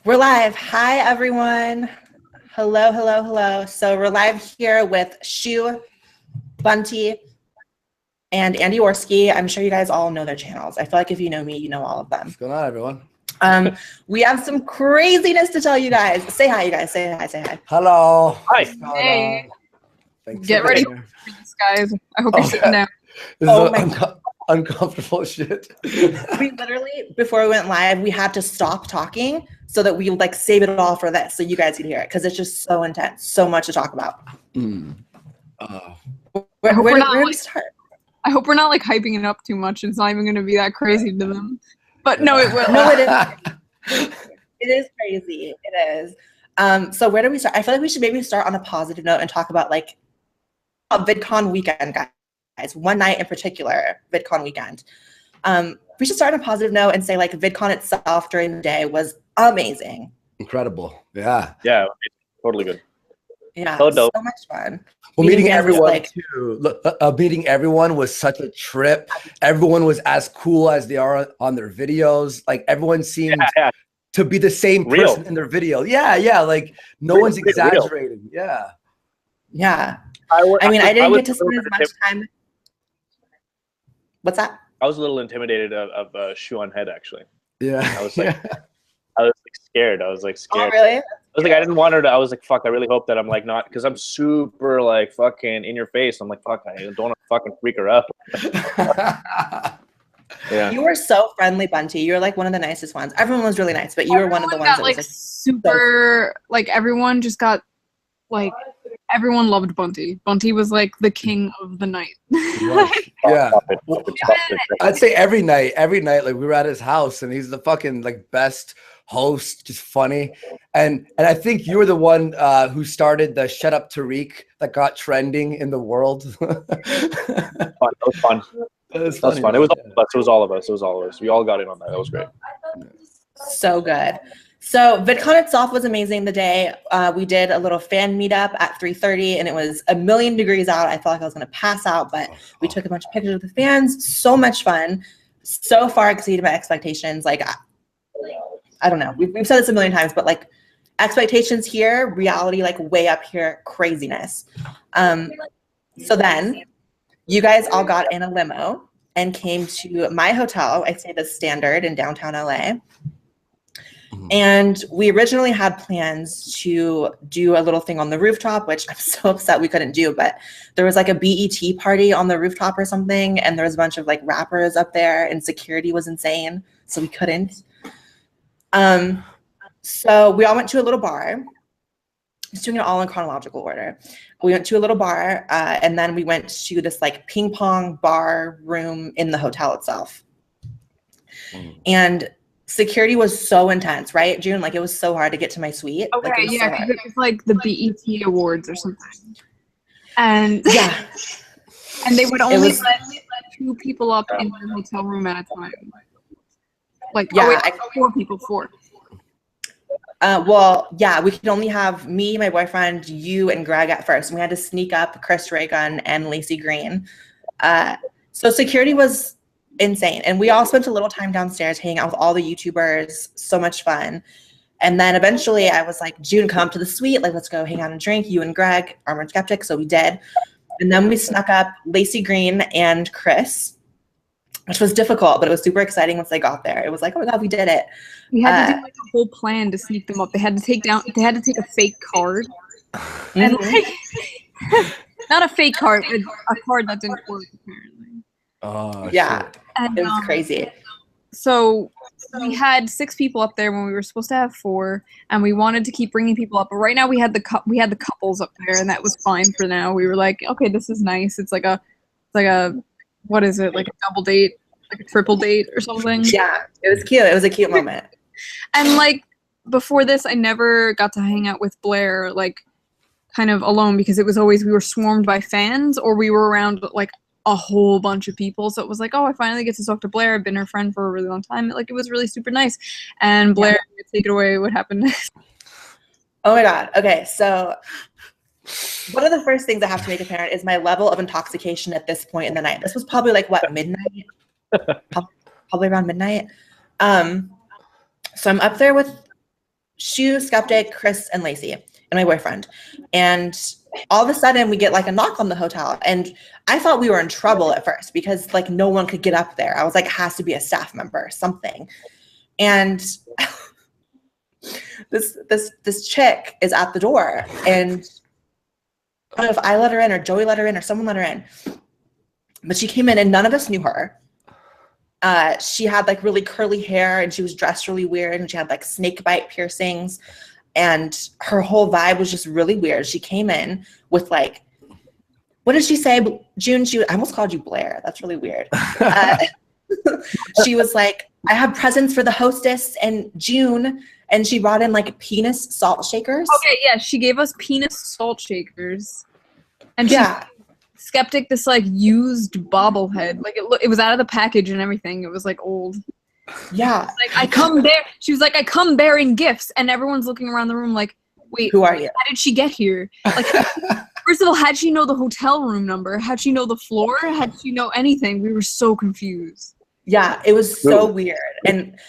We're live. Hi, everyone. Hello, hello, hello. So we're live here with Shoe, Bunty, and Andy Orski. I'm sure you guys all know their channels. I feel like if you know me, you know all of them. What's going on, everyone? We have some craziness to tell you guys. Say hi, you guys. Say hi, say hi. Hello. Hi. Hey. Get ready for this, guys. I hope you're sitting down. This is uncomfortable shit. We literally, before we went live, we had to stop talking so that we like save it all for this so you guys can hear it because it's just so intense, so much to talk about. Where do we start? I hope we're not like hyping it up too much. It's not even going to be that crazy to them. But no, it will. No, it is. It is crazy. It is. So where do we start? I feel like we should maybe start on a positive note and talk about like a VidCon weekend, guys. One night in particular, VidCon weekend. We should start on a positive note and say like VidCon itself during the day was amazing. Incredible. Yeah. Yeah, totally good. Yeah, so dope. So much fun. Well, meeting everyone too. Look, meeting everyone was such a trip. Everyone was as cool as they are on their videos. Like everyone seemed to be the same person in their video. Yeah. Like no one's exaggerating. Yeah. Yeah. I mean, I didn't get to spend as much time. What's that? I was a little intimidated of Shoe0nhead actually. Yeah. I was like, I was like scared. I was like scared. Oh, really? I was like, I didn't want her to. I was like, fuck. I really hope that I'm like not, because I'm super like fucking in your face. I'm like, fuck. I don't want to fucking freak her out. Yeah. You were so friendly, Bunty. You were like one of the nicest ones. Everyone was really nice, but you were one of the ones that like was super. Like everyone just got like. Everyone loved Bunty. Bunty was like the king of the night. Yeah. I'd say every night, like we were at his house and he's the fucking like best host, just funny. And I think you were the one who started the Shut Up Tariq that got trending in the world. That was fun. That was fun. It was all of us. We all got in on that. That was great. So good. So VidCon itself was amazing the day. We did a little fan meetup at 3:30 and it was 1,000,000 degrees out. I felt like I was going to pass out, but we took a bunch of pictures with the fans. So much fun. So far exceeded my expectations. Like, I don't know. We've said this a million times, but like expectations here, reality like way up here, craziness. So then you guys all got in a limo and came to my hotel. I stay the Standard in downtown LA. And we originally had plans to do a little thing on the rooftop, which I'm so upset we couldn't do, but there was like a BET party on the rooftop or something. And there was a bunch of like rappers up there and security was insane. So we couldn't. So we all went to a little bar. Just doing it all in chronological order. We went to a little bar and then we went to this like ping pong bar room in the hotel itself. And security was so intense, right, June? Like it was so hard to get to my suite. Okay, like, yeah, because it was like the BET Awards or something. And yeah, and they would only let 2 people up in the hotel room at a time. Like, yeah, 4. Well, yeah, we could only have me, my boyfriend, you, and Greg at first. And we had to sneak up Chris Reagan and Lacey Green. So security was insane. And we all spent a little time downstairs hanging out with all the YouTubers. So much fun. And then eventually I was like, June, come to the suite. Like, let's go hang out and drink. You and Greg, Armored Skeptic. So we did. And then we snuck up Lacey Green and Chris, which was difficult, but it was super exciting once they got there. It was like, oh my God, we did it. We had to do like a whole plan to sneak them up. They had to take a fake card. And like, not a fake card, but a card that didn't work apparently. Oh, yeah. And, it was crazy. So we had 6 people up there when we were supposed to have 4, and we wanted to keep bringing people up. But right now we had the couples up there, and that was fine for now. We were like, okay, this is nice. It's like a what is it? Like a double date, like a triple date or something. Yeah, it was cute. It was a cute moment. And like before this, I never got to hang out with Blaire like kind of alone because it was always we were swarmed by fans or we were around like a whole bunch of people. So it was like, oh, I finally get to talk to Blaire. I've been her friend for a really long time. Like it was really super nice. And Blaire, take it away. What happened next? Oh my God. Okay. So one of the first things I have to make apparent is my level of intoxication at this point in the night. This was probably like what, midnight? probably around midnight. So I'm up there with Shoe, Skeptic, Chris, and Lacey, and my boyfriend. And all of a sudden we get like a knock on the hotel. And I thought we were in trouble at first because like no one could get up there. I was like, it has to be a staff member, something. And this chick is at the door, and I don't know if I let her in or Joey let her in or someone let her in. But she came in and none of us knew her. She had like really curly hair and she was dressed really weird and she had like snake bite piercings and her whole vibe was just really weird. She came in with like, what did she say? June, I almost called you Blaire. That's really weird. She was like, I have presents for the hostess and June. And she brought in like penis salt shakers. Okay, yeah, she gave us penis salt shakers. And she Skeptic this like used bobblehead. Like it was out of the package and everything. It was like old. Yeah. Like I come there. She was like, I come bearing gifts, and everyone's looking around the room like, wait, who are you? How did she get here? Like, first of all, how'd she know the hotel room number? How'd she know the floor? How'd she know anything? We were so confused. Yeah, it was so weird. And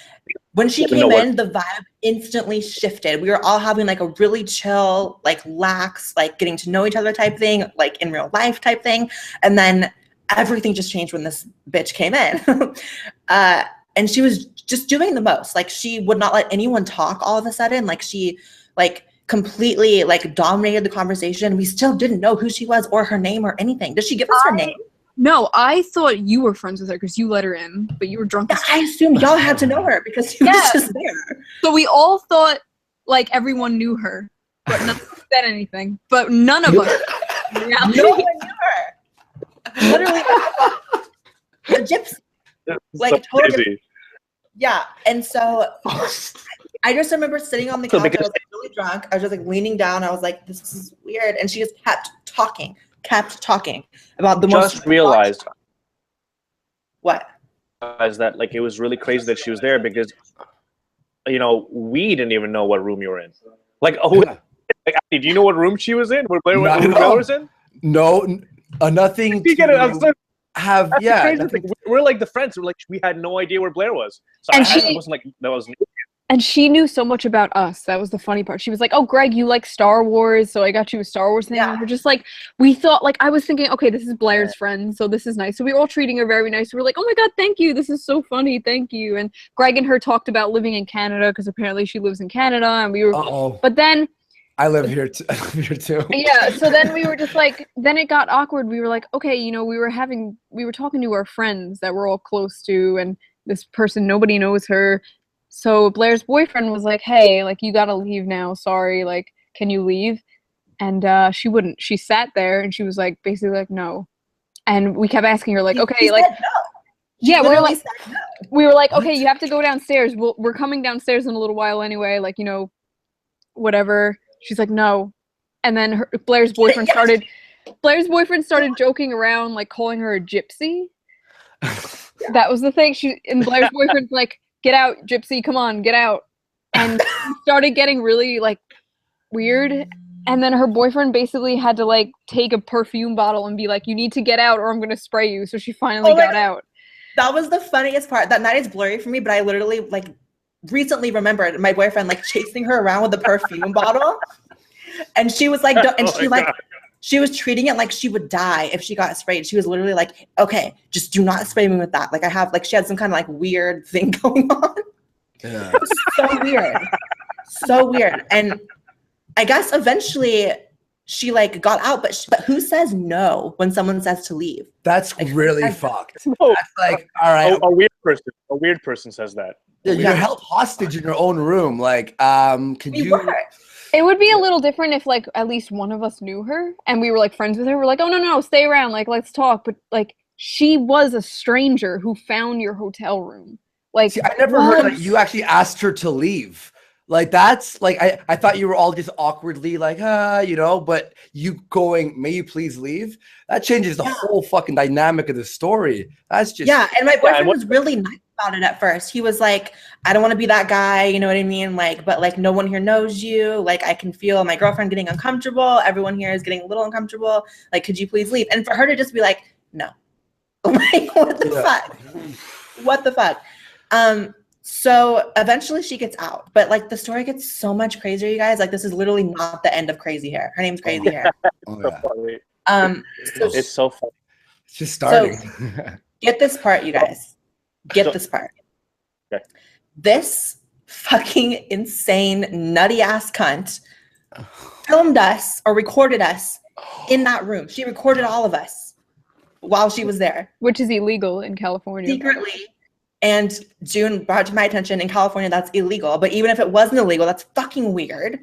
when she came in, the vibe instantly shifted. We were all having like a really chill, like lax, like getting to know each other type thing, like in real life type thing. And then everything just changed when this bitch came in. And she was just doing the most. Like she would not let anyone talk all of a sudden. Like she like completely like dominated the conversation. We still didn't know who she was or her name or anything. Did she give us her name? No, I thought you were friends with her because you let her in, but you were drunk. Yeah, I assumed y'all had to know her because she was just there. So we all thought like everyone knew her, but none of us said anything. But none of us. No one knew her. Literally, the gypsy. Like so totally. Yeah, and so I just remember sitting on the couch. I was like, really drunk. I was just like leaning down. I was like, "This is weird," and she just kept talking about the most. Just realized what? Is that like it was really crazy that she was there because, you know, we didn't even know what room you were in. Like, like, do you know what room she was in? Where Blaire was in? No, nothing. We're like the friends. We're like we had no idea where Blaire was. So and it wasn't like that was. And she knew so much about us. That was the funny part. She was like, "Oh, Greg, you like Star Wars, so I got you a Star Wars thing." Yeah. And we're just like, we thought, like, I was thinking, okay, this is Blaire's friend, so this is nice. So we were all treating her very nice. We were like, "Oh my God, thank you. This is so funny. Thank you." And Greg and her talked about living in Canada because apparently she lives in Canada, and we were. But then. I live here too. Yeah. So then we were just like, then it got awkward. We were like, okay, you know, we were talking to our friends that we're all close to, and this person, nobody knows her. So Blaire's boyfriend was like, hey, like, you gotta leave now. Sorry, like, can you leave? And she wouldn't. She sat there and she was like, basically like, no. And we kept asking her like, okay, like, no. Yeah, we were like, okay, you have to go downstairs. We're coming downstairs in a little while anyway. Like, you know, whatever. She's like, no. And then Blaire's boyfriend started joking around, like calling her a gypsy. That was the thing. And Blaire's boyfriend's like, get out, gypsy, come on, get out. And she started getting really like weird. And then her boyfriend basically had to like take a perfume bottle and be like, you need to get out or I'm gonna spray you. So she finally got out. That was the funniest part. That night is blurry for me, but I literally like recently remembered my boyfriend like chasing her around with a perfume bottle. And she was like, and she like, she was treating it like she would die if she got sprayed. She was literally like, okay, just do not spray me with that. Like I have, like she had some kind of like weird thing going on. Yeah. It was so weird. So weird. And I guess eventually she like got out, but who says no when someone says to leave? That's like, really fucked. That's like, all right. A weird person says that. You're held hostage in your own room. Like, It would be a little different if, like, at least one of us knew her and we were, like, friends with her. We're like, oh, no, stay around. Like, let's talk. But, like, she was a stranger who found your hotel room. Like, see, I never heard that you actually asked her to leave. Like, that's, like, I thought you were all just awkwardly, like, you know, but you going, may you please leave? That changes the whole fucking dynamic of the story. That's just. Yeah, and my boyfriend was really nice about it at first. He was like, I don't want to be that guy, you know what I mean? Like, but like no one here knows you. Like I can feel my girlfriend getting uncomfortable. Everyone here is getting a little uncomfortable. Like, could you please leave? And for her to just be like, no. Like, what the fuck? What the fuck? So eventually she gets out, but like the story gets so much crazier, you guys. Like this is literally not the end of Crazy Hair. Her name's Crazy Hair. Oh, So yeah. funny. So It's so funny. It's just starting. Get this part, you guys. Get this part. Okay. This fucking insane, nutty ass cunt filmed us or recorded us in that room. She recorded all of us while she was there. Which is illegal in California. Secretly. And June brought to my attention, in California, that's illegal. But even if it wasn't illegal, that's fucking weird.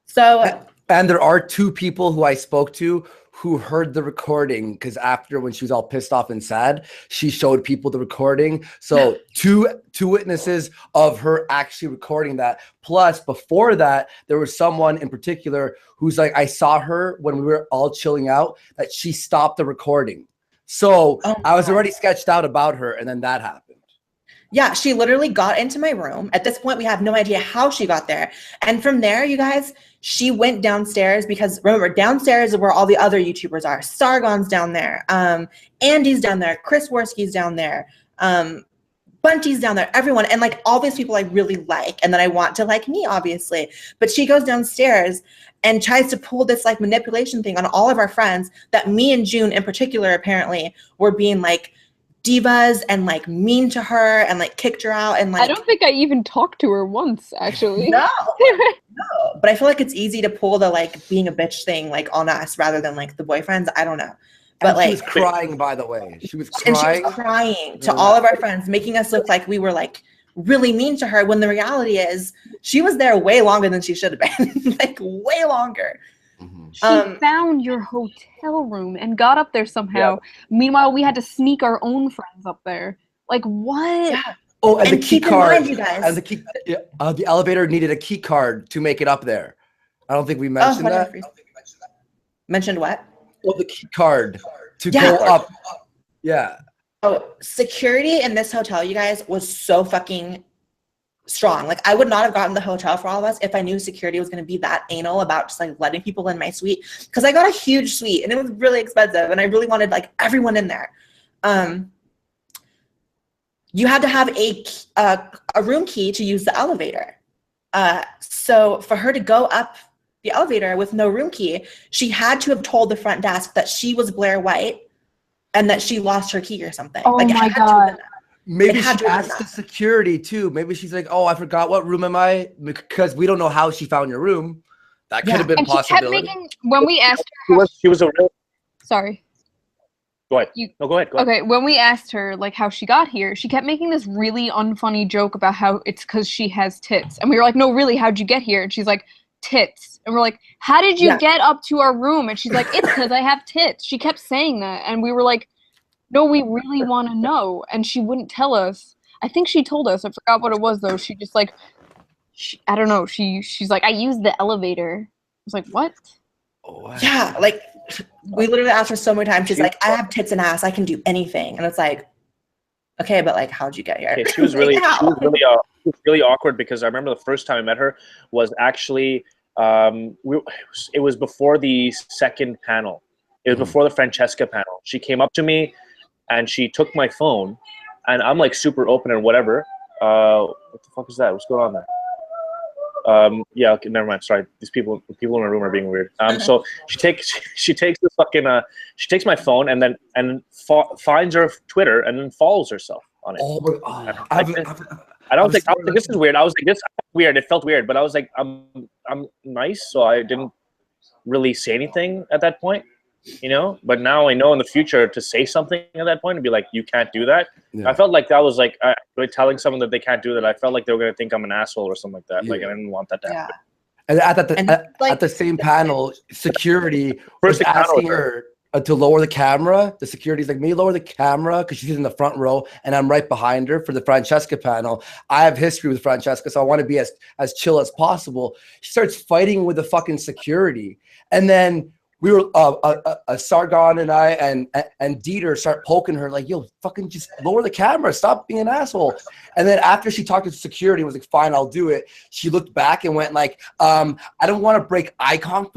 So. And there are 2 people who I spoke to who heard the recording, because after, when she was all pissed off and sad, she showed people the recording. So two witnesses of her actually recording that. Plus, before that, there was someone in particular who's like, I saw her when we were all chilling out, that she stopped the recording. So I was already sketched out about her, and then that happened. Yeah, she literally got into my room. At this point, we have no idea how she got there. And from there, you guys, she went downstairs because remember, downstairs is where all the other YouTubers are. Sargon's down there. Andy's down there. Chris Worski's down there. Bunty's down there. Everyone. And like all these people I really like and that I want to like me, obviously. But she goes downstairs and tries to pull this like manipulation thing on all of our friends that me and June in particular, apparently, were being like divas and like mean to her and like kicked her out and like I don't think I even talked to her once, actually. no, but I feel like it's easy to pull the like being a bitch thing like on us rather than like the boyfriends. I don't know, but and like she was crying, by the way. She was crying. And she was crying to all of our friends, making us look like we were like really mean to her when the reality is she was there way longer than she should have been. Like way longer. She found your hotel room and got up there somehow. Yeah. Meanwhile, we had to sneak our own friends up there. Like, what? Yeah. Oh, and the key card. Mind, you guys. And the elevator needed a key card to make it up there. I don't think we mentioned that. Mentioned what? Oh, the key card to go up. Yeah. Oh, security in this hotel, you guys, was so fucking strong. Like I would not have gotten the hotel for all of us if I knew security was going to be that anal about just like letting people in my suite, because I got a huge suite and it was really expensive and I really wanted like everyone in there. You had to have a room key to use the elevator. So for her to go up the elevator with no room key, she had to have told the front desk that she was Blaire White and that she lost her key or something. Oh like, my God. Maybe she asked the security too. Maybe she's like, "Oh, I forgot what room am I?" Because we don't know how she found your room. That could have been a possibility. When we asked her, she was a real. Sorry. Go ahead. Go ahead. Okay, when we asked her like how she got here, she kept making this really unfunny joke about how it's because she has tits, and we were like, "No, really, how'd you get here?" And she's like, "Tits," and we're like, "How did you get up to our room?" And she's like, "It's because I have tits." She kept saying that, and we were like, no, we really want to know. And she wouldn't tell us. I think she told us. I forgot what it was, though. She just, like, I don't know. She's like, I used the elevator. I was like, what? Oh, yeah, like, we literally asked her so many times. She's like, I have tits and ass. I can do anything. And it's like, okay, but, like, how'd you get here? Okay, she was really awkward because I remember the first time I met her was actually, it was before the second panel. It was before the Francesca panel. She came up to me, and she took my phone, and I'm like super open and whatever. What the fuck is that? What's going on there? Yeah, okay, never mind. Sorry, these people in my room are being weird. So she takes this fucking she takes my phone and then finds her Twitter and then follows herself on it. I don't think this is weird. I was like, this is weird. It felt weird, but I was like, I'm nice, so I didn't really say anything at that point. You know, but now I know in the future to say something at that point and be like, you can't do that. Yeah. I felt like that was like telling someone that they can't do that. I felt like they were going to think I'm an asshole or something like that. Yeah. Like I didn't want that to happen. And at the same panel, security was asking her to lower the camera. The security's like, may you lower the camera because she's in the front row and I'm right behind her for the Francesca panel. I have history with Francesca, so I want to be as chill as possible. She starts fighting with the fucking security, and then we were Sargon and I and Dieter start poking her like, yo, fucking just lower the camera, stop being an asshole. And then after she talked to security and was like, fine, I'll do it, she looked back and went like, I don't want to break eye contact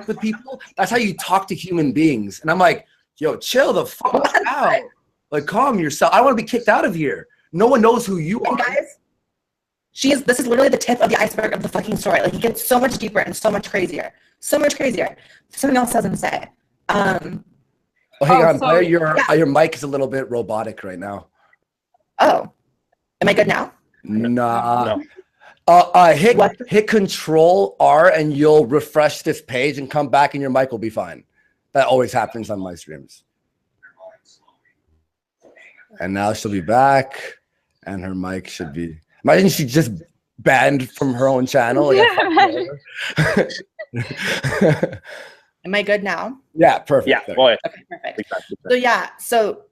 with people. That's how you talk to human beings. And I'm like, yo, chill the fuck out. Like, calm yourself. I want to be kicked out of here. No one knows who you are. Guys, this is literally the tip of the iceberg of the fucking story. Like, it gets so much deeper and so much crazier. So much crazier. Something else doesn't say. Oh, hang on, Blaire, your mic is a little bit robotic right now. Oh, am I good now? Nah. No. Hit Control R and you'll refresh this page and come back and your mic will be fine. That always happens on my streams. And now she'll be back and her mic should be. Imagine she just banned from her own channel. Yeah, Am I good now? Yeah, perfect. Yeah, boy. Okay, perfect. So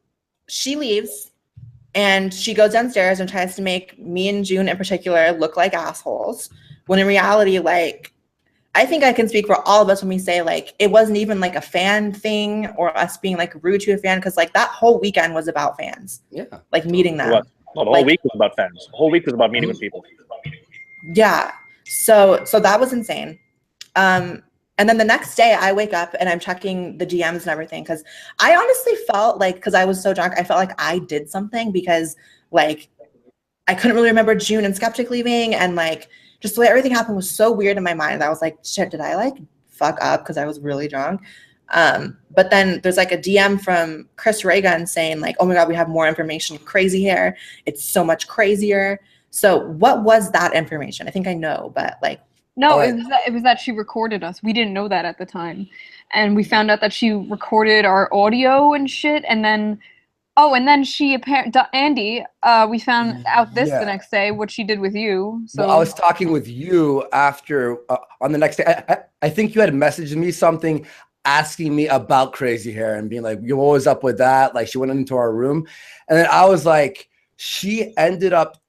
she leaves and she goes downstairs and tries to make me and June in particular look like assholes. When in reality, like, I think I can speak for all of us when we say, like, it wasn't even like a fan thing or us being like rude to a fan, because like that whole weekend was about fans. Yeah. Like meeting them. Well, the whole week was about fans. The whole week was about meeting with people. Yeah. So that was insane. And then the next day I wake up and I'm checking the DMs and everything, because I honestly felt like, because I was so drunk, I felt like I did something, because like I couldn't really remember June and Skeptic leaving, and like just the way everything happened was so weird in my mind. I was like, shit, did I like fuck up because I was really drunk? But then there's like a DM from Chris Reagan saying like, oh my God, we have more information. Crazy hair. It's so much crazier. So what was that information? I think I know, but like. No, it was that she recorded us. We didn't know that at the time. And we found out that she recorded our audio and shit. And then, she Andy, we found out the next day, what she did with you. So well, I was talking with you after, on the next day. I think you had messaged me something asking me about crazy hair and being like, what was up with that? Like, she went into our room. And then I was like, she ended up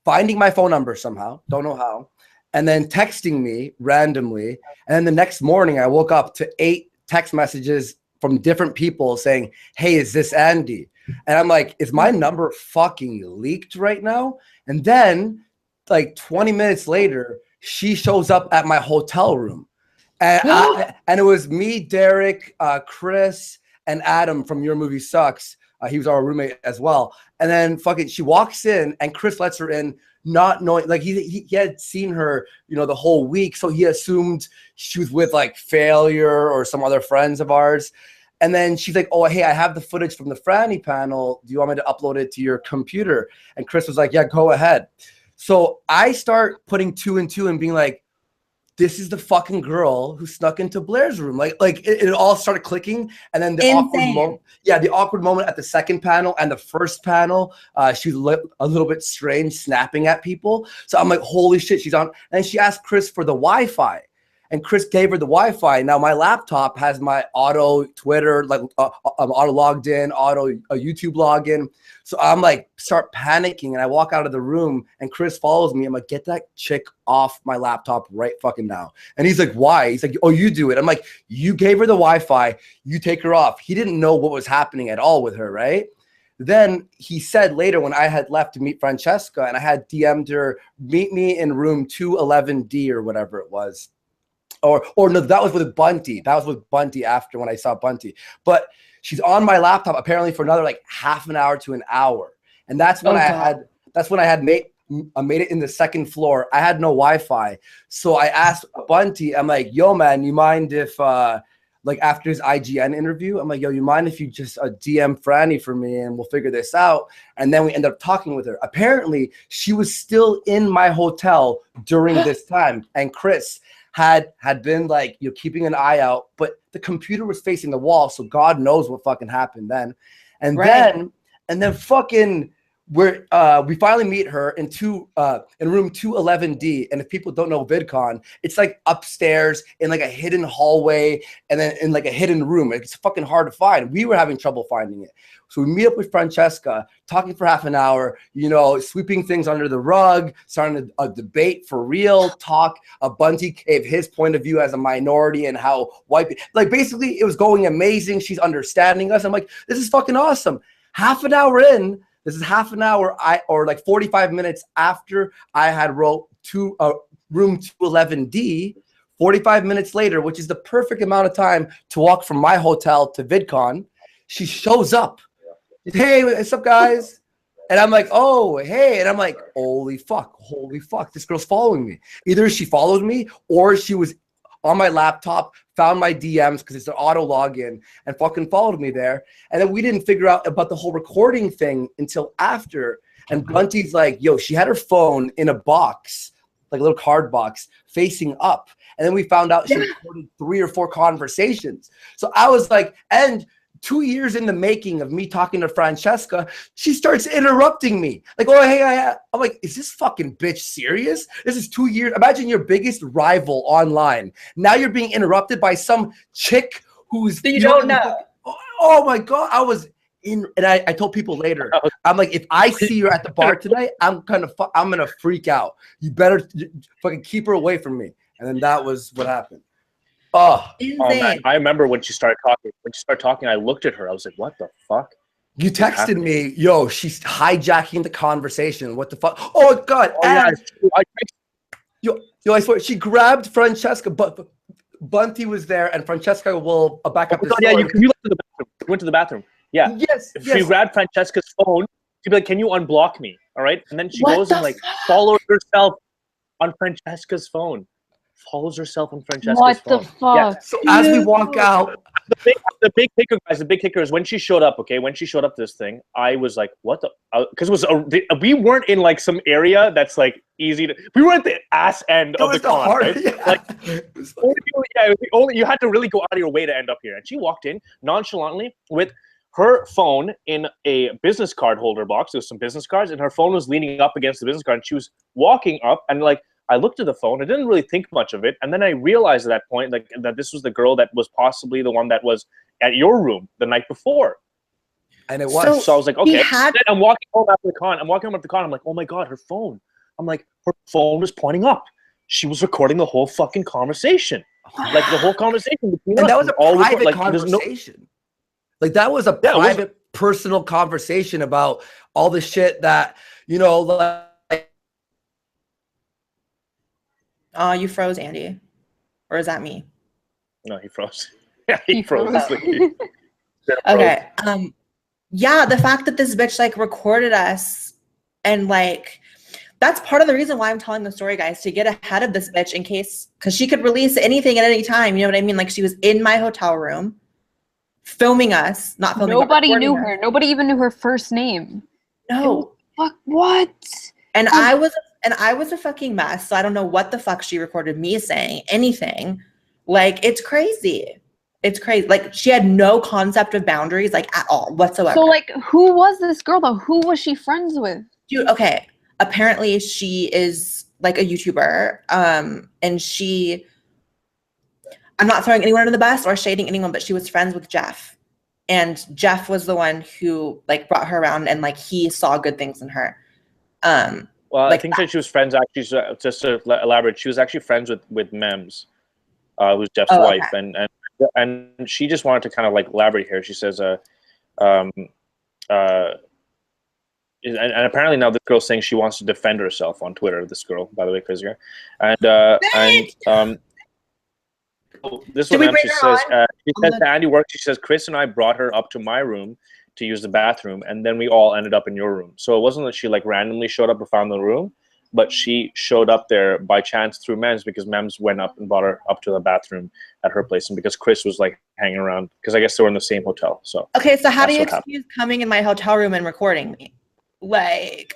finding my phone number somehow. Don't know how. And then texting me randomly. And then the next morning, I woke up to 8 text messages from different people saying, hey, is this Andy? And I'm like, is my number fucking leaked right now? And then like 20 minutes later, she shows up at my hotel room. And, and it was me, Derek, Chris, and Adam from Your Movie Sucks. He was our roommate as well. And then fucking she walks in and Chris lets her in, not knowing, like he had seen her, the whole week. So he assumed she was with like Failure or some other friends of ours. And then she's like, oh, hey, I have the footage from the Franny panel. Do you want me to upload it to your computer? And Chris was like, yeah, go ahead. So I start putting 2 and 2 and being like, this is the fucking girl who snuck into Blaire's room. Like it all started clicking. And then the awkward moment at the second panel and the first panel, she was a little bit strange, snapping at people. So I'm like, holy shit, she's on. And she asked Chris for the Wi-Fi. And Chris gave her the Wi-Fi. Now my laptop has my auto Twitter, like I'm auto logged in, auto YouTube login. So I'm like, start panicking, and I walk out of the room, and Chris follows me. I'm like, get that chick off my laptop right fucking now. And he's like, why? He's like, oh, you do it. I'm like, you gave her the Wi-Fi, you take her off. He didn't know what was happening at all with her, right? Then he said later when I had left to meet Francesca, and I had DM'd her, meet me in room 211D or whatever it was. Or no, that was with Bunty. That was with Bunty after when I saw Bunty. But she's on my laptop apparently for another like half an hour to an hour. And that's when I had made it in the second floor. I had no Wi-Fi. So I asked Bunty, I'm like, yo man, you mind if like after his IGN interview, I'm like, yo, you mind if you just DM Franny for me and we'll figure this out? And then we ended up talking with her. Apparently she was still in my hotel during this time. And Chris had been like, keeping an eye out, but the computer was facing the wall, so God knows what fucking happened then. And then fucking we finally meet her in room 211D. And if people don't know VidCon, it's like upstairs in like a hidden hallway and then in like a hidden room. It's fucking hard to find. We were having trouble finding it. So we meet up with Francesca, talking for half an hour, sweeping things under the rug, starting a debate for real talk. Bunty gave his point of view as a minority and how white people, like basically it was going amazing. She's understanding us. I'm like, this is fucking awesome. Half an hour in, this is half an hour or like 45 minutes after I had wrote room 211D, 45 minutes later, which is the perfect amount of time to walk from my hotel to VidCon, she shows up Hey, what's up, guys? And I'm like, oh, hey. And I'm like, holy fuck. This girl's following me. Either she followed me or she was on my laptop, found my DMs because it's an auto login and fucking followed me there. And then we didn't figure out about the whole recording thing until after. And Bunty's like, yo, she had her phone in a box, like a little card box facing up. And then we found out she recorded 3 or 4 conversations. So I was like, and 2 years in the making of me talking to Francesca, she starts interrupting me. Like, oh, hey, I'm like, is this fucking bitch serious? This is 2 years. Imagine your biggest rival online. Now you're being interrupted by some chick who's you don't know. Oh my God. I was in, and I told people later, I'm like, if I see her at the bar tonight, I'm gonna freak out. You better fucking keep her away from me. And then that was what happened. Oh, man. I remember when she started talking. I looked at her. I was like, "What the fuck?" You texted me, "Yo, she's hijacking the conversation. What the fuck?" Oh God! Yo, I swear, she grabbed Francesca, but Bunty was there, and Francesca will back up. Yeah, you went to the bathroom. Yeah. Yes. She grabbed Francesca's phone. She'd be like, "Can you unblock me?" All right, and then she goes and like follows herself on Francesca's phone. Follows herself on Francesca's phone. What the fuck? Yeah. So as we walk out, the big kicker, guys. The big kicker is when she showed up. Okay, when she showed up to this thing, I was like, "What the?" Because it was we weren't in like some area that's like easy to. We were at the ass end of the con, right? Yeah. Like, it was the only you had to really go out of your way to end up here. And she walked in nonchalantly with her phone in a business card holder box. There was some business cards, and her phone was leaning up against the business card. And she was walking up, and like. I looked at the phone. I didn't really think much of it, and then I realized at that point, like, that this was the girl that was possibly the one that was at your room the night before. And it was. So I was like, okay. I'm walking home after the con. I'm like, oh my God, her phone. I'm like, her phone was pointing up. She was recording the whole fucking conversation, like the whole conversation between us. And that was a private conversation. Like that was a private, personal conversation about all the shit that like. Oh, you froze, Andy. Or is that me? No, he froze. Yeah, he froze. Okay. Yeah, the fact that this bitch like recorded us and like that's part of the reason why I'm telling the story, guys, to get ahead of this bitch in case, because she could release anything at any time. You know what I mean? Like she was in my hotel room filming us, not filming. Nobody knew her. Nobody even knew her first name. No. Fuck, what? And I was a fucking mess. So I don't know what the fuck she recorded me saying anything. Like, it's crazy. It's crazy. Like, she had no concept of boundaries, like, at all, whatsoever. So, like, who was this girl, though? Who was she friends with? Dude, okay. Apparently, she is, like, a YouTuber. And I'm not throwing anyone under the bus or shading anyone, but she was friends with Jeff. And Jeff was the one who, like, brought her around and, like, he saw good things in her. Well, like I think that she was friends, actually, just to elaborate, she was actually friends with Mems, who's Jeff's wife. Okay. And she just wanted to kind of like elaborate here. She says, and apparently now this girl's saying she wants to defend herself on Twitter, this girl, by the way, crazy girl. This one, she says to Andy Work, she says, Chris and I brought her up to my room to use the bathroom, and then we all ended up in your room. So it wasn't that she like randomly showed up or found the room, but she showed up there by chance through Mems, because Mems went up and brought her up to the bathroom at her place, and because Chris was like hanging around, because I guess they were in the same hotel. So okay, so how do you excuse coming in my hotel room and recording me? Like,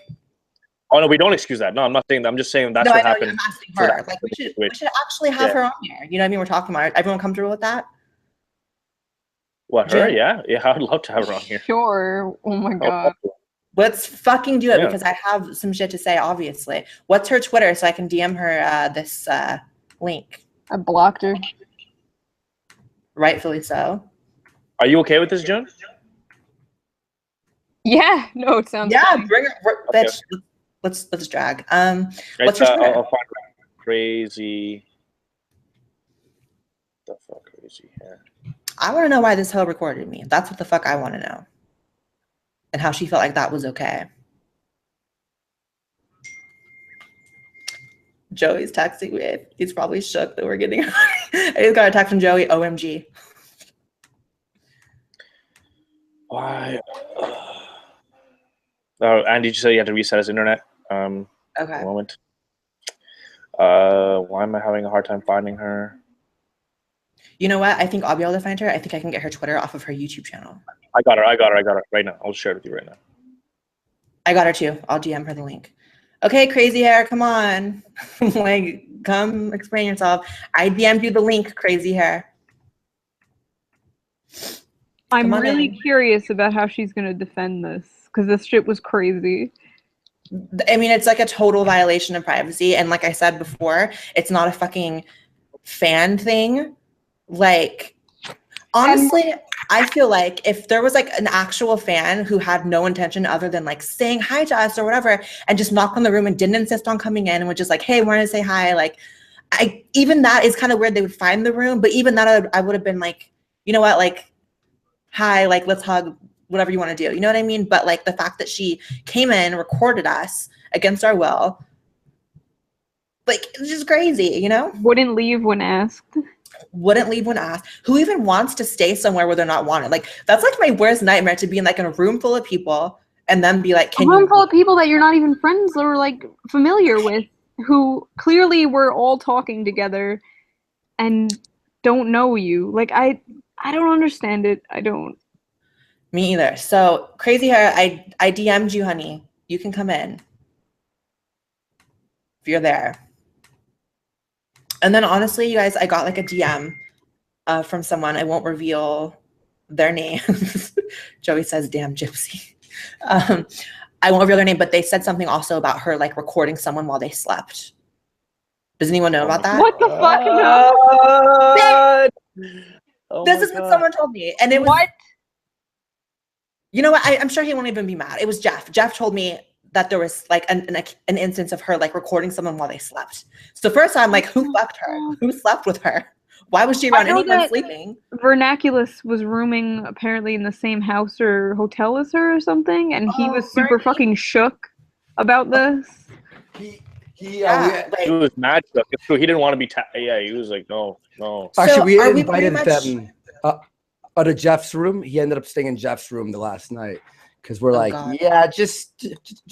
oh no, we don't excuse that. No, I'm not saying that. I'm just saying that's what happened. I'm asking her. Like, we should actually have her on here. You know what I mean? We're talking about it. Everyone comfortable with that? What, her? Yeah, I'd love to have her on here. Sure. Oh my God. Let's fucking do it, because I have some shit to say, obviously. What's her Twitter so I can DM her this link? I blocked her. Rightfully so. Are you okay with this, Joan? Yeah. No, it sounds fun. Bring her. Okay. Let's drag. What's her Twitter? I'll find crazy. The fuck, crazy hair. I want to know why this hoe recorded me. That's what the fuck I want to know. And how she felt like that was okay. Joey's texting me. He's probably shook that we're getting. I just got a text from Joey. OMG. Why? Andy just said he had to reset his internet. Okay. A moment. Why am I having a hard time finding her? You know what? I think I'll be able to find her. I think I can get her Twitter off of her YouTube channel. I got her right now. I'll share it with you right now. I got her too. I'll DM her the link. Okay, crazy hair, come on. Like, come explain yourself. I DM'd you the link, crazy hair. I'm really curious about how she's gonna defend this, because this shit was crazy. I mean, it's like a total violation of privacy. And like I said before, it's not a fucking fan thing. Like, honestly, I feel like if there was like an actual fan who had no intention other than like saying hi to us or whatever, and just knocked on the room and didn't insist on coming in and was just like, hey, wanted to say hi. Like, even that is kind of weird. They would find the room, but even that I would have been like, you know what? Like, hi, like, let's hug, whatever you want to do. You know what I mean? But like the fact that she came in, recorded us against our will, like, it's just crazy, you know? Wouldn't leave when asked. Wouldn't leave when asked. Who even wants to stay somewhere where they're not wanted? Like, that's like my worst nightmare, to be in like in a room full of people and then be like, a room full of people that you're not even friends or like familiar with, who clearly were all talking together and don't know you. Like, I don't understand it. I don't. Me either. So crazy hair, I DM'd you, honey. You can come in if you're there. And then honestly, you guys, I got like a DM from someone. I won't reveal their name. Joey says, damn gypsy. I won't reveal their name, but they said something also about her like recording someone while they slept. Does anyone know about that? What the fuck? No. This is what someone told me. And it was, what? You know what? I'm sure he won't even be mad. It was Jeff. Jeff told me that there was like an instance of her like recording someone while they slept. So first I'm like, who fucked her? Who slept with her? Why was she around anyone sleeping? Vernaculus was rooming apparently in the same house or hotel as her or something, and he was super fucking shook about this. He was mad shook. It's true. He didn't want to be. He was like, no. Actually, we invited them to Jeff's room. He ended up staying in Jeff's room the last night because we're yeah, just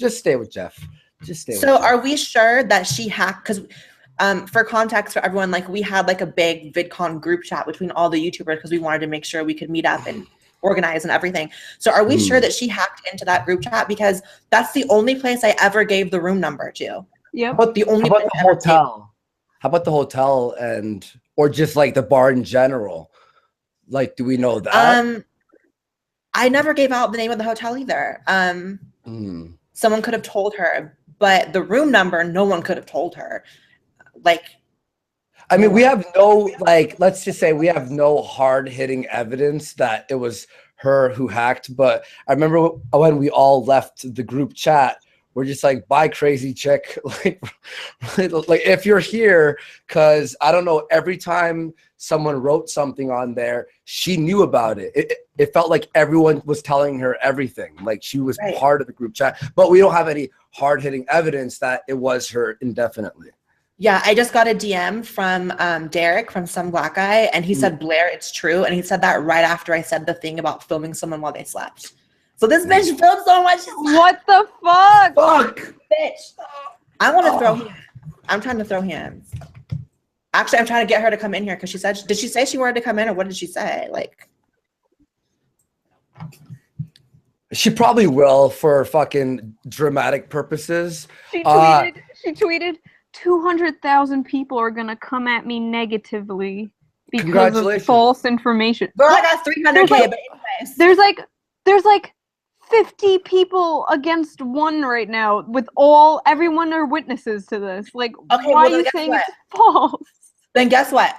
stay with Jeff. Just stay. So are we sure that she hacked? Because for context for everyone, like we had like a big VidCon group chat between all the YouTubers because we wanted to make sure we could meet up and organize and everything. So are we sure that she hacked into that group chat? Because that's the only place I ever gave the room number to. Yeah. How about the hotel? How about the hotel or just like the bar in general? Like, do we know that? I never gave out the name of the hotel either. Someone could have told her, but the room number, no one could have told her. Like, I mean, we have no, like, let's just say we have no hard-hitting evidence that it was her who hacked. But I remember when we all left the group chat, we're just like, bye, crazy chick. like if you're here, because I don't know, every time someone wrote something on there, she knew about it. It felt like everyone was telling her everything. Like she was part of the group chat, but we don't have any hard-hitting evidence that it was her indefinitely. Yeah, I just got a DM from Derek, from some black guy, and he said, Blaire, it's true. And he said that right after I said the thing about filming someone while they slept. So this bitch filmed so much. What the fuck? Fuck. Bitch. I want to throw hands. I'm trying to throw hands. Actually, I'm trying to get her to come in here because she said, did she say she wanted to come in or what did she say? Like, she probably will for fucking dramatic purposes. She tweeted 200,000 people are going to come at me negatively because of false information. Girl, I got 300K, but anyways. There's like 50 people against one right now with everyone are witnesses to this. Like, okay, why are you saying it's false? Then guess what?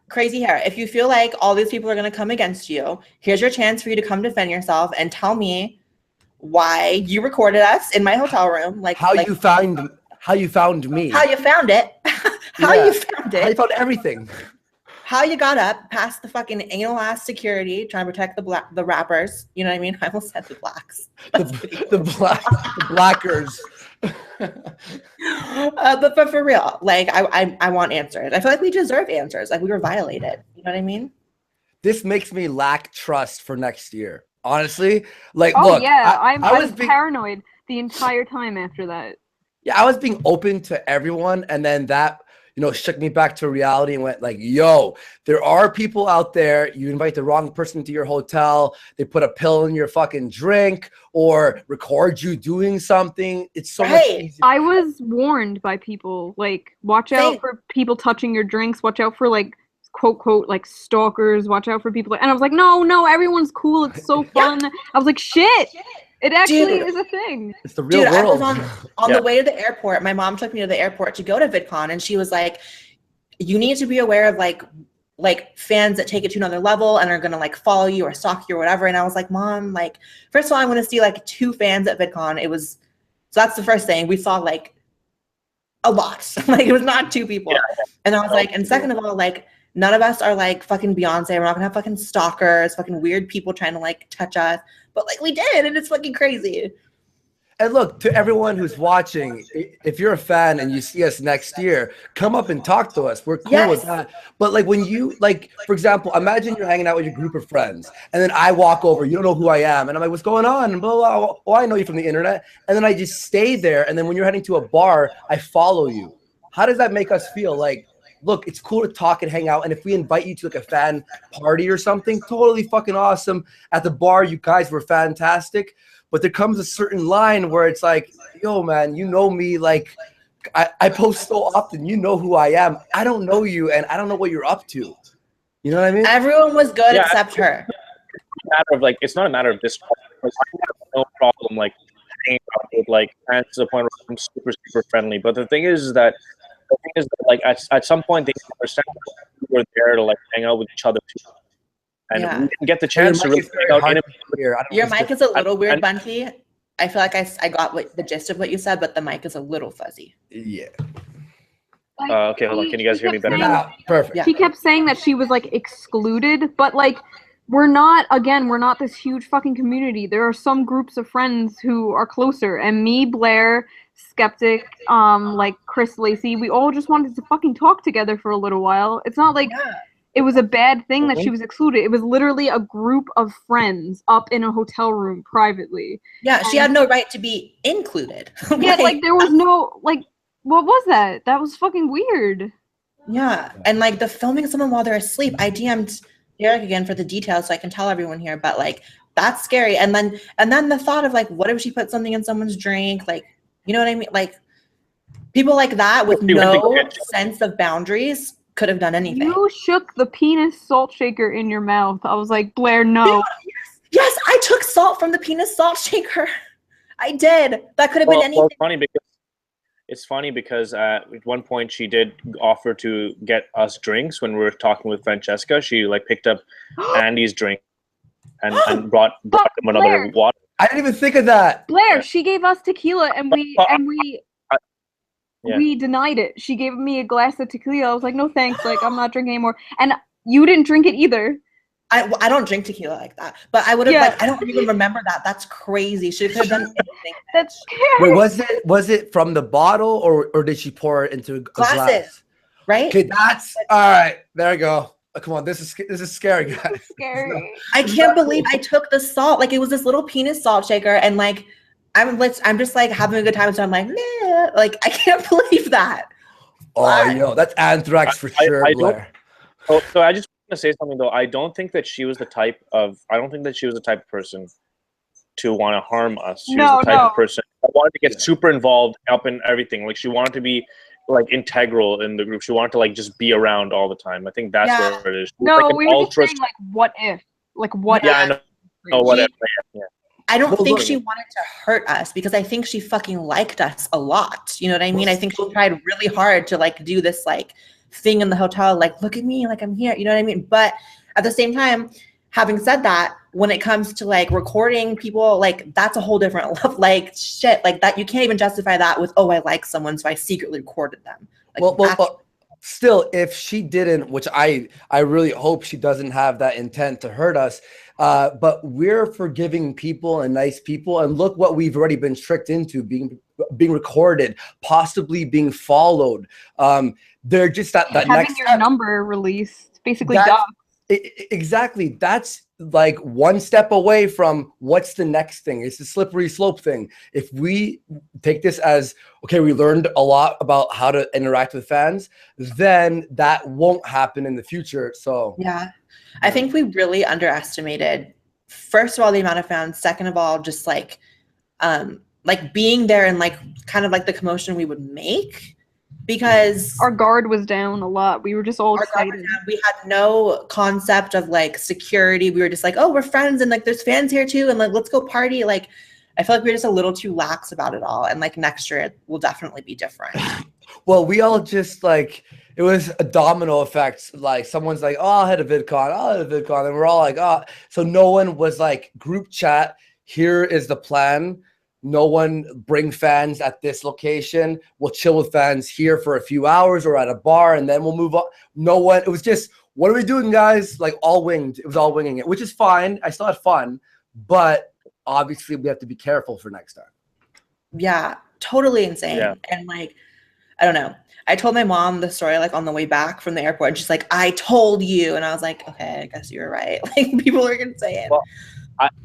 Crazy hair. If you feel like all these people are going to come against you, here's your chance for you to come defend yourself and tell me why you recorded us in my hotel room. Like how you found me. How you found it. How you found it. How you found everything. How you got up past the fucking anal ass security trying to protect the rappers. You know what I mean? I almost said the blacks. the blackers. But for real, like I want answers. I feel like we deserve answers. Like we were violated. You know what I mean? This makes me lack trust for next year. honestly. Like, Oh look, yeah, I I was was paranoid the entire time after that. I was being open to everyone, and then that, you know, shook me back to reality and went like, yo, there are people out there. You invite the wrong person to your hotel, they put a pill in your fucking drink or record you doing something. It's so much easier. I was warned by people, like, watch out for people touching your drinks, watch out for, like, quote quote, like, stalkers, watch out for people, and I was like, no, everyone's cool, it's so fun. I was like, shit, it actually is a thing. It's the real world. I was on the way to the airport. My mom took me to the airport to go to VidCon, and she was like, you need to be aware of like fans that take it to another level and are gonna like follow you or stalk you or whatever. And I was like, Mom, like, first of all, I'm gonna see like 2 fans at VidCon. So that's the first thing. We saw like a lot. Like, it was not 2 people. And I was like, and second of all, like, none of us are like fucking Beyonce. We're not gonna have fucking stalkers, fucking weird people trying to like touch us. But like we did, and it's fucking crazy. And look, to everyone who's watching, if you're a fan and you see us next year, come up and talk to us. We're cool with that. But like when you, like, for example, imagine you're hanging out with your group of friends, and then I walk over, you don't know who I am, and I'm like, what's going on? And blah, blah, blah. Oh, I know you from the internet. And then I just stay there. And then when you're heading to a bar, I follow you. How does that make us feel? Like, look, it's cool to talk and hang out. And if we invite you to like a fan party or something, totally fucking awesome. At the bar, you guys were fantastic. But there comes a certain line where it's like, yo, man, you know me. Like, I post so often. You know who I am. I don't know you, and I don't know what you're up to. You know what I mean? Everyone was good except her. It's not a matter of this. I have no problem like hanging out with like fans to the point where I'm super friendly. But the thing is that like at some point they understand that we were there to like hang out with each other too. And we didn't get the chance to really hang out in Your mic is a little weird, Bunty. I feel like I got the gist of what you said, but the mic is a little fuzzy. Yeah. Okay, hold on. Can you guys hear me better now? Perfect. She kept saying that she was like excluded, but like we're not this huge fucking community. There are some groups of friends who are closer, and me, Blaire, Skeptic, like Chris Lacey, we all just wanted to fucking talk together for a little while. It's not like it was a bad thing that she was excluded. It was literally a group of friends up in a hotel room privately. Yeah, she had no right to be included. Yeah, like there was no, like, what was that? That was fucking weird. Yeah, and like the filming someone while they're asleep. I DM'd Derek again for the details so I can tell everyone here, but like that's scary. And then the thought of like, what if she put something in someone's drink? Like, you know what I mean? Like people like that with no sense of boundaries could have done anything. You shook the penis salt shaker in your mouth. I was like, Blaire, no. Yes, I took salt from the penis salt shaker. I did. That could have been anything. It's funny because at one point she did offer to get us drinks when we were talking with Francesca. She like picked up Andy's drink and brought him another water. I didn't even think of that. Blaire, she gave us tequila and we denied it. She gave me a glass of tequila. I was like, no thanks. Like, I'm not drinking anymore. And you didn't drink it either. I don't drink tequila like that. But I would have like, I don't even remember that. That's crazy. She could have done anything. That's scary. Wait, was it from the bottle or did she pour it into a glass? Right? Okay, that's all right. There we go. Oh, come on, this is scary, guys. Scary. No. I can't believe I took the salt. Like it was this little penis salt shaker, and like I'm just like having a good time. So I'm like, nah. Like I can't believe that. Oh, yo, that's anthrax for sure, Blaire. So I just want to say something though. I don't think that she was the type of person to want to harm us. She was the type of person that wanted to get super involved up in everything. Like she wanted to be like integral in the group. She wanted to like just be around all the time. I think that's where it is. No, like we were just saying like what if? Like what if? I know. Oh, what if? Yeah. I don't think she wanted to hurt us because I think she fucking liked us a lot. You know what I mean? I think she tried really hard to like do this like thing in the hotel, like look at me, like I'm here. You know what I mean? But at the same time, having said that, when it comes to like recording people, like that's a whole different level. Like shit, like that you can't even justify that with I like someone, so I secretly recorded them. Like, well, still, if she didn't, which I really hope she doesn't have that intent to hurt us, but we're forgiving people and nice people, and look what we've already been tricked into, being recorded, possibly being followed. They're just that having next your step. number released, basically. Exactly. That's like one step away from what's the next thing. It's the slippery slope thing. If we take this as, okay, we learned a lot about how to interact with fans, then that won't happen in the future. So yeah, I think we really underestimated, first of all, the amount of fans. Second of all, just like being there and like kind of like the commotion we would make. Because our guard was down a lot. We were just all excited. We had no concept of like security. We were just like, oh, we're friends and like there's fans here too. And like, let's go party. Like, I feel like we were just a little too lax about it all. And like next year it will definitely be different. Well, we all just like, it was a domino effect. Like someone's like, oh, I'll head to VidCon. I'll head to VidCon. And we're all like, oh, so no one was like group chat. Here is the plan. No one bring fans at this location. We'll chill with fans here for a few hours or at a bar, and then we'll move on. No one. It was just, what are we doing, guys? Like all winged. It was all winging it, which is fine. I still had fun, but obviously we have to be careful for next time. Yeah, totally insane. Yeah. And like, I don't know. I told my mom the story like on the way back from the airport. And she's like, I told you. And I was like, okay, I guess you were right. Like people are gonna say it. Well,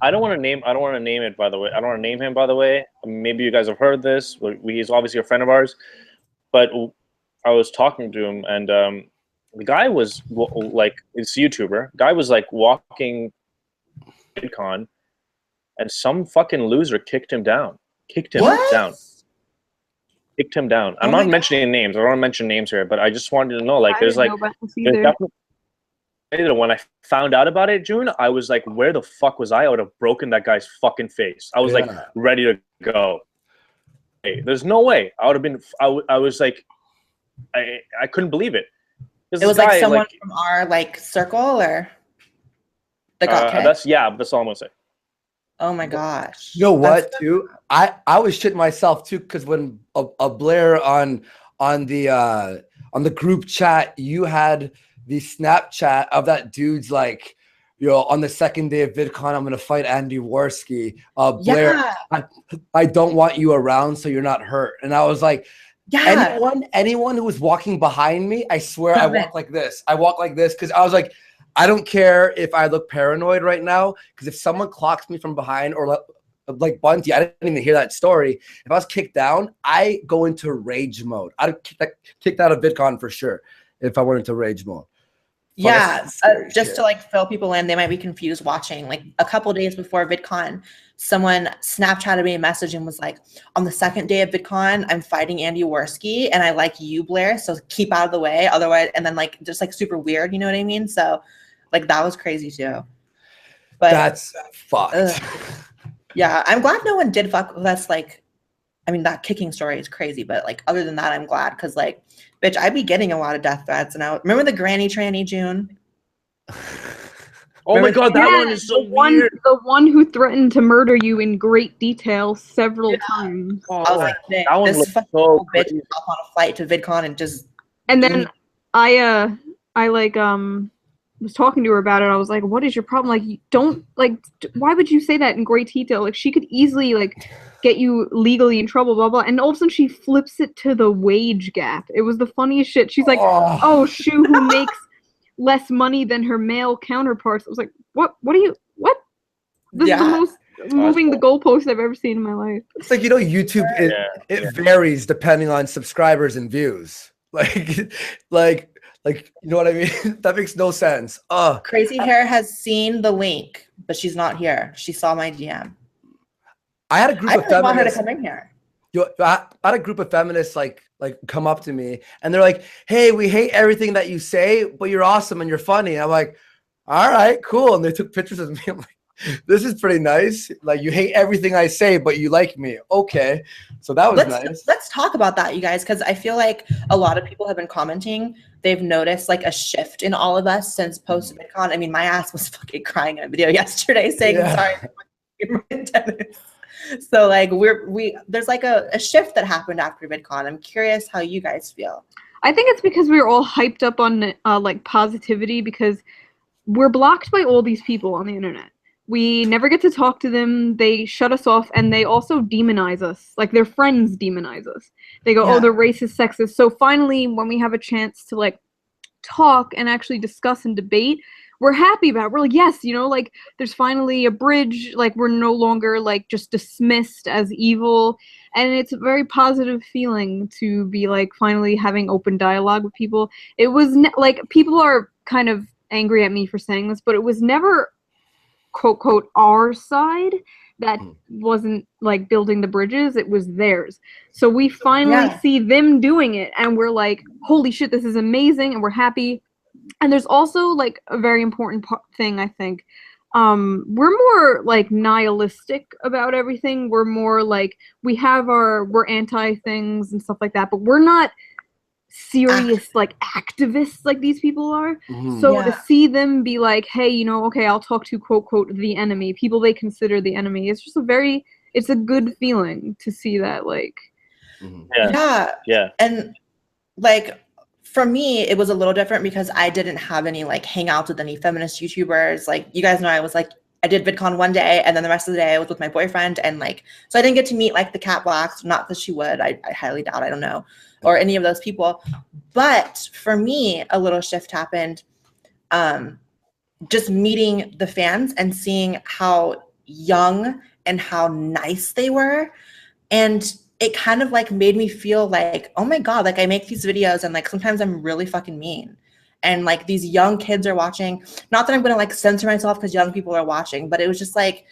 I don't want to name it, by the way. I don't want to name him, by the way. Maybe you guys have heard this. He's obviously a friend of ours. But I was talking to him, and the guy was like, it's a YouTuber. Guy was like walking VidCon, and some fucking loser kicked him down. Kicked him down. I'm not mentioning names. I don't want to mention names here, but I just wanted to know, like, there's definitely. When I found out about it, June, I was like, where the fuck was I? I would have broken that guy's fucking face. I was like ready to go. Hey, there's no way. I would have been, I was like, I couldn't believe it. It was like someone from our like circle or that got kicked? That's all I'm gonna say. Oh my gosh. You know what, too? I was shitting myself too, because when a Blaire on the group chat, you had the Snapchat of that dude's like, on the second day of VidCon, I'm gonna fight Andy Worski. Blaire, I don't want you around so you're not hurt. And I was like, anyone who was walking behind me, I swear I walk like this. I walk like this because I was like, I don't care if I look paranoid right now, because if someone clocks me from behind or like Bunty, I didn't even hear that story. If I was kicked down, I go into rage mode. I'd kicked out of VidCon for sure if I went into rage mode. Yeah, just to like fill people in, they might be confused watching. Like a couple days before VidCon, someone Snapchatted me a message and was like, on the second day of VidCon, I'm fighting Andy Worski and I like you, Blaire, so keep out of the way. Otherwise, and then like just like super weird, you know what I mean? So like that was crazy too. But that's fucked. Yeah, I'm glad no one did fuck with us. Like, I mean, that kicking story is crazy, but like other than that, I'm glad because like, bitch, I'd be getting a lot of death threats. And I remember the granny tranny June. Oh my god, that one is so weird. The one who threatened to murder you in great detail several times. I was like, that one this looks fucking so bitch hop on a flight to VidCon and just. And then I like was talking to her about it. I was like, what is your problem? Like, you don't like. Why would you say that in great detail? Like, she could easily like get you legally in trouble, blah blah. And all of a sudden, she flips it to the wage gap. It was the funniest shit. She's like, oh, Shoe who makes less money than her male counterparts. I was like, what are you, what? This is the most moving the goalpost I've ever seen in my life. It's like, YouTube, it varies depending on subscribers and views. Like, you know what I mean? That makes no sense. Crazy Hair has seen the link, but she's not here. She saw my DM. I had a group of feminists. I want her to come in here. I had a group of feminists like come up to me and they're like, hey, we hate everything that you say, but you're awesome and you're funny. And I'm like, all right, cool. And they took pictures of me. I'm like, this is pretty nice. Like, you hate everything I say, but you like me. Okay. So that was nice. Let's talk about that, you guys, because I feel like a lot of people have been commenting. They've noticed like a shift in all of us since post VidCon. I mean, my ass was fucking crying in a video yesterday saying, sorry, my tennis. So like there's like a shift that happened after VidCon. I'm curious how you guys feel. I think it's because we were all hyped up on like positivity, because we're blocked by all these people on the internet. We never get to talk to them. They shut us off, and they also demonize us. Like, their friends demonize us. They go, oh, they're racist, sexist. So finally, when we have a chance to like talk and actually discuss and debate, we're happy about it. We're like, yes, you know, like there's finally a bridge, like we're no longer like just dismissed as evil. And it's a very positive feeling to be like finally having open dialogue with people. It was like people are kind of angry at me for saying this, but it was never quote quote our side that wasn't like building the bridges, it was theirs. So we finally see them doing it and we're like, holy shit, this is amazing, and we're happy. And there's also like a very important thing, I think. We're more like nihilistic about everything. We're more like we're anti things and stuff like that, but we're not serious like activists like these people are. So to see them be like, hey, you know, okay, I'll talk to quote quote the enemy, people they consider the enemy, it's just it's a good feeling to see that, like and like for me it was a little different because I didn't have any like hangouts with any feminist YouTubers. Like you guys know, I did VidCon one day and then the rest of the day I was with my boyfriend, and like so I didn't get to meet like the Cat Blacks, not that she would, I highly doubt, I don't know, or any of those people. But for me, a little shift happened. Just meeting the fans and seeing how young and how nice they were. And it kind of like made me feel like, oh my God, like I make these videos and like sometimes I'm really fucking mean. And like these young kids are watching. Not that I'm gonna like censor myself because young people are watching, but it was just like,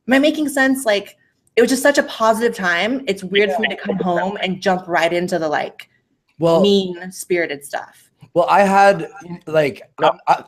am I making sense? Like it was just such a positive time. It's weird for me to come home and jump right into the like mean-spirited stuff. Well, I had like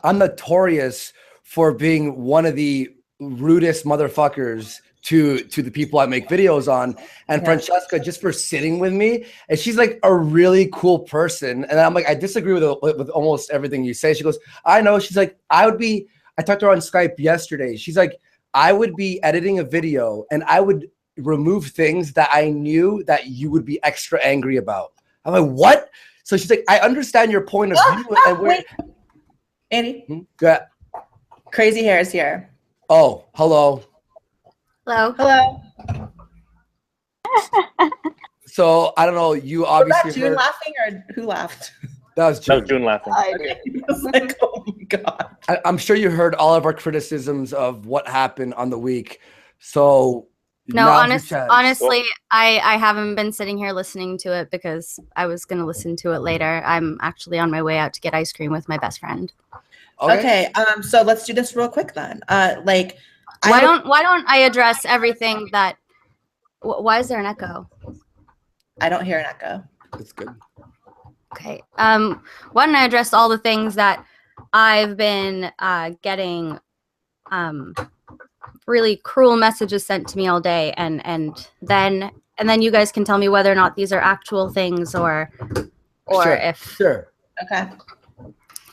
I'm notorious for being one of the rudest motherfuckers to the people I make videos on, and Francesca, just for sitting with me, and she's like a really cool person, and I'm like, I disagree with almost everything you say. She goes, I know. She's like, I talked to her on Skype yesterday. She's like, I would be editing a video and I would remove things that I knew that you would be extra angry about. I'm like, what? So she's like, I understand your point of view. And wait. Andy? Yeah. Crazy Hair is here. Oh, hello. Hello. Hello. So I don't know. You obviously was that June laughing, or who laughed? That was June. That was June laughing. I was like, oh my God. I'm sure you heard all of our criticisms of what happened on the week. So no, honestly, I haven't been sitting here listening to it because I was going to listen to it later. I'm actually on my way out to get ice cream with my best friend. Okay. So let's do this real quick then. Like, why don't I address everything that? Why is there an echo? I don't hear an echo. It's good. Okay. Why don't I address all the things that I've been getting really cruel messages sent to me all day, and then you guys can tell me whether or not these are actual things or if Okay.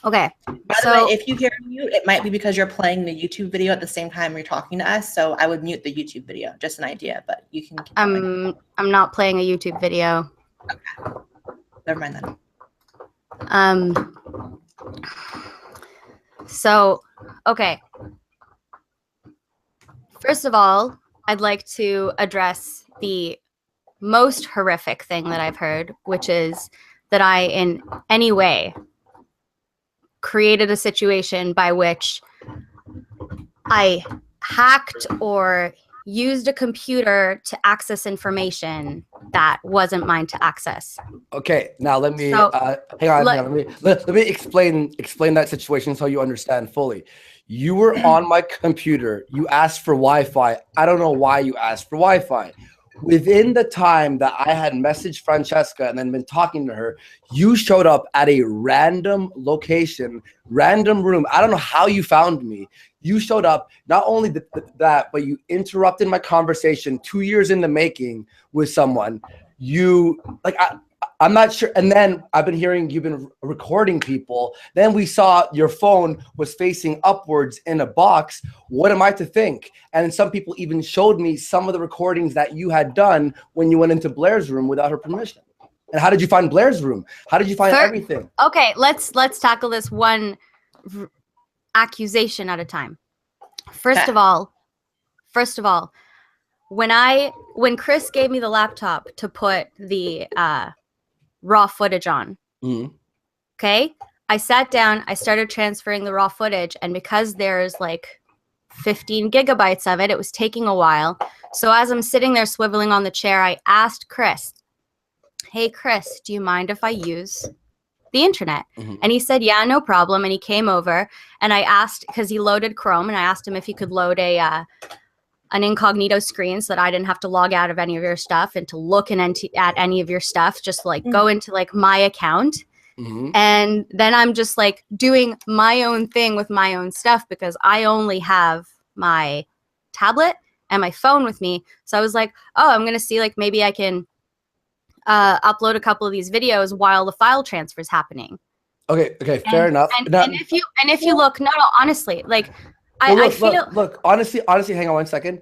Okay. By the way, if you hear mute, it might be because you're playing the YouTube video at the same time you're talking to us. So I would mute the YouTube video. Just an idea, but you can keep going. I'm not playing a YouTube video. Okay. Never mind then. So, okay. First of all, I'd like to address the most horrific thing that I've heard, which is that I in any way created a situation by which I hacked or used a computer to access information that wasn't mine to access. Okay, now let me hang on. Let me explain that situation so you understand fully. You were on my computer. You asked for Wi-Fi. I don't know why you asked for Wi-Fi. Within the time that I had messaged Francesca and then been talking to her, you showed up at a random location, random room. I don't know how you found me. You showed up, not only that, but you interrupted my conversation 2 years in the making with someone. I'm not sure. And then I've been hearing you've been recording people. Then we saw your phone was facing upwards in a box. What am I to think? And some people even showed me some of the recordings that you had done when you went into Blaire's room without her permission. And how did you find Blaire's room? How did you find everything? Okay, let's tackle this one accusation at a time. First of all, when Chris gave me the laptop to put the raw footage on, okay, I sat down, I started transferring the raw footage, and because there's like 15 gigabytes of it, it was taking a while. So as I'm sitting there swiveling on the chair, I asked Chris, hey, Chris, do you mind if I use the internet? And he said, yeah, no problem. And he came over, and I asked, because he loaded Chrome, and I asked him if he could load an incognito screen so that I didn't have to log out of any of your stuff and to look at any of your stuff, just like go into like my account. And then I'm just like doing my own thing with my own stuff because I only have my tablet and my phone with me. So I was like, oh, I'm going to see like maybe I can upload a couple of these videos while the file transfer is happening. Okay, fair enough. And if you look, no, honestly, like I feel. Look, honestly, hang on one second.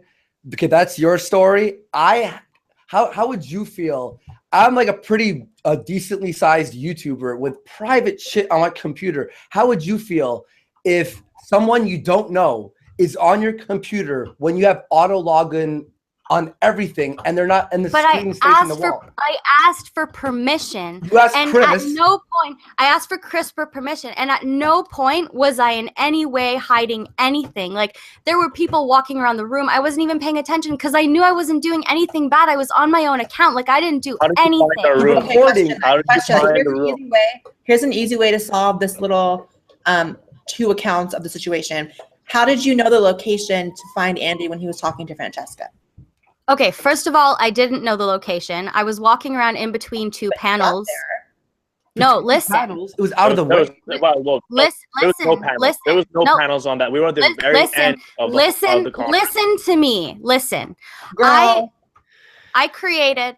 Okay, that's your story. How would you feel? I'm like a pretty decently sized YouTuber with private shit on my computer. How would you feel if someone you don't know is on your computer when you have auto login on everything and they're not in the screen facing the wall? I asked for permission. You asked and Chris. At no point, I asked for Chris for permission, and at no point was I in any way hiding anything. Like, there were people walking around the room. I wasn't even paying attention because I knew I wasn't doing anything bad. I was on my own account. Like, I didn't do anything. Here's an easy way to solve this little 2 accounts of the situation. How did you know the location to find Andy when he was talking to Francesca? Okay, first of all, I didn't know the location. I was walking around in between 2 panels. No, listen. Panels? It was out of the way. Listen. There was no panels on that. We were at the very end of the conference. Listen to me. Listen. Girl. I created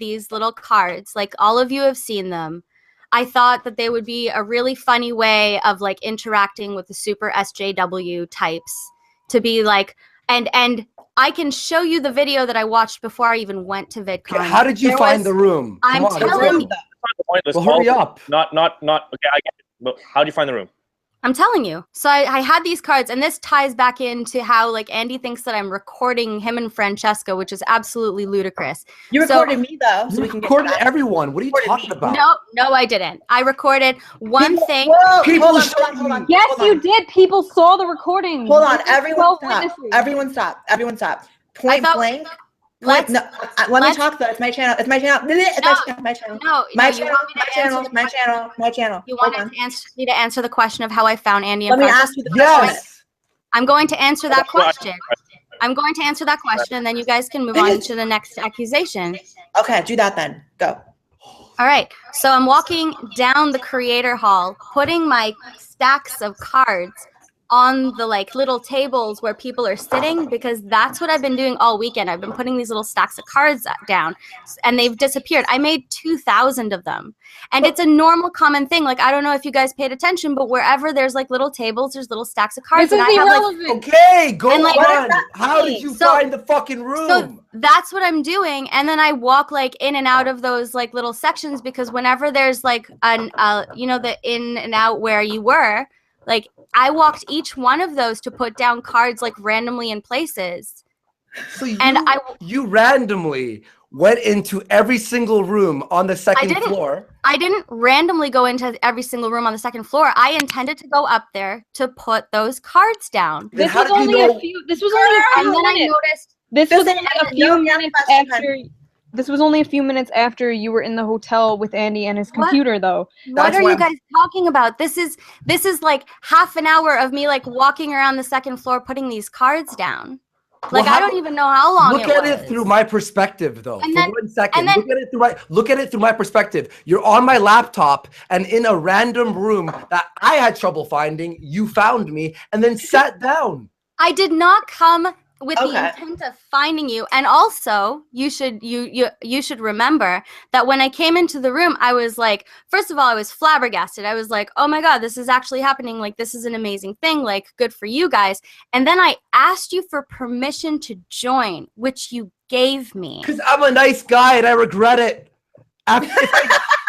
these little cards. Like, all of you have seen them. I thought that they would be a really funny way of like interacting with the super SJW types to be like, and I can show you the video that I watched before I even went to VidCon. How did you find the room? I'm telling you. Well, hurry up. Okay, I get it. But how did you find the room? I'm telling you. So I had these cards, and this ties back into how like Andy thinks that I'm recording him and Francesca, which is absolutely ludicrous. You recorded me though, so we can recorded everyone. What are you talking about? No, I didn't. I recorded one thing. Hold on. Yes, you did. People saw the recording. Hold on, everyone stop. Point blank. Let me talk though. It's my channel. My channel. You wanted me to answer the question of how I found Andy and Let me ask you the question. Yes. I'm going to answer that question. And then you guys can move on to the next accusation. Okay, do that then. Go. All right. So I'm walking down the creator hall, putting my stacks of cards on the like little tables where people are sitting, because that's what I've been doing all weekend. I've been putting these little stacks of cards down, and they've disappeared. I made 2,000 of them, and it's a normal common thing. Like, I don't know if you guys paid attention, but wherever there's like little tables, there's little stacks of cards. This is irrelevant. Okay, go on. How did you find the fucking room? So that's what I'm doing, and then I walk like in and out of those like little sections, because whenever there's like the in and out where you were, like, I walked each one of those to put down cards like randomly in places. So you randomly went into every single room on the second floor. I didn't randomly go into every single room on the second floor. I intended to go up there to put those cards down. This was only a few minutes after you were in the hotel with Andy and his computer, though. What are you guys talking about? This is like half an hour of me like walking around the second floor putting these cards down. Like, I don't even know how long it was. Look at it through my perspective, though. For 1 second. Look at it through my perspective. You're on my laptop, and in a random room that I had trouble finding, you found me and then sat down. I did not come with the intent of finding you. And also, you should remember that when I came into the room, I was like, first of all, I was flabbergasted. I was like, oh my God, this is actually happening. Like, this is an amazing thing. Like, good for you guys. And then I asked you for permission to join, which you gave me. Because I'm a nice guy and I regret it.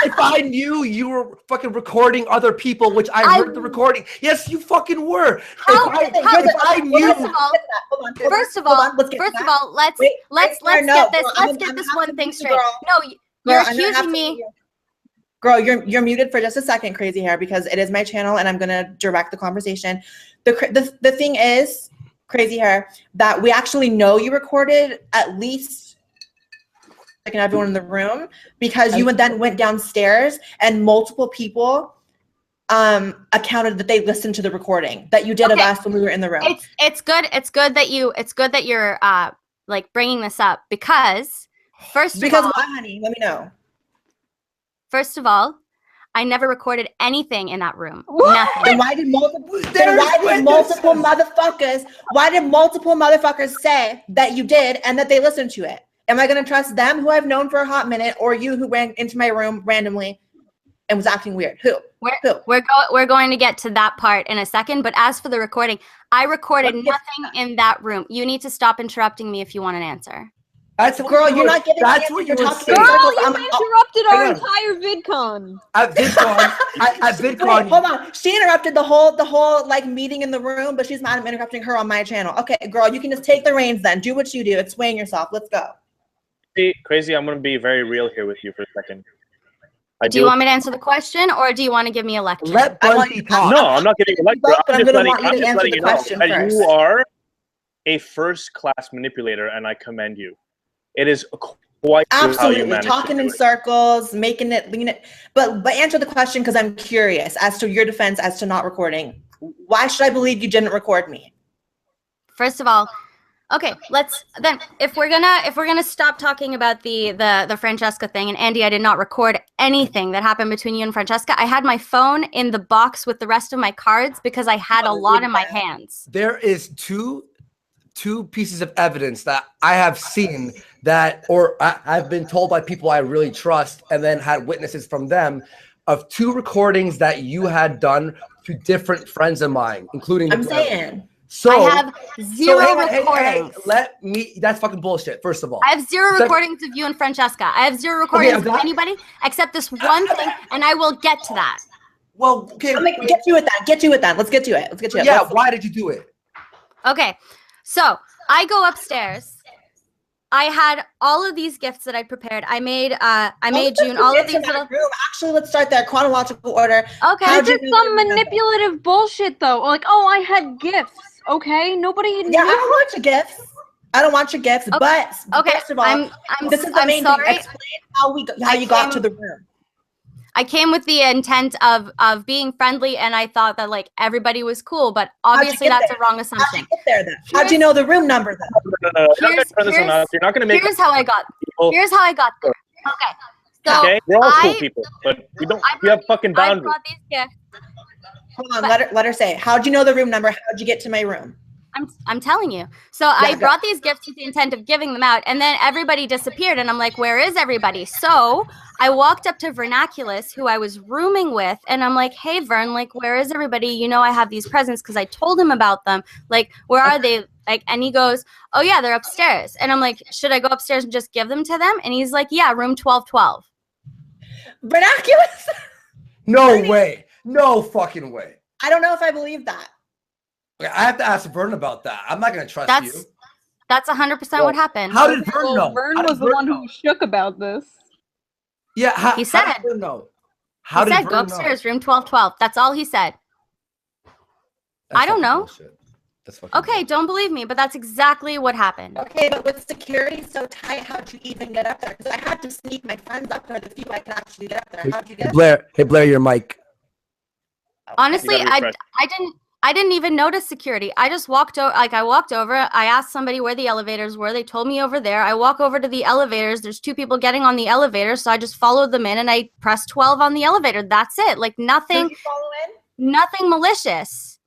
If I knew you were fucking recording other people, which I heard the recording. Yes, you fucking were. If I knew. First of all, let's get this one thing straight. No, you're accusing me. Girl, you're muted for just a second, Crazy Hair, because it is my channel and I'm gonna direct the conversation. The thing is, Crazy Hair, that we actually know you recorded at least like everyone in the room, because you then went downstairs and multiple people accounted that they listened to the recording that you did of us when we were in the room. It's good that you're like bringing this up because first of all, why, honey? Let me know. First of all, I never recorded anything in that room. What? Nothing. Then why did multiple motherfuckers say that you did and that they listened to it? Am I going to trust them, who I've known for a hot minute, or you, who ran into my room randomly and was acting weird? Who? We're going to get to that part in a second. But as for the recording, I recorded nothing in that room. You need to stop interrupting me if you want an answer. That's girl, you're not getting that's what you're talking Girl, about. you interrupted our entire VidCon. At VidCon. Wait, hold on. She interrupted the whole like meeting in the room, but she's mad I'm interrupting her on my channel. Okay, girl, you can just take the reins then. Do what you do. Explain yourself. Let's go. See, Crazy, I'm gonna be very real here with you for a second. Do you want me to answer the question, or do you want to give me a lecture? Let Bunty talk. No, I'm not giving you a lecture. I'm just letting you know that you are a first-class manipulator, and I commend you. It is quite absolutely talking in circles, making it lean it. But answer the question, because I'm curious as to your defense as to not recording. Why should I believe you didn't record me? First of all, okay, let's then if we're gonna stop talking about the Francesca thing, and Andy, I did not record anything that happened between you and Francesca. I had my phone in the box with the rest of my cards because I had a lot in my hands. There is two pieces of evidence that I have seen that, or I've been told by people I really trust, and then had witnesses from them of 2 recordings that you had done to different friends of mine, including I'm saying. So I have 0 recordings. Let me. That's fucking bullshit. First of all, I have 0 recordings of you and Francesca. I have 0 recordings of anybody except this one thing, and I will get to that. Well, okay, get to it then. Get to it then. Let's get to it. Yeah, why did you do it? Okay, so I go upstairs. I had all of these gifts that I prepared. I made June all of these little. Actually, let's start there, chronological order. Okay, this is some manipulative bullshit though. Like, oh, I had gifts. Okay, nobody. Yeah, I don't want your gifts. I don't want your gifts. Okay. But okay, first of all, this is the main thing. Explain how you got to the room. I came with the intent of being friendly, and I thought that like everybody was cool, but obviously that's a wrong assumption. How'd you get there then? How'd you know the room number then? No. You're not gonna make. Here's how I got. Here's how I got there. Okay. So okay, we're all cool people, but we have fucking boundaries. I brought these gifts. Hold on, let her say it. How'd you know the room number? How'd you get to my room? I'm telling you. So I brought these gifts with the intent of giving them out, and then everybody disappeared, and I'm like, where is everybody? So I walked up to Vernaculus, who I was rooming with, and I'm like, hey, Vern, like, where is everybody? You know I have these presents because I told him about them. Like, where are they? Like, and he goes, oh, yeah, they're upstairs. And I'm like, should I go upstairs and just give them to them? And he's like, yeah, room 1212. Vernaculus? No way. No fucking way. I don't know if I believe that. I have to ask Vern about that. I'm not going to trust you. That's 100% what happened. How did Vern know? Vern was the one who shook about this. Yeah, he said. How did Vern know? He said, go upstairs, room 1212. That's all he said. I don't know. Okay, don't believe me, but that's exactly what happened. Okay, but with security so tight, how'd you even get up there? Because I had to sneak my friends up there, the few I could actually get up there. How'd you get up there? Hey, Blaire, your mic. Honestly, I didn't even notice security. I just walked over. Like, I walked over. I asked somebody where the elevators were. They told me over there. I walk over to the elevators. There's 2 people getting on the elevator, so I just followed them in and I pressed 12 on the elevator. That's it. Like, nothing. Who'd you follow in? Nothing malicious.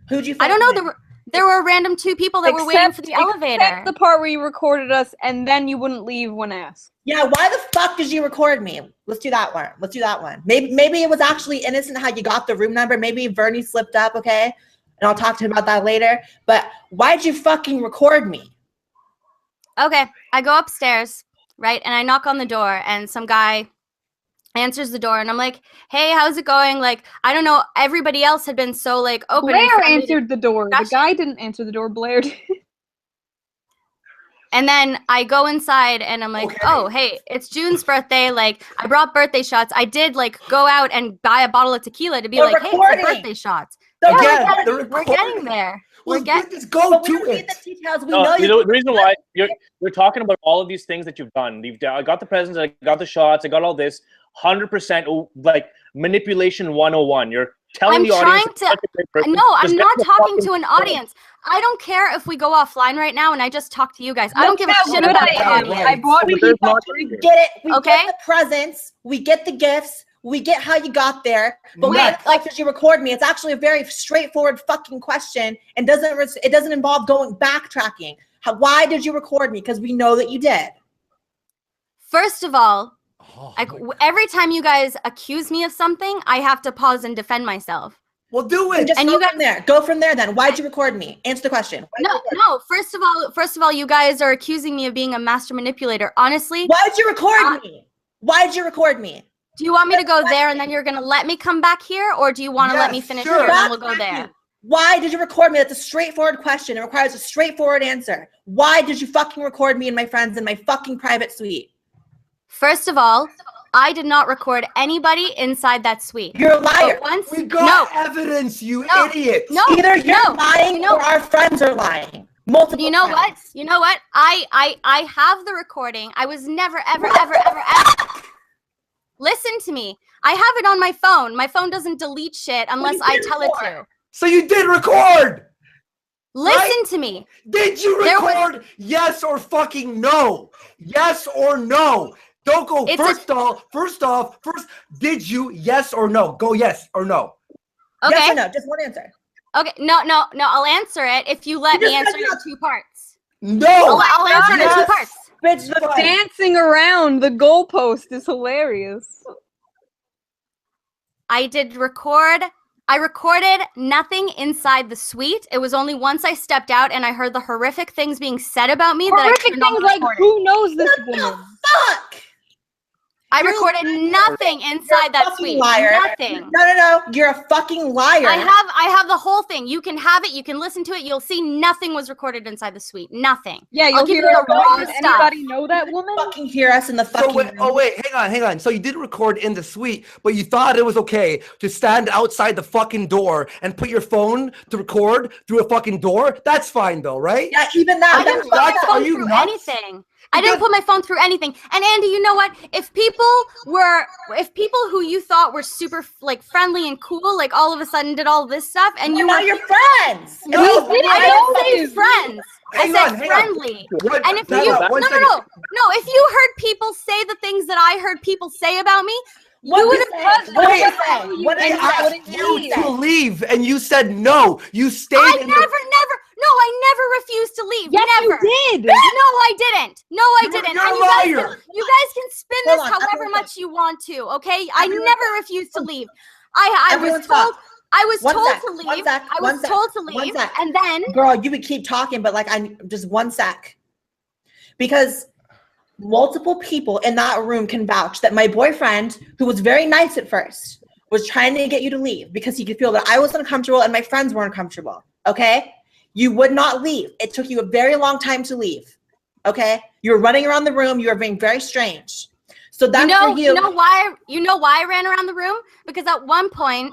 Who'd you follow I don't know. There were random 2 people that were waiting for the elevator. Except the part where you recorded us and then you wouldn't leave when asked. Yeah, why the fuck did you record me? Let's do that one. Maybe it was actually innocent how you got the room number. Maybe Vernie slipped up, okay? And I'll talk to him about that later. But why'd you fucking record me? Okay, I go upstairs, right? And I knock on the door and some guy answers the door and I'm like, hey, how's it going? Like, I don't know. Everybody else had been so like open. Blaire answered the door. The guy didn't answer the door. Blaire did. And then I go inside and I'm like, oh, hey, it's June's birthday. Like, I brought birthday shots. I did like go out and buy a bottle of tequila to be like, hey, it's the birthday shots. Yeah, we're getting there. Just go to we it. need the details. We know the reason why you're talking about all of these things that you've done. I got the presents, I got the shots, I got all this. 100% like manipulation 101. You're telling the audience. No, I'm not talking to an audience. I don't care if we go offline right now and I just talk to you guys. I don't give a shit about the audience. I brought we get it. We get the presents. We get the gifts. We get how you got there. But when did you record me? It's actually a very straightforward fucking question and it doesn't involve backtracking. Why did you record me? Because we know that you did. First of all, every time you guys accuse me of something, I have to pause and defend myself. Well, do it. And you go from there. Then why'd you record me? Answer the question. No. First of all, you guys are accusing me of being a master manipulator. Honestly, why'd you record me? Why'd you record me? Do you want me to go there and then you're gonna let me come back here, or do you want to let me finish here and then we'll go there? Why did you record me? That's a straightforward question. It requires a straightforward answer. Why did you fucking record me and my friends in my fucking private suite? First of all, I did not record anybody inside that suite. You're a liar. We got evidence, you idiot. No, either you're lying or our friends are lying. Multiple You know times. what? I have the recording. I was never, ever. Listen to me. I have it on my phone. My phone doesn't delete shit unless I tell it to. So you did record. Listen to me. Did you record? Yes or fucking no? Yes or no? Don't go first off, did you? Yes or no? Go yes or no. Okay. Yes or no? Just one answer. Okay. No. I'll answer it if you let me answer it in 2 parts. No. I'll answer it in 2 parts. Bitch, the dancing around the goalpost is hilarious. I recorded nothing inside the suite. It was only once I stepped out and I heard the horrific things being said about me that I turned on the recording. Like, who knows this woman? What the fuck? I recorded nothing inside that suite. Liar. Nothing. No. You're a fucking liar. I have the whole thing. You can have it. You can listen to it. You'll see nothing was recorded inside the suite. Nothing. Yeah, you'll hear the raw stuff. Anybody know that woman? Fucking hear us in the fucking room. Oh wait, hang on. So you did record in the suite, but you thought it was okay to stand outside the fucking door and put your phone to record through a fucking door? That's fine though, right? Yeah, even that. I didn't put my phone through anything. I didn't put my phone through anything. And Andy, you know what? If people who you thought were super like friendly and cool, like all of a sudden did all this stuff, and you were your friends. No, I didn't say friends. I said friendly. And if you if you heard people say the things that I heard people say about me, you would have. What they asked you to leave, and you said no. You stayed. I never refused to leave. Yes, never. You did. No, I didn't. You're a liar. You guys can spin this however much you want to. Okay, I never refused to leave. I was told to leave. I was told to leave, and then girl, you would keep talking, but like just 1 sec, because multiple people in that room can vouch that my boyfriend, who was very nice at first, was trying to get you to leave because he could feel that I was uncomfortable and my friends were uncomfortable. Okay. You would not leave. It took you a very long time to leave. Okay? You were running around the room. You were being very strange. So that's for you. You know why I ran around the room? Because at one point,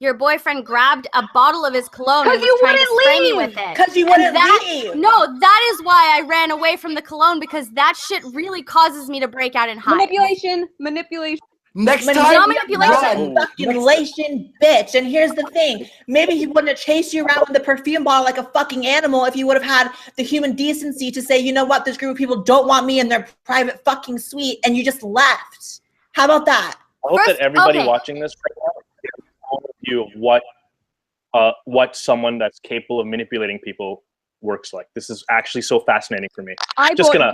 your boyfriend grabbed a bottle of his cologne and was trying to spray me with it. Because you wouldn't leave. No, that is why I ran away from the cologne, because that shit really causes me to break out and hide. Manipulation. Next time, manipulation, bitch. And here's the thing: maybe he wouldn't have chased you around with the perfume bottle like a fucking animal if you would have had the human decency to say, you know what, this group of people don't want me in their private fucking suite, and you just left. How about that? I hope that everybody watching this right now gets an overview of what someone that's capable of manipulating people works like. This is actually so fascinating for me. I'm gonna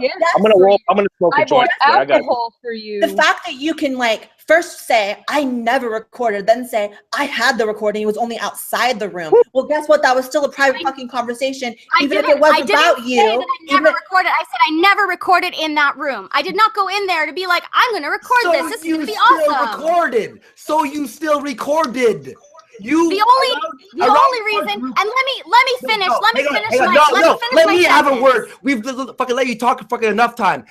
smoke a joint. Alcohol for you. The fact that you can like first say I never recorded, then say I had the recording, it was only outside the room. Well, guess what? That was still a private fucking conversation, even if it was about you. I never recorded. I said I never recorded in that room. I did not go in there to be like, I'm gonna record this. This is gonna be awesome. So you still recorded. The only reason, and let me finish. Let me have a word. We've fucking let you talk fucking enough time.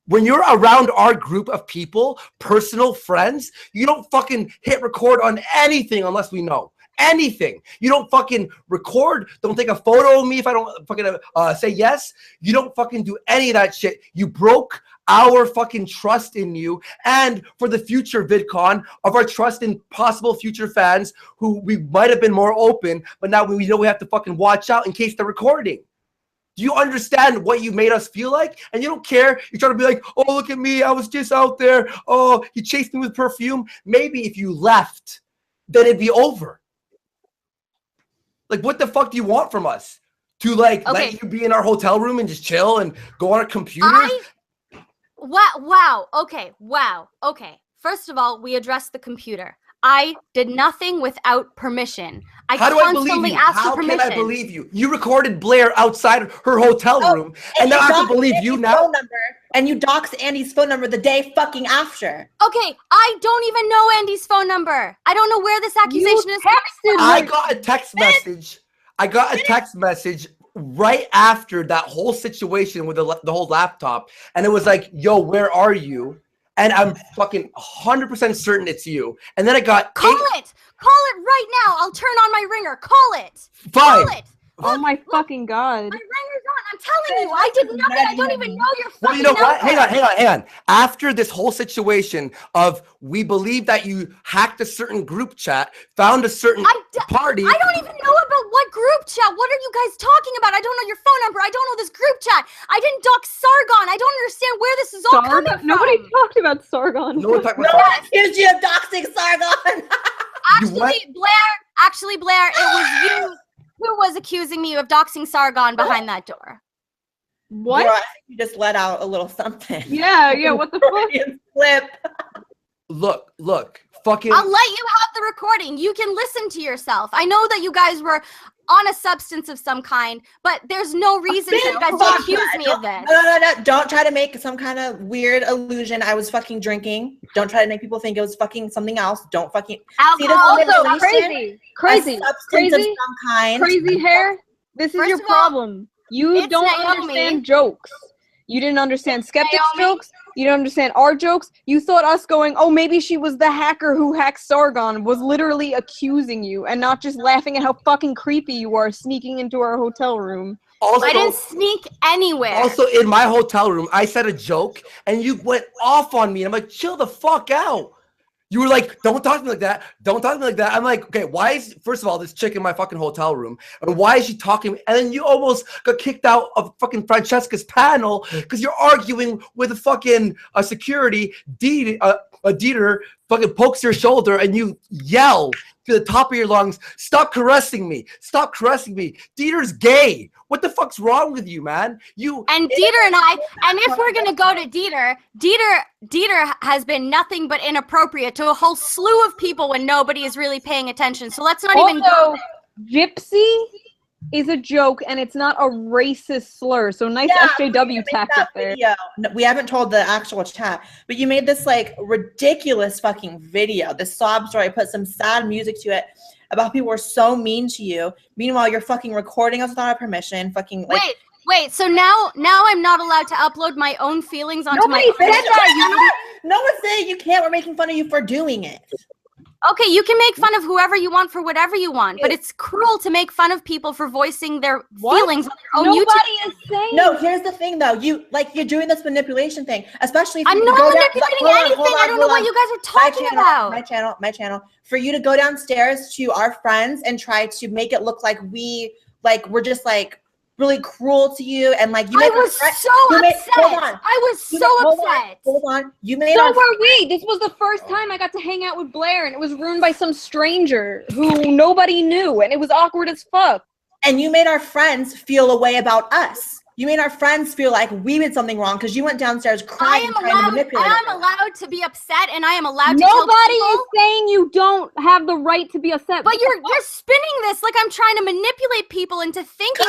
When you're around our group of people, personal friends, you don't fucking hit record on anything unless we know. Anything. You don't fucking record. Don't take a photo of me if I don't fucking say yes. You don't fucking do any of that shit. You broke our fucking trust in you, and for the future VidCon, of our trust in possible future fans who we might have been more open, but now we know we have to fucking watch out in case they're recording. Do you understand what you made us feel like? And you don't care. You're trying to be like, oh, look at me. I was just out there. Oh, he chased me with perfume. Maybe if you left, then it'd be over. Like, what the fuck do you want from us? To like let you be in our hotel room and just chill and go on our computers? Wow. Okay. First of all, we addressed the computer. I did nothing without permission. How do I believe you? How can I believe you? You recorded Blaire outside her hotel room, and now I have to believe you now? Phone number, and you doxed Andy's phone number the day fucking after. Okay, I don't even know Andy's phone number. I don't know where this accusation is. I got a text message. Right after that whole situation with the whole laptop, and it was like, yo, where are you? And I'm fucking 100% certain it's you. And then I got Call it right now. I'll turn on my ringer. Call it. Fine. Call it. Oh my fucking god. My ringer's on. I'm telling you, I did nothing. I don't even know your fucking Well, you know what? number. Hang on. After this whole situation of we believe that you hacked a certain group chat, found a certain party. I don't even know about what group chat. What are you guys talking about? I don't know your phone number. I don't know this group chat. I didn't dox Sargon. I don't understand where this is all coming from. Nobody talked about Sargon. No one talked about Sargon. Accused you of doxing Sargon. Actually, Blaire, it was you who was accusing me of doxing Sargon behind that door. What? Bro, you just let out a little something. Yeah, what the fuck? Flip. Look, fucking. I'll let you have the recording. You can listen to yourself. I know that you guys were on a substance of some kind, but there's no reason for you guys to accuse me of this. No. Don't try to make some kind of weird illusion. I was fucking drinking. Don't try to make people think it was fucking something else. Don't fucking. Alcohol. Also, crazy. Of some kind. Crazy hair. This is your problem. You don't understand jokes. You didn't understand Skeptic's jokes. You don't understand our jokes. You thought us going, oh, maybe she was the hacker who hacked Sargon, was literally accusing you and not just laughing at how fucking creepy you are sneaking into our hotel room. Also, I didn't sneak anywhere. Also, in my hotel room, I said a joke and you went off on me. I'm like, chill the fuck out. You were like, don't talk to me like that. Don't talk to me like that. I'm like, okay, why is, first of all, this chick in my fucking hotel room, and why is she talking to me? And then you almost got kicked out of fucking Francesca's panel because you're arguing with a fucking security. Dieter fucking pokes your shoulder and you yell to the top of your lungs, stop caressing me. Stop caressing me. Dieter's gay. What the fuck's wrong with you, man? And Dieter and I, and if we're gonna go to Dieter has been nothing but inappropriate to a whole slew of people when nobody is really paying attention. So let's not even go there. Gypsy is a joke and it's not a racist slur. So nice SJW tactic there. No, we haven't told the actual chat, but you made this like ridiculous fucking video, this sob story, put some sad music to it about people were so mean to you. Meanwhile, you're fucking recording us without our permission. Fucking like. Wait. So now I'm not allowed to upload my own feelings onto my. Nobody said that. No one's saying you can't. We're making fun of you for doing it. Okay, you can make fun of whoever you want for whatever you want, but it's cruel to make fun of people for voicing their feelings on their own YouTube. Is saying. No, here's the thing though. You're doing this manipulation thing, especially if I'm not manipulating anything. I don't know what you guys are talking about. My channel. For you to go downstairs to our friends and try to make it look like we're just like really cruel to you, and like you. I was so upset. Hold on. You made. So were we. This was the first time I got to hang out with Blaire, and it was ruined by some stranger who nobody knew, and it was awkward as fuck. And you made our friends feel a way about us. You made our friends feel like we did something wrong because you went downstairs crying, trying to manipulate. I am allowed to be upset, and I am allowed to. Nobody is saying you don't have the right to be upset. But you're spinning this like I'm trying to manipulate people into thinking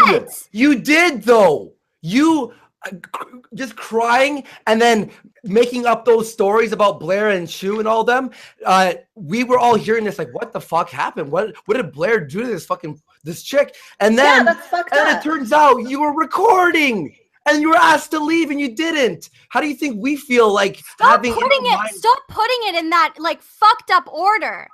things. You did though. You just crying, and then making up those stories about Blaire and Shoe and all them, we were all hearing this like, what the fuck happened? What did Blaire do to this chick? And then, that's fucked up. It turns out you were recording and you were asked to leave and you didn't. How do you think we feel like Stop putting it in that like fucked up order.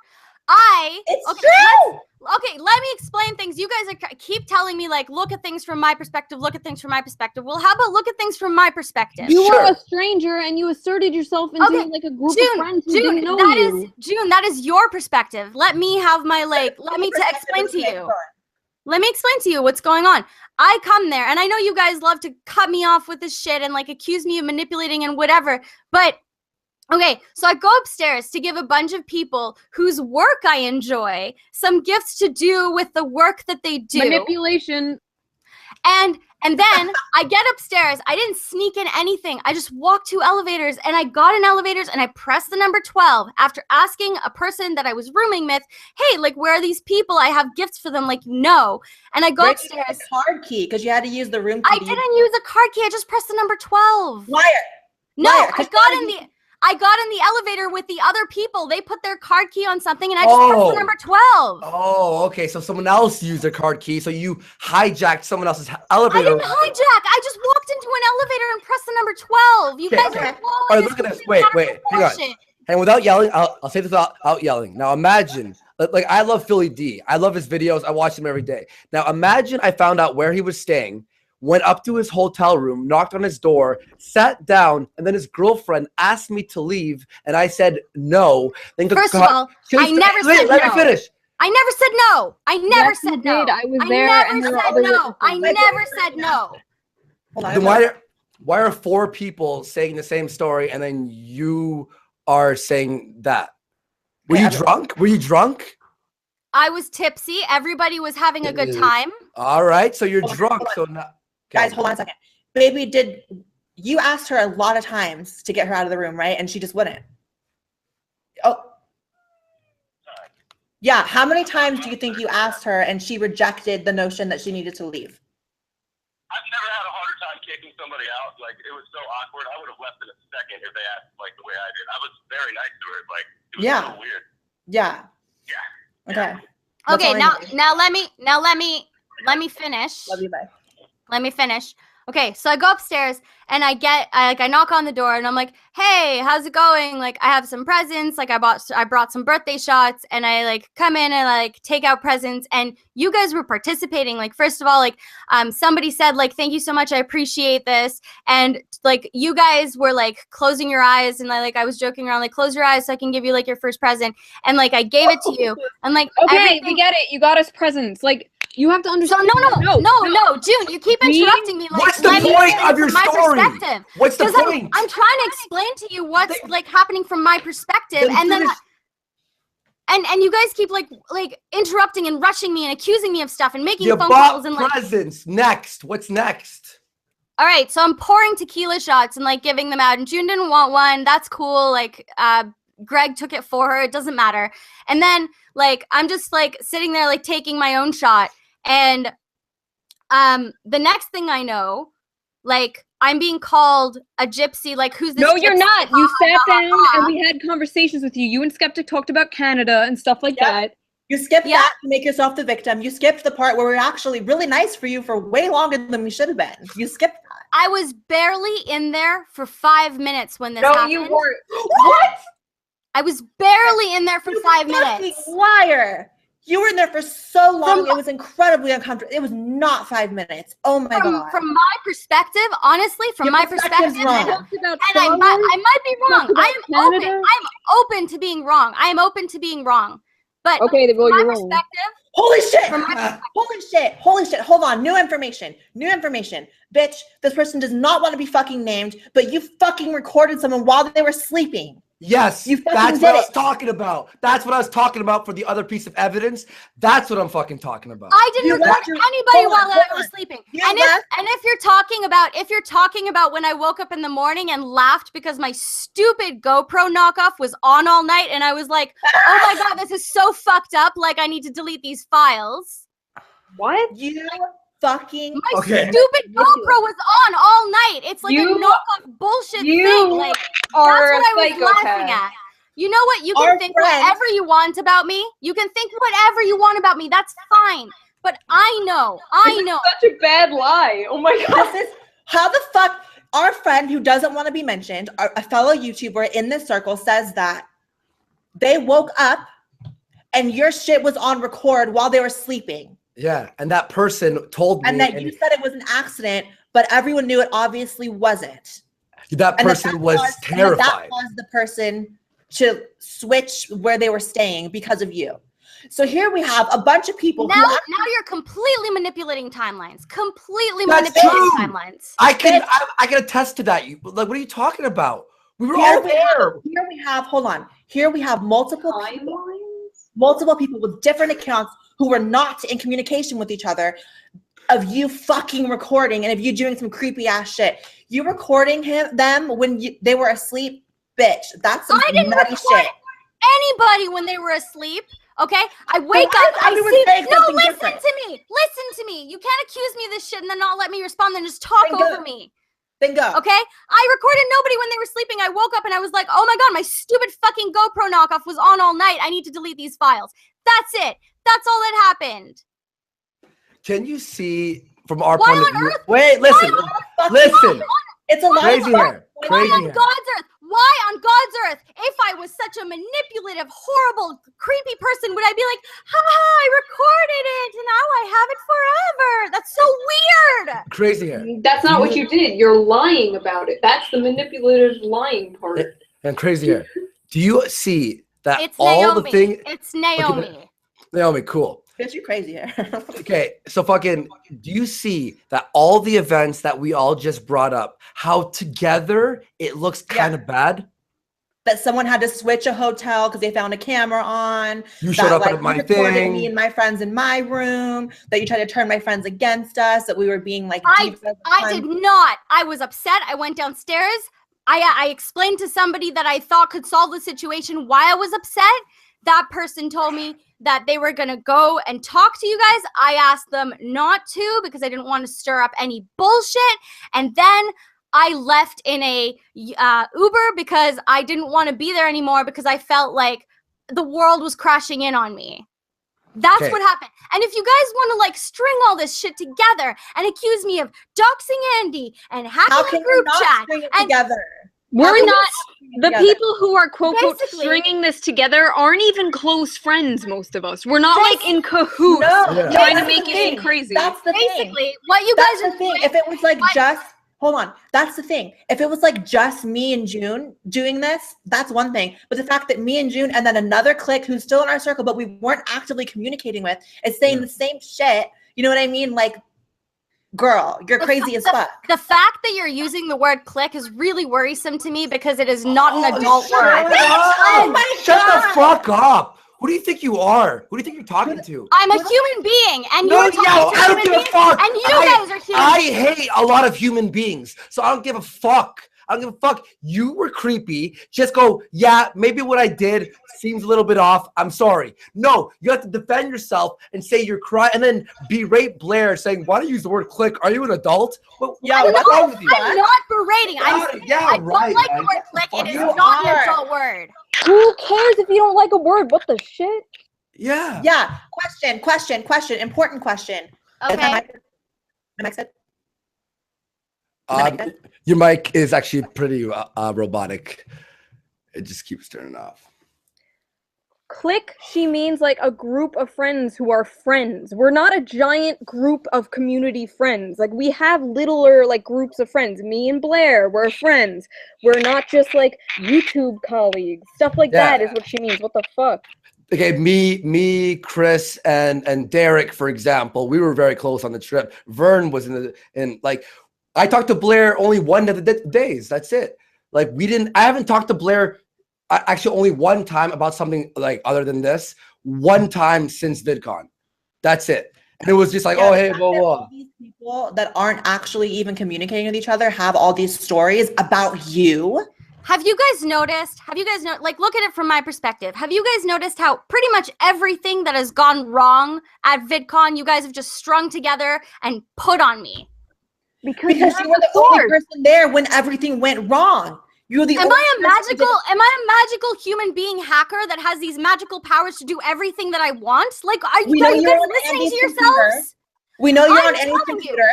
It's true. Okay, let me explain things. You guys keep telling me like, look at things from my perspective. Look at things from my perspective. Well, how about look at things from my perspective? You were a stranger and you asserted yourself into like a group of friends who didn't know you. June, that is your perspective. Let me have my like. Let me explain to you. Let me explain to you what's going on. I come there, and I know you guys love to cut me off with this shit and like accuse me of manipulating and whatever, but. Okay, so I go upstairs to give a bunch of people whose work I enjoy some gifts to do with the work that they do. Manipulation. And then I get upstairs. I didn't sneak in anything. I just walked 2 elevators and I got in elevators and I pressed the number 12 after asking a person that I was rooming with, hey, like, where are these people? I have gifts for them. Like, no. And I go upstairs. A card key because you had to use the room key. I didn't use a card key. I just pressed the number 12. Liar. No, I got in the elevator with the other people. They put their card key on something and I just pressed the number 12. Oh, okay. So someone else used their card key. So you hijacked someone else's elevator. I didn't hijack. I just walked into an elevator and pressed the number 12. You guys are all right, look at this. Wait. Hang on. And without yelling, I'll say this without yelling. Now imagine, like I love Philly D. I love his videos. I watch them every day. Now imagine I found out where he was staying, went up to his hotel room, knocked on his door, sat down, and then his girlfriend asked me to leave, and I said no. Then First of all, I never said no. Let me finish. I never said no. I never said no. I was there. I never said no. I never said no. Then why are 4 people saying the same story, and then you are saying that? Were you drunk? Were you drunk? I was tipsy. Everybody was having a good time. All right, so you're drunk. So now. Guys, hold on a second. Baby, you asked her a lot of times to get her out of the room, right? And she just wouldn't. Oh. Yeah, how many times do you think you asked her and she rejected the notion that she needed to leave? I've never had a harder time kicking somebody out. Like, it was so awkward. I would have left in a second if they asked like the way I did. I was very nice to her. Like, it was so weird. Yeah. Okay. Okay, now let me finish. Love you, bye. Let me finish. Okay, so I go upstairs and I knock on the door and I'm like, hey, how's it going? Like, I have some presents. Like, I brought some birthday shots and I like come in and like take out presents and you guys were participating. Like, first of all, like, somebody said like, thank you so much. I appreciate this. And like, you guys were like closing your eyes and I was joking around, like, close your eyes so I can give you like your first present. And like, I gave it to you and like, okay, we get it. You got us presents. Like, you have to understand. So no, June, you keep interrupting me. Like, what's the point of your story? What's the point? I'm trying to explain to you what's like happening from my perspective, and then you guys keep like interrupting and rushing me and accusing me of stuff and making phone calls and like presents. Next, what's next? All right, so I'm pouring tequila shots and like giving them out, and June didn't want one. That's cool. Like, Greg took it for her. It doesn't matter. And then like I'm just like sitting there like taking my own shot. And the next thing I know, like I'm being called a gypsy. Like, who's this? No, you're not. You sat down and we had conversations with you. You and Skeptic talked about Canada and stuff like that. You skipped that to make yourself the victim. You skipped the part where we're actually really nice for you for way longer than we should have been. You skipped that. I was barely in there for 5 minutes when this happened. No, you weren't. What? I was barely in there for 5 minutes. Liar. You were in there for so long, it was incredibly uncomfortable. It was not 5 minutes. Oh my God. From my perspective, honestly, from my perspective, and I might be wrong. I'm open to being wrong. I am open to being wrong. But okay, from my perspective, holy shit. Holy shit. Hold on. New information. Bitch, this person does not want to be fucking named, but you fucking recorded someone while they were sleeping. Yes, that's what I was talking about. That's what I was talking about for the other piece of evidence. That's what I'm fucking talking about. I didn't record anybody while I was sleeping. And if you're talking about when I woke up in the morning and laughed because my stupid GoPro knockoff was on all night and I was like, oh my God, this is so fucked up. Like, I need to delete these files. What? You fucking stupid GoPro was on all night. It's like a knockoff bullshit thing. Like, are That's what I was psychopaths. laughing at. You know what? You Our can think friends- whatever you want about me. You can think whatever you want about me. That's fine. But I know. Such a bad lie. Oh my god. This is how the fuck our friend who doesn't want to be mentioned, a fellow YouTuber in this circle, says that they woke up and your shit was on record while they were sleeping. Yeah, and that person told me, And that you said it was an accident, but everyone knew it obviously wasn't. that And person was terrified. That caused the person to switch where they were staying because of you. So here we have a bunch of people. Now you're completely manipulating timelines. That's true. Timelines. I can attest to that. Like, what are you talking about? We were Here all there. Here we have, hold on. Here we have multiple people with different accounts who were not in communication with each other, of you fucking recording and of you doing some creepy ass shit. You recording them when they were asleep, bitch. That's some I didn't nutty record shit. anybody when they were asleep. Okay, I wake up. I see. No, listen to me. Listen to me. You can't accuse me of this shit and then not let me respond. Then just talk over me. Then go. Okay, I recorded nobody when they were sleeping. I woke up and I was like, oh my god, my stupid fucking GoPro knockoff was on all night. I need to delete these files. That's it. That's all that happened. Can you see from our Why point of on view? earth? Wait, listen. It's a lie. Crazy hair. Why on God's earth? Why on God's earth? If I was such a manipulative, horrible, creepy person, would I be like, I recorded it and now I have it forever? That's so weird. Crazy hair. That's not what you did. You're lying about it. That's the manipulative lying part. And crazy hair. Do you see that It's all Naomi. the things? It's Naomi. Okay, Naomi, cool. Bitch, you crazy hair. Okay, so fucking, do you see that all the events that we all just brought up, how together it looks kind of bad? That someone had to switch a hotel because they found a camera on. You showed up at my recorded thing. Me and my friends in my room. That you tried to turn my friends against us. That we were being like. I did not. I was upset. I went downstairs. I explained to somebody that I thought could solve the situation why I was upset. That person told me that they were going to go and talk to you guys. I asked them not to because I didn't want to stir up any bullshit. And then I left in a Uber because I didn't want to be there anymore because I felt like the world was crashing in on me. That's what happened. And if you guys want to like string all this shit together and accuse me of doxing Andy and hacking the group chat and together. We're not the together? people who are quote Basically- stringing this together aren't even close friends. Most of us. We're not like in cahoots No, trying to that's make the it thing. crazy. That's the thing. basically what you That's guys the are thing. doing. If it was like just hold on, that's the thing. If it was like just me and June doing this, that's one thing. But the fact that me and June and then another clique who's still in our circle, but we weren't actively communicating with, is saying the same shit. You know what I mean? Like, girl, you're crazy as fuck. The fact that you're using the word click is really worrisome to me because it is not an adult word. Oh my Shut God. the fuck up. Who do you think you are? Who do you think you're talking to? I'm a human being, and No, you're talking to I don't human give a beings, fuck. and you guys are human I beings. hate a lot of human beings, so I don't give a fuck. I don't give a fuck. You were creepy. Just go, yeah, maybe what I did seems a little bit off. I'm sorry. No, you have to defend yourself and say you're crying and then berate Blaire saying, why do you use the word click? Are you an adult? Well, yeah, what's wrong with you? I'm not berating. I don't like the word click. It is not an adult word. Who cares if you don't like a word? What the shit? Yeah. Yeah. Question. Important question. Okay. Am I said? Your mic is actually pretty robotic. It just keeps turning off. Clique, she means like a group of friends who are friends. We're not a giant group of community friends. Like we have littler like groups of friends. Me and Blaire, we're friends. We're not just like YouTube colleagues. Stuff like that is what she means. What the fuck? Okay, me, Chris, and Derek, for example, we were very close on the trip. Vern was in like, I talked to Blaire only one of the days. That's it. Like I haven't talked to Blaire actually only one time about something like other than this. One time since Vidcon. That's it. And it was just like, oh, hey, blah, blah. These people that aren't actually even communicating with each other have all these stories about you. Have you guys noticed? Like, look at it from my perspective. Have you guys noticed how pretty much everything that has gone wrong at VidCon, you guys have just strung together and put on me? Because you were the only person there when everything went wrong. You're the Am I a magical human being hacker that has these magical powers to do everything that I want? Like, are you guys listening to yourselves? We know you're on Andy's computer.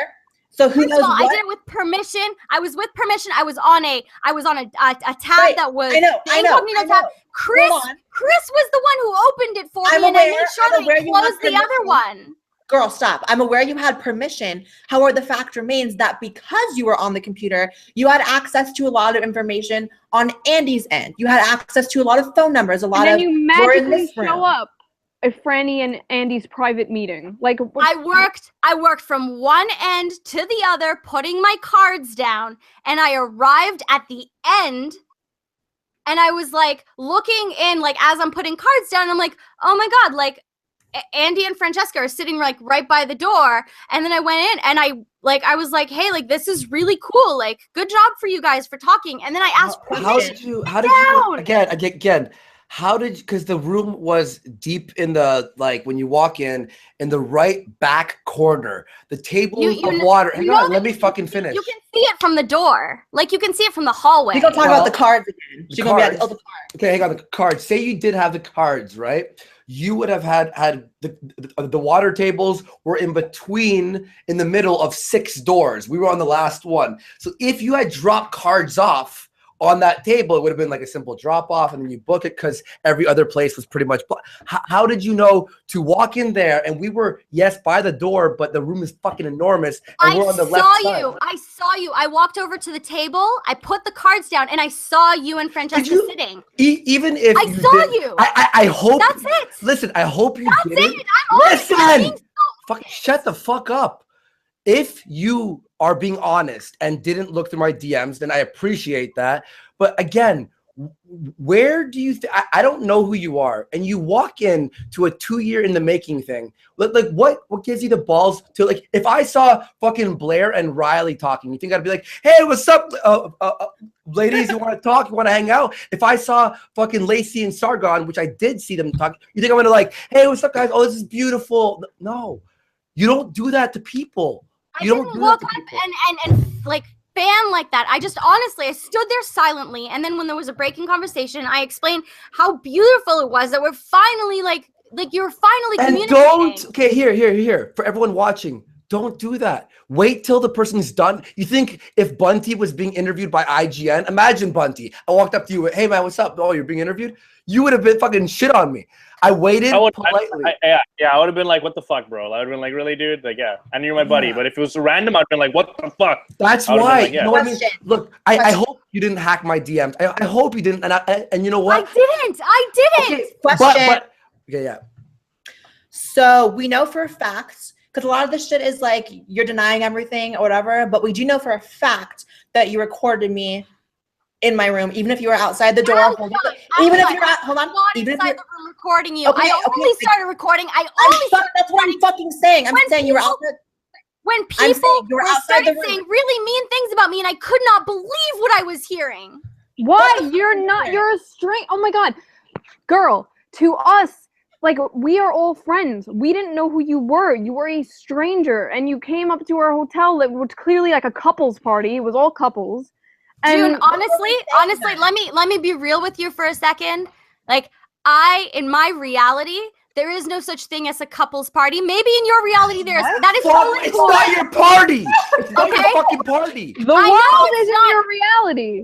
So who knows what? I did it with permission. I was with permission. I was on a tab that was I know. tab. Chris was the one who opened it for me, and I made sure that he closed the other one. Girl, stop. I'm aware you had permission. However, the fact remains that because you were on the computer, you had access to a lot of information on Andy's end. You had access to a lot of phone numbers, and then you magically show up at Franny and Andy's private meeting. Like, I worked from one end to the other, putting my cards down, and I arrived at the end, and I was like looking in, like as I'm putting cards down, I'm like, oh my God, like Andy and Francesca are sitting like right by the door. And then I went in and I was like, hey, like this is really cool. Like, good job for you guys for talking. And then I asked, how did you again, because the room was deep in the, like when you walk in the right back corner, the table of water. Hang on, let me fucking finish. You can see it from the door. Like you can see it from the hallway. We're gonna talk about the cards again. She's gonna be like, oh, the cards. Okay, hang on, the cards. Say you did have the cards, right? You would have had the water tables were in the middle of 6 doors. We were on the last one. So if you had dropped cards off on that table, it would have been like a simple drop off, and then you book it because every other place was pretty much. How did you know to walk in there? And we were, yes, by the door, but the room is fucking enormous. And we're on the left side. I saw you. I walked over to the table. I put the cards down, and I saw you and Francesca sitting. Even if I saw you. I hope. That's it. Listen, I hope you did it. Listen. Fucking shut the fuck up. If you are being honest and didn't look through my DMs, then I appreciate that. But again, where do you I don't know who you are, and you walk in to a 2-year in the making thing. Like what gives you the balls to, like, if I saw fucking Blaire and Riley talking, you think I'd be like, hey, what's up, ladies, you want to talk, you want to hang out? If I saw fucking Lacey and Sargon, which I did see them talk, you think I'm gonna like, hey, what's up, guys? Oh, this is beautiful. No, you don't do that to people. You don't do that to people. And like fan like that. I just honestly, I stood there silently, and then when there was a breaking conversation, I explained how beautiful it was that we're finally like you're finally communicating. And okay, here for everyone watching, don't do that. Wait till the person's done. You think if Bunty was being interviewed by IGN, imagine Bunty. I walked up to you, hey man, what's up? Oh, you're being interviewed? You would have been fucking shit on me. I waited politely. I would have been like, what the fuck, bro? I would have been like, really, dude? Like, yeah, I knew you're my buddy. But if it was random, I'd have been like, what the fuck? That's why. Like, yeah. You know what I mean? Look, I hope you didn't hack my DMs. I hope you didn't. And you know what? I didn't. Okay, question. Okay, yeah. So we know for a fact, because a lot of this shit is like you're denying everything or whatever, but we do know for a fact that you recorded me in my room, even if you were outside the door. Hold on. Even if you're out, hold on. Even inside the room recording you. Okay, I only started recording. That's what I'm fucking saying. I'm saying you were out there. When people started saying really mean things about me, and I could not believe what I was hearing. Why? You're a stranger. Oh my God. Girl, to us, like, we are all friends. We didn't know who you were. You were a stranger, and you came up to our hotel that was clearly like a couples party. It was all couples. June, honestly, let me be real with you for a second. Like, in my reality, there is no such thing as a couples party. Maybe in your reality, that is totally It's not your party. It's not your fucking party. The world isn't your reality.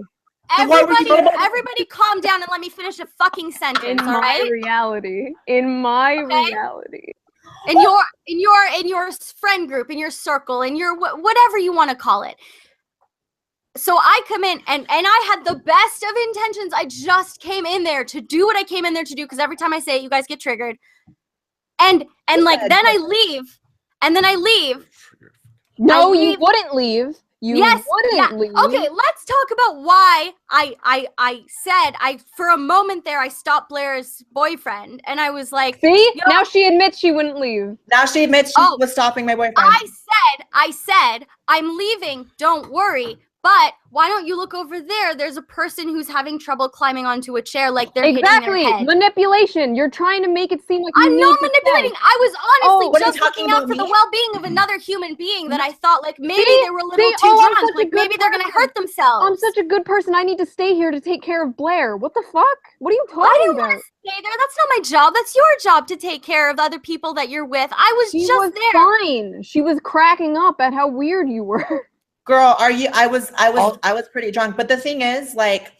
Everybody calm down and let me finish a fucking sentence, all right? In my reality. In your friend group, in your circle, in your whatever you want to call it. So I come in and I had the best of intentions. I just came in there to do what I came in there to do, because every time I say it, you guys get triggered. And like then I leave. And then I leave. No, you wouldn't leave. You wouldn't leave. Okay, let's talk about why I said for a moment there I stopped Blaire's boyfriend, and I was like, see? Now she admits she wouldn't leave. Now she admits she was stopping my boyfriend. I said, I'm leaving, don't worry. But why don't you look over there? There's a person who's having trouble climbing onto a chair, like they're hitting their head. Manipulation. You're trying to make it seem like I'm not manipulating. I was honestly just looking out for the well-being of another human being that I thought like maybe they were a little too drunk, like maybe they're gonna hurt themselves. I'm such a good person. I need to stay here to take care of Blaire. What the fuck? What are you talking about? I didn't want to stay there. That's not my job. That's your job to take care of the other people that you're with. I was just there. Fine. She was cracking up at how weird you were. Girl, are you? I was pretty drunk. But the thing is, like,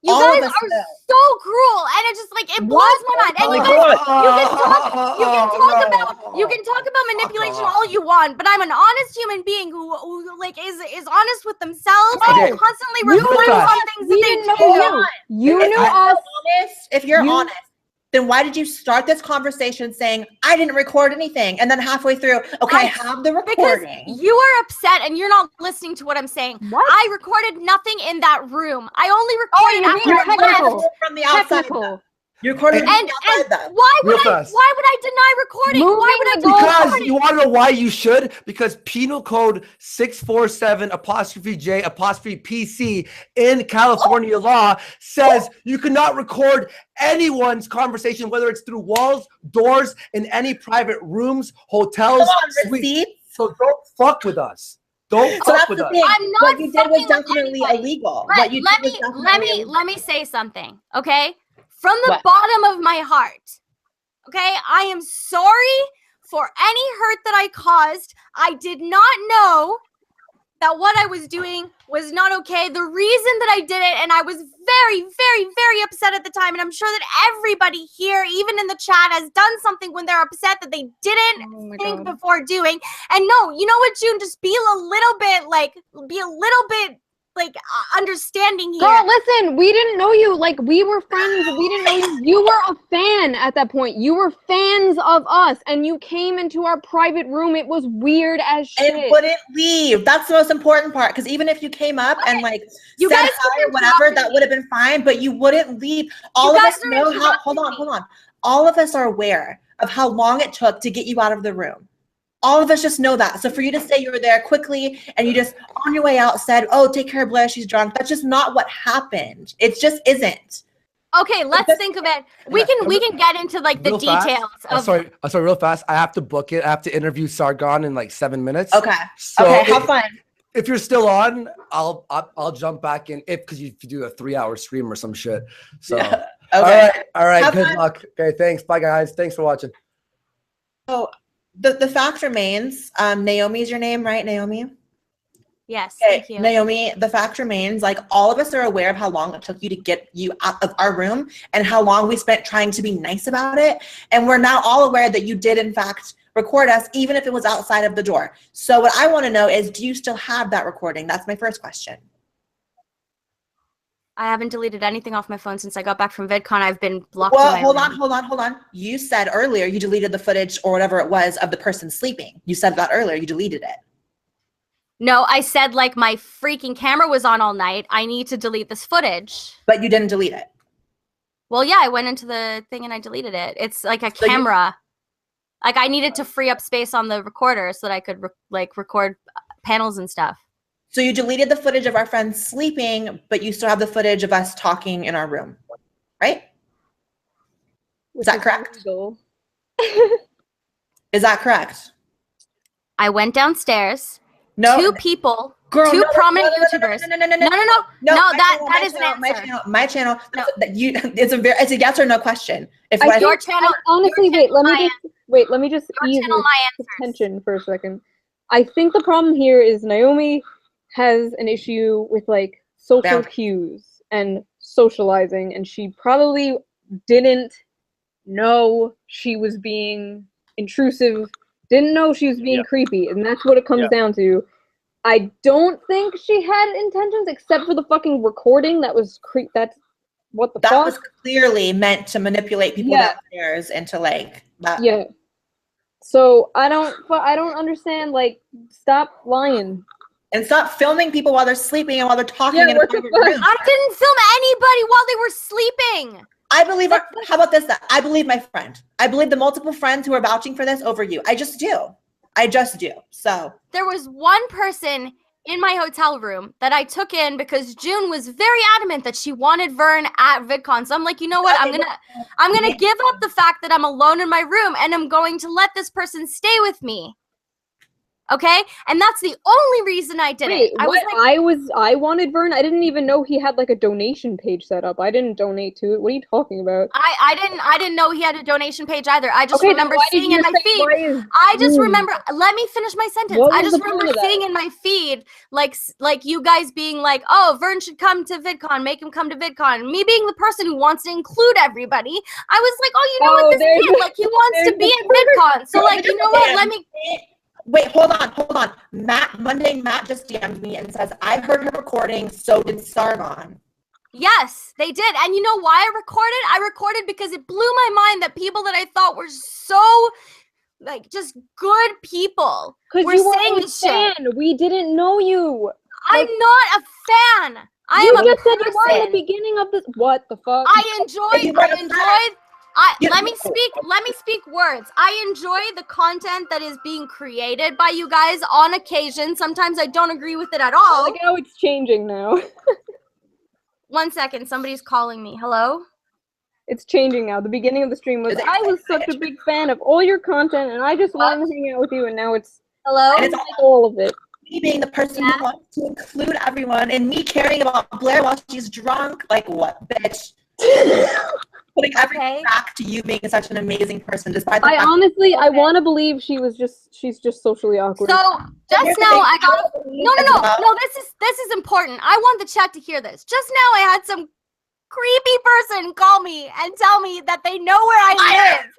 you guys are so cruel, and it just like it blows my mind. And you can talk about manipulation all you want, but I'm an honest human being who like is honest with themselves and constantly reporting on things that they do. You knew us. If you're honest, then why did you start this conversation saying, I didn't record anything? And then halfway through, okay, I have the recording. Because you are upset and you're not listening to what I'm saying. What? I recorded nothing in that room. I only recorded after I left. From the outside. You recorded and why would I deny recording? Why would I deny recording? You want to know why you should? Because Penal Code 647'J''PC in California law says you cannot record anyone's conversation, whether it's through walls, doors, in any private rooms, hotels, suites. So don't fuck with us. Don't fuck with us. I'm not. What you did was definitely illegal. Let me say something, okay? From the bottom of my heart, okay? I am sorry for any hurt that I caused. I did not know that what I was doing was not okay. The reason that I did it, and I was very, very, very upset at the time, and I'm sure that everybody here, even in the chat, has done something when they're upset that they didn't think before doing. And no, you know what, June? Just be a little bit understanding here. Girl, listen, we didn't know you. Like, we were friends. We didn't know you. You were a fan at that point. You were fans of us, and you came into our private room. It was weird as shit. It wouldn't leave. That's the most important part. Because even if you came up and like you said hi or whatever, that would have been fine. But you wouldn't leave. All of us know how. Hold on. All of us are aware of how long it took to get you out of the room. All of us just know that. So for you to say you were there quickly and you just on your way out said, oh, take care of Blaire, she's drunk. That's just not what happened. It just isn't. Okay, let's think of it. We can get into like the details. Sorry, real fast. I have to book it. I have to interview Sargon in like 7 minutes. Okay. So have fun. If you're still on, I'll jump back in because you do a 3-hour stream or some shit. So okay. All right. Good luck. Okay, thanks. Bye guys. Thanks for watching. So the fact remains, Naomi is your name, right? Naomi? Yes, okay, thank you. Naomi, the fact remains, like, all of us are aware of how long it took you to get you out of our room and how long we spent trying to be nice about it. And we're now all aware that you did, in fact, record us, even if it was outside of the door. So what I want to know is, do you still have that recording? That's my first question. I haven't deleted anything off my phone since I got back from VidCon. I've been blocked. Well, hold on. You said earlier you deleted the footage or whatever it was of the person sleeping. You said that earlier. You deleted it. No, I said like my freaking camera was on all night. I need to delete this footage. But you didn't delete it. Well, yeah, I went into the thing and I deleted it. It's like a camera. Like I needed to free up space on the recorder so that I could record panels and stuff. So you deleted the footage of our friends sleeping, but you still have the footage of us talking in our room, right? Is that correct? Is that correct? I went downstairs. No. Two prominent YouTubers. No, that is an answer. My channel. No. It's a yes or no question. If your channel. Honestly, let me just ease the tension for a second. I think the problem here is Naomi has an issue with like social cues and socializing, and she probably didn't know she was being intrusive, didn't know she was being creepy, and that's what it comes down to. I don't think she had intentions except for the fucking recording that was that's what the fuck? That was clearly meant to manipulate people downstairs into like that. Yeah. So I don't understand, like, stop lying. And stop filming people while they're sleeping and while they're talking in a private room. I didn't film anybody while they were sleeping. I believe, how about this? I believe my friend. I believe the multiple friends who are vouching for this over you. I just do. So. There was one person in my hotel room that I took in because June was very adamant that she wanted Vern at VidCon. So I'm like, you know what? I'm gonna give up the fact that I'm alone in my room and I'm going to let this person stay with me. Okay, and that's the only reason I did it. I wanted Vern. I didn't even know he had like a donation page set up. I didn't donate to it. What are you talking about? I didn't know he had a donation page either. I just remember seeing in my feed. I just remember. Let me finish my sentence. I just remember seeing in my feed like you guys being like, "Oh, Vern should come to VidCon. Make him come to VidCon." Me being the person who wants to include everybody, I was like, "Oh, you know what? This kid, like, he wants to be at VidCon. So, like, you know what? Let me." Wait, hold on. Matt just DM'd me and says, I heard her recording, so did Sargon. Yes, they did. And you know why I recorded? I recorded because it blew my mind that people that I thought were so, like, just good people were saying this shit. We didn't know you. I'm not a fan. You just said you were in the beginning of this. What the fuck? I enjoyed. Let me speak words. I enjoy the content that is being created by you guys on occasion. Sometimes I don't agree with it at all. Like how it's changing now. 1 second, somebody's calling me. Hello? It's changing now. The beginning of the stream was, I was such a big fan of all your content and I just wanted to hang out with you, and now it's hello? And it's all of it. Me being the person who wants to include everyone and me caring about Blaire while she's drunk. Like what, bitch? Putting everything back to you being such an amazing person, despite the fact I want to believe she's just socially awkward. So just now I got no. This is important. I want the chat to hear this. Just now I had some creepy person call me and tell me that they know where I live.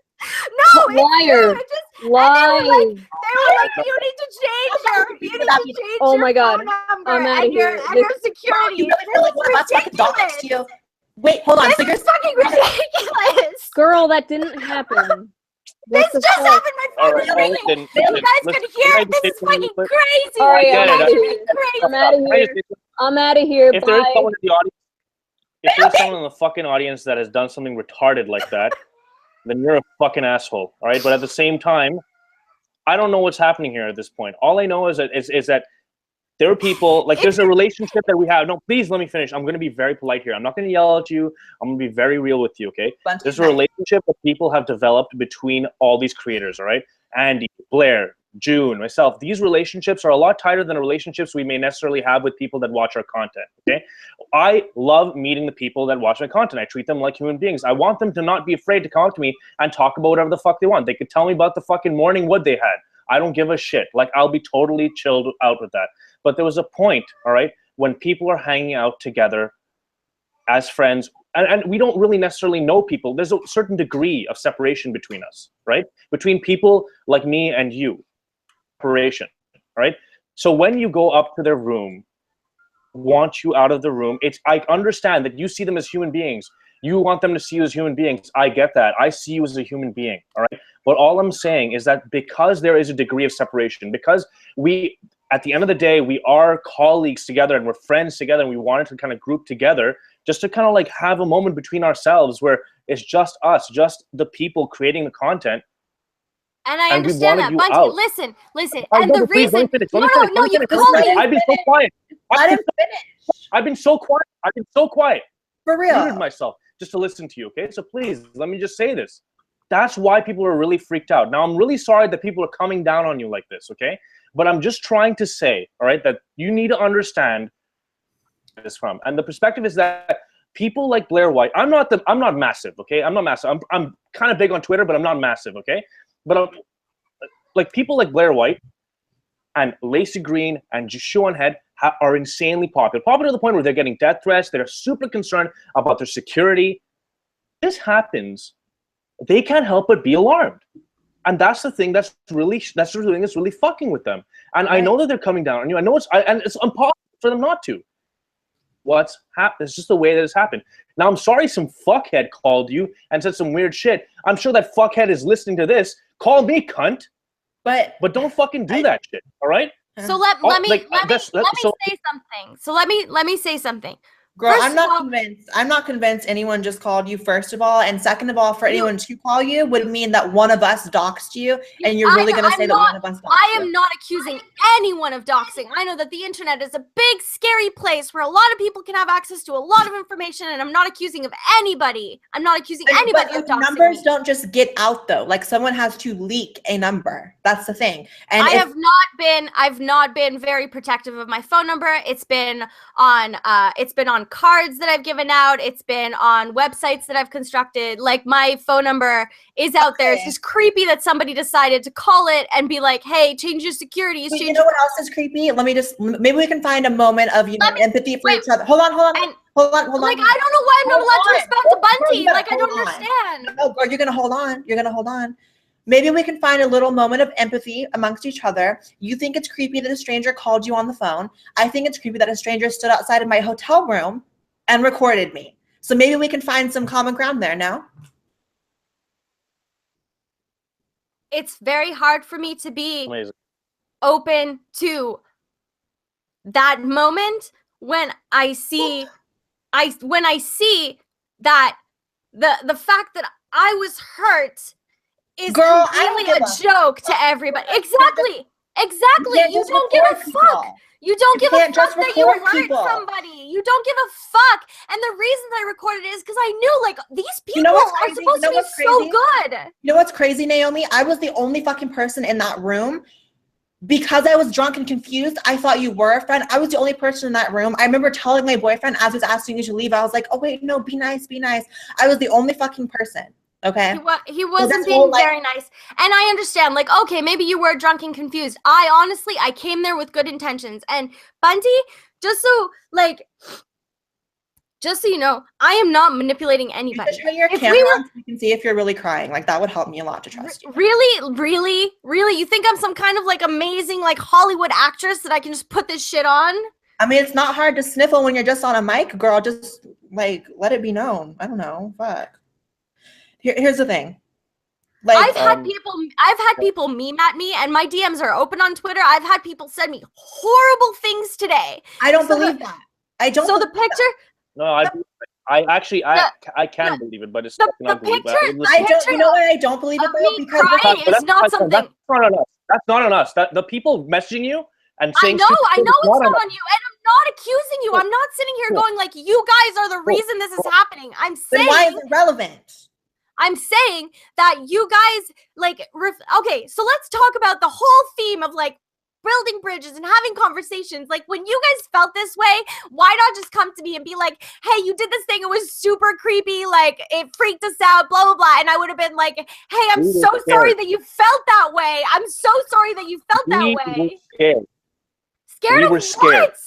No, liar. Liar. They were like, you need to change oh my God. number I'm out of here. And your security. You. Wait, hold on. This is fucking ridiculous. Girl, that didn't happen. This just happened. My phone is ringing. You guys can hear it. This is fucking crazy. All right, I'm out of here. I'm out of here. If there is someone in the audience, if there's someone in the fucking audience that has done something retarded like that, then you're a fucking asshole. All right, but at the same time, I don't know what's happening here at this point. All I know is that there are people, like, there's a relationship that we have. No, please let me finish. I'm going to be very polite here. I'm not going to yell at you. I'm going to be very real with you, okay? There's a relationship that people have developed between all these creators, all right? Andy, Blaire, June, myself. These relationships are a lot tighter than the relationships we may necessarily have with people that watch our content, okay? I love meeting the people that watch my content. I treat them like human beings. I want them to not be afraid to come up to me and talk about whatever the fuck they want. They could tell me about the fucking morning wood they had. I don't give a shit. Like, I'll be totally chilled out with that. But there was a point, all right, when people are hanging out together as friends, and we don't really necessarily know people. There's a certain degree of separation between us, right? Between people like me and you, separation, right? So when you go up to their room, want you out of the room, I understand that you see them as human beings. You want them to see you as human beings. I get that. I see you as a human being, all right? But all I'm saying is that because there is a degree of separation, because at the end of the day, we are colleagues together and we're friends together, and we wanted to kind of group together just to kind of like have a moment between ourselves where it's just us, just the people creating the content. And I understand that. Bunty, listen. And the reason... No, you called me. I've been so quiet. Let him finish. I've been so quiet. For real. I muted myself just to listen to you, okay? So please, let me just say this. That's why people are really freaked out. Now, I'm really sorry that people are coming down on you like this, okay? But I'm just trying to say, all right, that you need to understand this from. And the perspective is that people like Blaire White, I'm not massive, okay? I'm not massive. I'm kind of big on Twitter, but I'm not massive, okay? But like people like Blaire White and Lacey Green and Shoe0nhead are insanely popular. Popular to the point where they're getting death threats. They're super concerned about their security. This happens. They can't help but be alarmed. And that's the thing that's really fucking with them. And right. I know that they're coming down on you. I know it's impossible for them not to. What's happened? It's just the way that it's happened. Now, I'm sorry some fuckhead called you and said some weird shit. I'm sure that fuckhead is listening to this. Call me cunt. But don't fucking do that shit. All right? So let me say something. So let me say something. Girl, First I'm of not all- convinced. I'm not convinced anyone just called you, first of all. And second of all, for anyone to call you would mean that one of us doxed you. And you're really going to say that one of us doxed I you. am not accusing anyone of doxing. I know that the internet is a big, scary place where a lot of people can have access to a lot of information, and I'm not accusing of anybody. I'm not accusing anybody of doxing. Numbers don't just get out though. Like someone has to leak a number. That's the thing. And I've not been very protective of my phone number. It's been on cards that I've given out. It's been on websites that I've constructed. Like my phone number is out there. It's just creepy that somebody decided to call it and be like, hey, change your securities. You know what else is creepy? Maybe we can find a moment of empathy for each other. Hold on. Like, I don't know why I'm not allowed to respond to Bunty. Like, I don't understand. No, girl, you're gonna hold on. You're gonna hold on. Maybe we can find a little moment of empathy amongst each other. You think it's creepy that a stranger called you on the phone. I think it's creepy that a stranger stood outside of my hotel room and recorded me. So maybe we can find some common ground there now. It's very hard for me to be open to that moment when I see that the fact that I was hurt is completely a joke to everybody. Exactly. You don't give a fuck. You don't give a fuck that you hurt somebody. You don't give a fuck. And the reason that I recorded it is because I knew, like, these people are supposed to be so good. You know what's crazy, Naomi? I was the only fucking person in that room. Because I was drunk and confused, I thought you were a friend. I was the only person in that room. I remember telling my boyfriend as he was asking me to leave, I was like, oh, wait, no, be nice, be nice. I was the only fucking person. Okay. He wasn't being very nice. And I understand, like, okay, maybe you were drunk and confused. I came there with good intentions. And Bunty, just so you know, I am not manipulating anybody. Just turn your camera on so you can see if you're really crying. Like, that would help me a lot to trust you. Really? You think I'm some kind of, like, amazing, like, Hollywood actress that I can just put this shit on? I mean, it's not hard to sniffle when you're just on a mic, girl. Just, like, let it be known. I don't know. Fuck. Here's the thing. Like, I've had people meme at me, and my DMs are open on Twitter. I've had people send me horrible things today. I don't believe that. I don't. So the picture. No, I can believe it, but it's not the picture. I don't. You know why I don't believe it though? Because crying is not something. That's not on us. That's not on us. That the people messaging you and saying. I know it's not on you, and I'm not accusing you. I'm not sitting here going like you guys are the reason this is happening. I'm saying. Then why is it relevant? I'm saying that you guys okay, so let's talk about the whole theme of like building bridges and having conversations. Like when you guys felt this way, why not just come to me and be like, hey, you did this thing, it was super creepy, like it freaked us out, blah, blah, blah. And I would have been like, hey, I'm so sorry that you felt that way. I'm so sorry that you felt that way. Scared of what?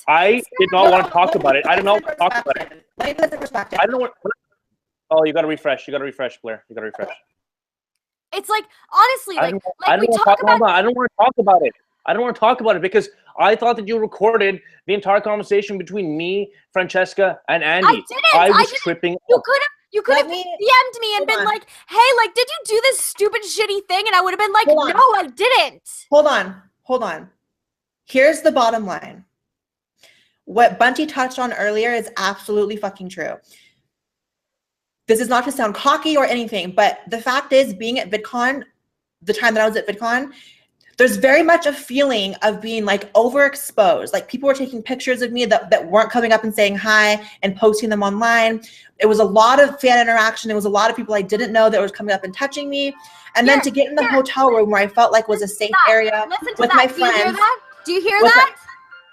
I did not want to talk about it. I did not want to talk about it. I don't know what. Oh, you got to refresh. Blaire. You got to refresh. It's like, honestly, I don't want to talk about it. I don't want to talk about it because I thought that you recorded the entire conversation between me, Francesca, and Andy. I didn't. I was tripping. You could have DM'd me and been like, hey, like, did you do this stupid, shitty thing? And I would have been like, no, I didn't. Hold on. Here's the bottom line. What Bunty touched on earlier is absolutely fucking true. This is not to sound cocky or anything, but the fact is, being at VidCon, the time that I was at VidCon, there's very much a feeling of being like overexposed. Like people were taking pictures of me that weren't coming up and saying hi and posting them online. It was a lot of fan interaction. There was a lot of people I didn't know that was coming up and touching me. And then to get in the hotel room where I felt like was a safe area with my friends. Do you hear that?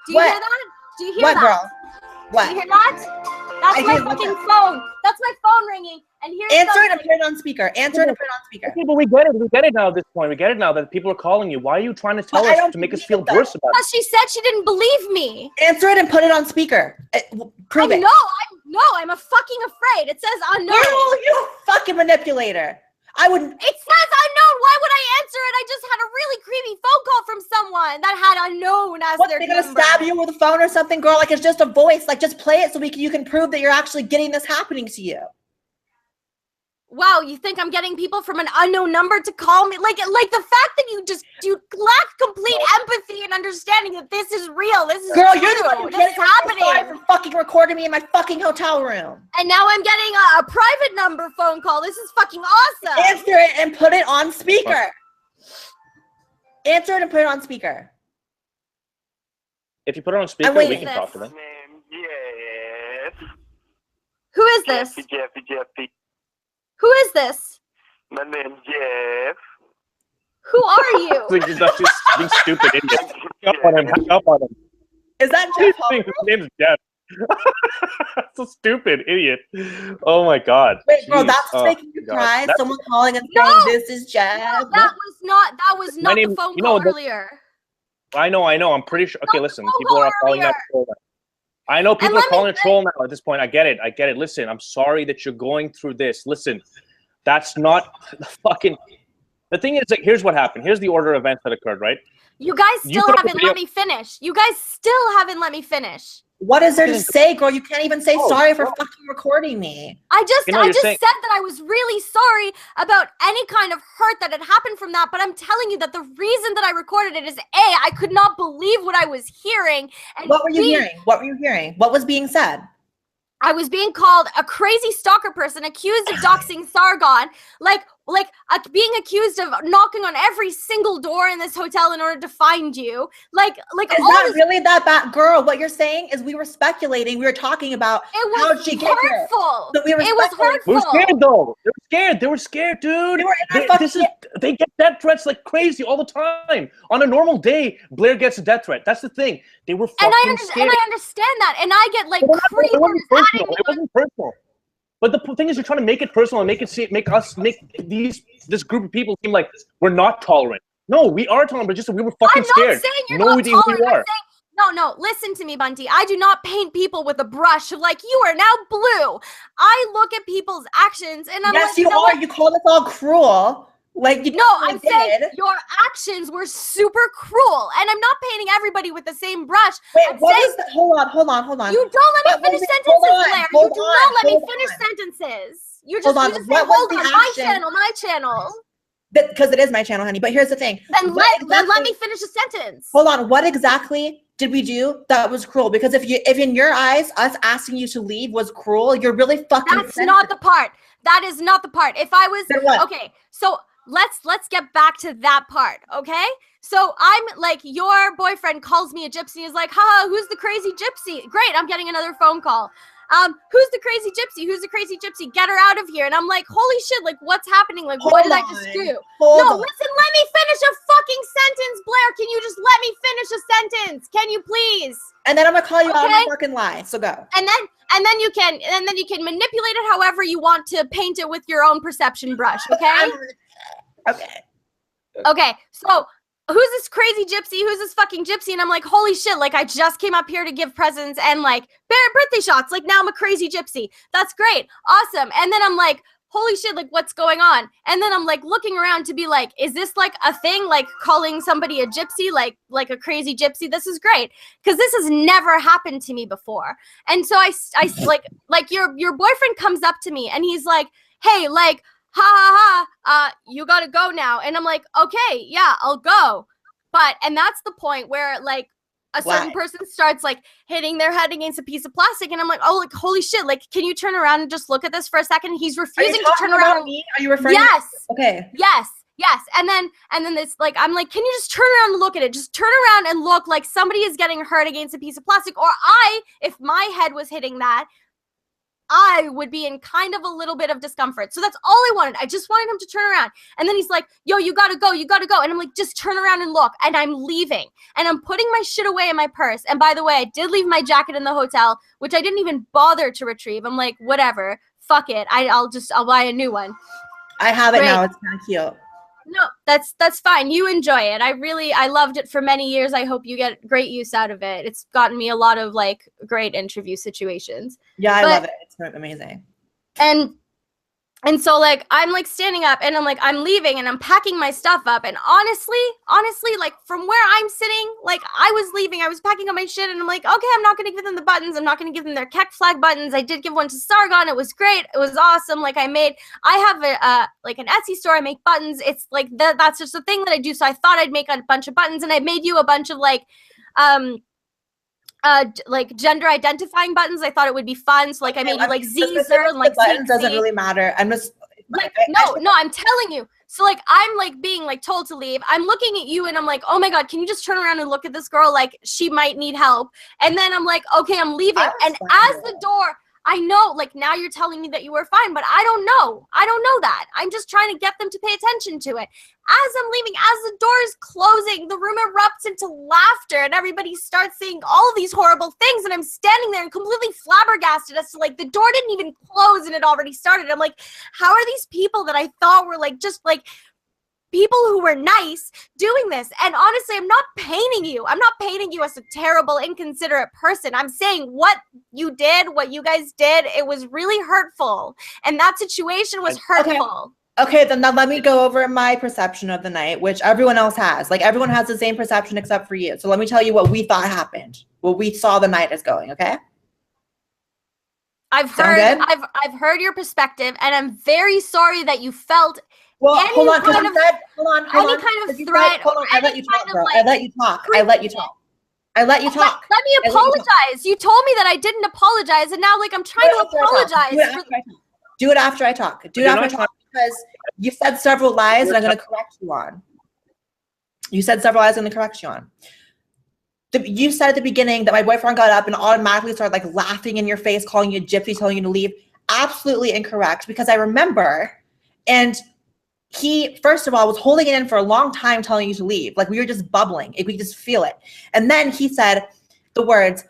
Do you hear that? Do you hear that? What, girl? What? Do you hear that? That's my fucking phone. That's my phone ringing. And here's answer it and put it on speaker. Answer it and put it on speaker. Okay, but we get it. We get it now at this point. We get it now that people are calling you. Why are you trying to tell us to make us feel worse about it? Because she said she didn't believe me. Answer it and put it on speaker. Prove it. I'm a fucking afraid. It says unknown. No, you fucking manipulator. I wouldn't. It says unknown. Why would I answer it? I just had a really creepy phone call from someone that had unknown as their number. They're gonna stab you with a phone or something, girl? Like it's just a voice. Like just play it so you can prove that you're actually getting this happening to you. wow, you think I'm getting people from an unknown number to call me? Like the fact that you lack complete empathy and understanding that this is real. This is Girl, true. you're the one who this is happening. For fucking recording me in my fucking hotel room. And now I'm getting a private number phone call. This is fucking awesome. Answer it and put it on speaker. Answer it and put it on speaker. If you put it on speaker, we can talk to them. Yes. Who is this? Jeffy. Who is this? My name's Jeff. Who are you? He's just being stupid idiot. Hang up on him. Is that Jeff? His name's Jeff. So stupid idiot. Oh my god. Wait, bro, that's making you cry. Someone calling and saying this is Jeff. No, that was not the phone call earlier. I know. I'm pretty sure. Okay, listen. People are calling that troll now. I know people are calling a troll now at this point. I get it. Listen, I'm sorry that you're going through this. Listen, that's not the fucking... The thing is, like, here's what happened. Here's the order of events that occurred, right? You guys still haven't let me finish. What is there to say, girl? You can't even say sorry for fucking recording me. I just said that I was really sorry about any kind of hurt that had happened from that, but I'm telling you that the reason that I recorded it is A, I could not believe what I was hearing. And what were you hearing? What was being said? I was being called a crazy stalker person accused of doxing Sargon, being accused of knocking on every single door in this hotel in order to find you. Is that really that bad? Girl, what you're saying is we were speculating. We were talking about how did she get here. So it was hurtful. We were scared, though. They were scared, dude. They get death threats like crazy all the time. On a normal day, Blaire gets a death threat. That's the thing. They were fucking scared. And I understand that. And I get like creepers. It wasn't personal. But the thing is, you're trying to make it personal and make this group of people seem like we're not tolerant. No, we are tolerant, but just we were fucking scared. I'm not saying you're not tolerant. No, listen to me, Bunty. I do not paint people with a brush like you are now blue. I look at people's actions and I'm like, yes, you are. You call us all cruel. I'm saying your actions were super cruel, and I'm not painting everybody with the same brush. Wait, hold on. You don't let me finish sentences, Blaire. You do not let me finish sentences. You just say, hold on, my channel. Because it is my channel, honey. But here's the thing. Then let me finish a sentence. Hold on. What exactly did we do that was cruel? Because if in your eyes, us asking you to leave was cruel, you're really fucking. That's not the part. That is not the part. If I was okay, so. Let's get back to that part, okay? So I'm like, your boyfriend calls me a gypsy. Is like, haha, who's the crazy gypsy? Great, I'm getting another phone call. Who's the crazy gypsy? Who's the crazy gypsy? Get her out of here. And I'm like, holy shit, like, what's happening? Like, what did I just do? Listen, let me finish a fucking sentence, Blaire. Can you just let me finish a sentence? Can you please? And then I'm gonna call you out on a fucking lie. So go. And then you can manipulate it however you want to paint it with your own perception brush, okay? Okay, so who's this crazy gypsy? Who's this fucking gypsy? And I'm like, holy shit, like I just came up here to give presents and like birthday shots. Like now I'm a crazy gypsy. That's great. Awesome. And then I'm like, holy shit, like what's going on? And then I'm like looking around to be like, is this like a thing? Like calling somebody a gypsy, like a crazy gypsy? This is great. Because this has never happened to me before. And so I like your boyfriend comes up to me and he's like, hey, like, you gotta go now. And I'm like, okay, yeah, I'll go. And that's the point where like a certain person starts like hitting their head against a piece of plastic. And I'm like, oh, like, holy shit. Like, can you turn around and just look at this for a second? He's refusing to turn around. Me? Are you referring? Yes. Okay. Yes. And then this, like, I'm like, can you just turn around and look at it? Just turn around and look like somebody is getting hurt against a piece of plastic. Or if my head was hitting that, I would be in kind of a little bit of discomfort. So that's all I wanted. I just wanted him to turn around. And then he's like, yo, you gotta go. And I'm like, just turn around and look. And I'm leaving. And I'm putting my shit away in my purse. And by the way, I did leave my jacket in the hotel, which I didn't even bother to retrieve. I'm like, whatever. Fuck it. I'll buy a new one. I have it now. It's kind of cute. No, that's fine. You enjoy it. I loved it for many years. I hope you get great use out of it. It's gotten me a lot of like great interview situations. Yeah, I love it. It's amazing. And And so like I'm like standing up and I'm like I'm leaving and I'm packing my stuff up, and honestly like from where I'm sitting, like I was leaving, I was packing up my shit, and I'm like, okay, I'm not gonna give them the buttons, I'm not gonna give them their Keck flag buttons. I did give one to Sargon, it was great, it was awesome. Like I have a like an Etsy store, I make buttons. It's like that's just a thing that I do. So I thought I'd make a bunch of buttons, and I made you a bunch of like gender identifying buttons. I thought it would be fun, so like I made you like Zer and like buttons doesn't really matter. I'm just like no, I'm telling you. So like I'm like being like told to leave. I'm looking at you and I'm like, oh my god, can you just turn around and look at this girl? Like she might need help. And then I'm like, okay, I'm leaving. And as the door, I know, like now you're telling me that you were fine, but I don't know. I don't know that. I'm just trying to get them to pay attention to it. As I'm leaving, as the door is closing, the room erupts into laughter and everybody starts saying all of these horrible things. And I'm standing there and completely flabbergasted as to like the door didn't even close and it already started. I'm like, how are these people that I thought were like just like people who were nice doing this? And honestly, I'm not painting you. I'm not painting you as a terrible, inconsiderate person. I'm saying what you did, what you guys did, it was really hurtful. And that situation was hurtful. Okay, then now let me go over my perception of the night, which everyone else has. Like everyone has the same perception except for you. So let me tell you what we thought happened, what we saw the night as going, okay? I've heard your perspective, and I'm very sorry that you felt hold on, kind of threat. I let you talk. I let you talk. Let me apologize. You told me that I didn't apologize, and now like I'm trying to apologize. Do it after I talk. Because you said several lies, and I'm going to correct you on. You said several lies, I'm going to correct you on. You said at the beginning that my boyfriend got up and automatically started like laughing in your face, calling you a gypsy, telling you to leave. Absolutely incorrect, because I remember, and he, first of all, was holding it in for a long time telling you to leave. Like we were just bubbling. We could just feel it. And then he said the words,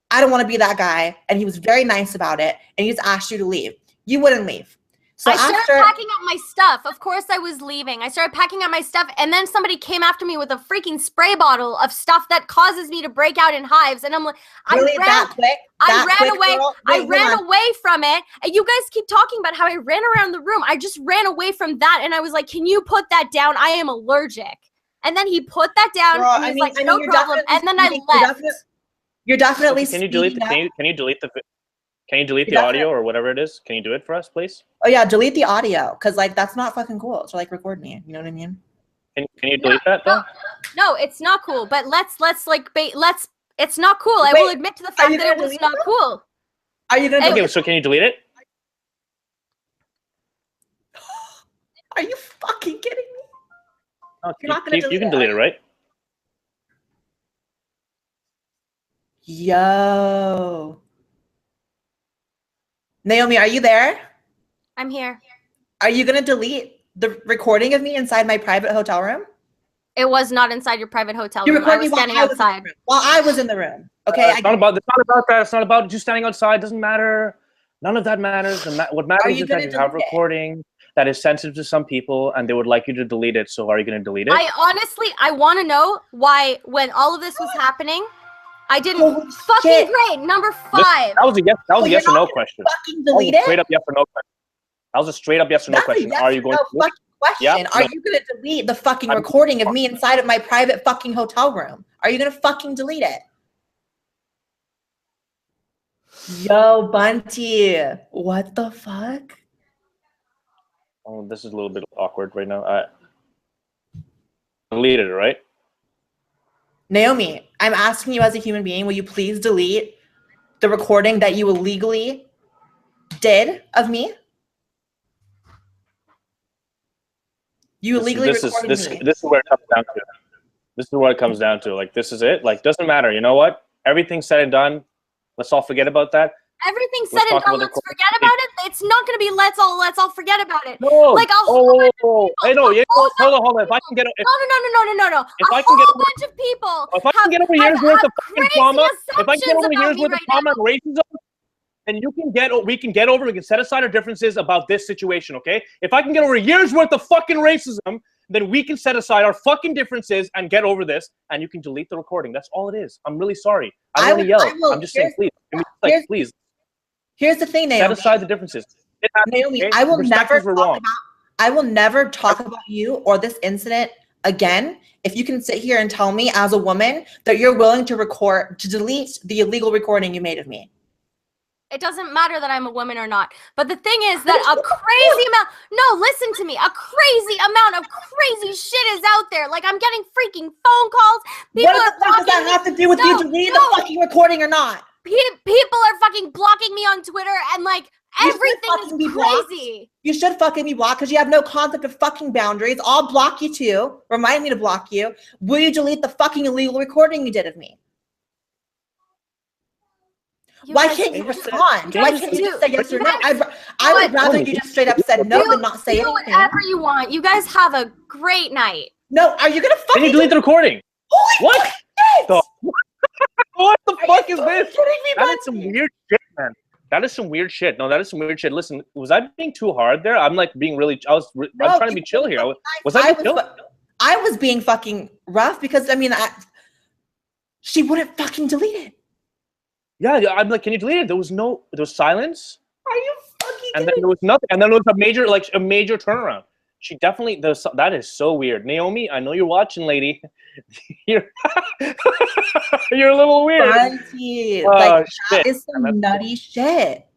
I don't want to be that guy. And he was very nice about it. And he just asked you to leave. You wouldn't leave. So I started packing up my stuff. Of course I was leaving. I started packing up my stuff, and then somebody came after me with a freaking spray bottle of stuff that causes me to break out in hives. And I'm like, I ran away from it. And you guys keep talking about how I ran around the room. I just ran away from that, and I was like, can you put that down? I am allergic. And then he put that down, and he was like, no problem. And then I left. You're definitely Can you delete the audio or whatever it is? Can you do it for us, please? Oh yeah, delete the audio, because like that's not fucking cool to like record me. You know what I mean? Can you delete that though? No, it's not cool. But it's not cool. I will admit to the fact that it was not cool. Are you gonna? Okay, so can you delete it? Are you fucking kidding me? No, you can delete it, right? Yo. Naomi, are you there? I'm here. Are you going to delete the recording of me inside my private hotel room? It was not inside your private hotel room. I was standing outside. While I was in the room. Okay. It's not about that. It's not about you standing outside. It doesn't matter. None of that matters. What matters is that you have recording that is sensitive to some people, and they would like you to delete it. So are you going to delete it? I want to know why, when all of this was happening, I didn't fucking great. Number 5. That was a yes or no question. Fucking delete it? Straight up yes or no question. That was a straight up yes or no question. Are you going to delete it? Question. Are you going to delete the fucking recording of me inside of my private fucking hotel room? Are you going to fucking delete it? Yo, Bunty. What the fuck? Oh, this is a little bit awkward right now. Deleted it, right? Naomi, I'm asking you as a human being, will you please delete the recording that you illegally did of me? You illegally recorded me. This is where it comes down to. This is what it comes down to. Like, this is it. Like, doesn't matter. You know what? Everything's said and done. Let's all forget about that. Everything's said and done. Let's forget about it. It's not going to be let's all forget about it. No. Like a whole bunch of people. Hey, no. Hold on. If I can get no. If I can get over, bunch of people. If I can get over years worth of fucking trauma, if I can get over years worth of trauma and racism, then we can get over. We can set aside our differences about this situation. Okay? If I can get over years worth of fucking racism, then we can set aside our fucking differences and get over this, and you can delete the recording. That's all it is. I'm really sorry. I don't want to yell. I'm just saying, please. Please. Here's the thing, Naomi. Set aside the differences. It happened, Naomi, okay? I will Perspectives never were wrong. I will never talk about you or this incident again if you can sit here and tell me as a woman that you're willing to delete the illegal recording you made of me. It doesn't matter that I'm a woman or not. But the thing is that a crazy amount, no, listen to me, a crazy amount of crazy shit is out there. Like, I'm getting freaking phone calls. People What the fuck does that have to do with you deleting the fucking recording or not? People are fucking blocking me on Twitter and like everything is crazy. You should fucking be blocked because you have no concept of fucking boundaries. I'll block you too. Remind me to block you. Will you delete the fucking illegal recording you did of me? Why can't you respond? Why can't you just say yes or no? I would rather you just straight up said no than not say anything. Do whatever you want. You guys have a great night. No, are you gonna fucking? Can you delete the recording? What? What the fuck is this? That is some weird shit, man. That is some weird shit. No, that is some weird shit. Listen, was I being too hard there? I'm like being really. I'm trying to be chill here. Was I being chill? I was being fucking rough because I mean, she wouldn't fucking delete it. Yeah, I'm like, can you delete it? There was silence. Are you fucking? And then there was nothing. And then there was a major turnaround. She definitely that is so weird. Naomi, I know you're watching, lady. you're a little weird. Like that is some nutty shit.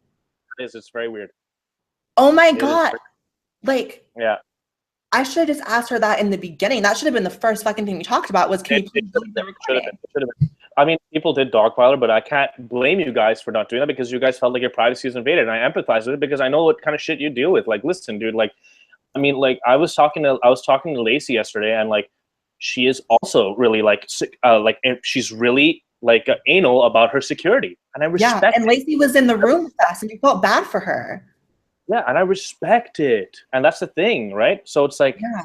It's very weird. Oh my god. Like yeah. I should have just asked her that in the beginning. That should have been the first fucking thing we talked about was can you please delete the recording? It should have been. I mean, people did dogpile her, but I can't blame you guys for not doing that because you guys felt like your privacy was invaded, and I empathize with it because I know what kind of shit you deal with. Like, listen, dude. Like, I mean, like I was talking to Lacey yesterday, and like she is also really like she's really like anal about her security, and I respect. Yeah, and Lacey was in the room with us, and you felt bad for her. Yeah, and I respect it, and that's the thing, right? So it's like, yeah,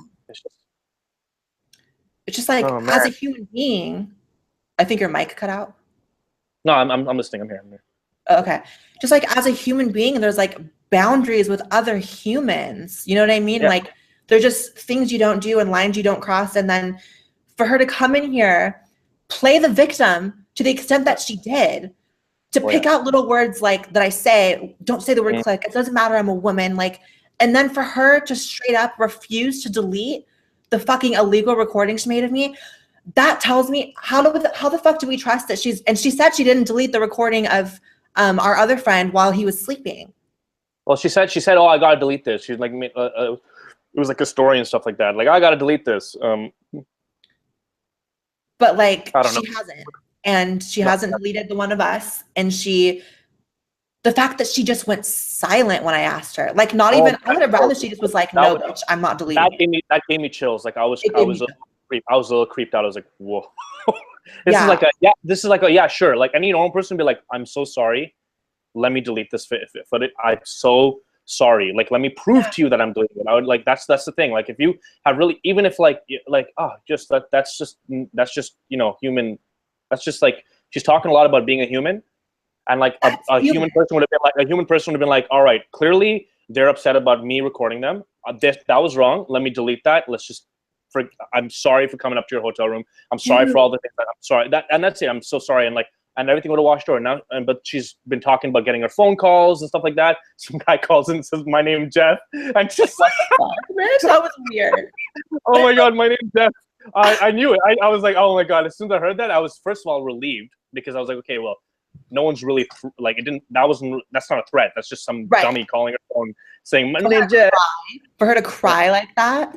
it's just like as a human being. I think your mic cut out. No, I'm listening. I'm here. Okay. Just like as a human being, there's like boundaries with other humans. You know what I mean? Yeah. Like they're just things you don't do and lines you don't cross. And then for her to come in here, play the victim to the extent that she did, to pick out little words like that I say, don't say the word click. It doesn't matter. I'm a woman. Like, and then for her to straight up refuse to delete the fucking illegal recording she made of me. That tells me how the fuck do we trust that she said she didn't delete the recording of our other friend while he was sleeping. Well, she said, oh, I gotta delete this. She's like, it was like a story and stuff like that. Like, I gotta delete this. But like, she hasn't, and she hasn't deleted the one of us. And the fact that she just went silent when I asked her, like, not even. I would have rather she just was like, no, bitch, I'm not deleting. That gave me chills. Like, I was a little creeped out. I was like, whoa. This is like a yeah, sure. Like any normal person would be like, I'm so sorry. Let me delete this footage. I'm so sorry. Like, let me prove to you that I'm deleting it. I would like that's the thing. Like if you have really, even if that's just human. That's just like she's talking a lot about being a human, and like a human person would have been like, all right, clearly they're upset about me recording them. That was wrong. Let me delete that. Let's just. I'm sorry for coming up to your hotel room. I'm sorry for all the things. I'm sorry. That's it. I'm so sorry. And everything would have washed over now. But she's been talking about getting her phone calls and stuff like that. Some guy calls in and says, "My name's Jeff." And just like, that was weird. Oh my god, my name's Jeff. I knew it. I was like, oh my god. As soon as I heard that, I was first of all relieved because I was like, okay, well, no one's really like it didn't. That's not a threat. That's just some dummy calling her phone saying, "My name's Jeff." For her to cry like that.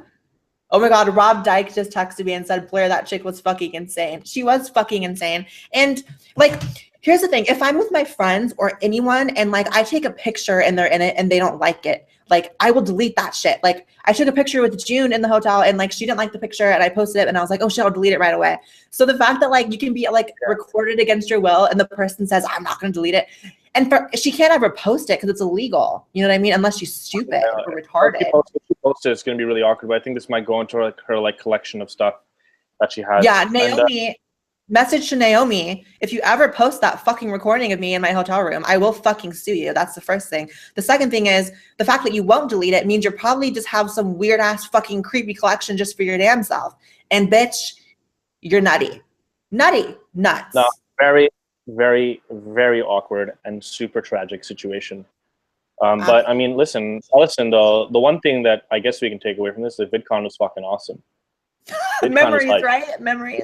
Oh my god, Rob Dyke just texted me and said, Blaire, that chick was fucking insane. She was fucking insane. And like, here's the thing. If I'm with my friends or anyone and like I take a picture and they're in it and they don't like it, like I will delete that shit. Like I took a picture with June in the hotel and like she didn't like the picture and I posted it and I was like, oh shit, I'll delete it right away. So the fact that like you can be like recorded against your will and the person says, I'm not going to delete it. And she can't ever post it because it's illegal. You know what I mean? Unless she's stupid or retarded. If she posts it, it's going to be really awkward. But I think this might go into her collection of stuff that she has. Yeah, Naomi. Message to Naomi. If you ever post that fucking recording of me in my hotel room, I will fucking sue you. That's the first thing. The second thing is the fact that you won't delete it means you're probably just have some weird ass fucking creepy collection just for your damn self. And bitch, you're nutty. Nuts. No, very, very, very awkward and super tragic situation. But I mean, listen, the one thing that I guess we can take away from this is that VidCon was fucking awesome. Memories, right? Memories.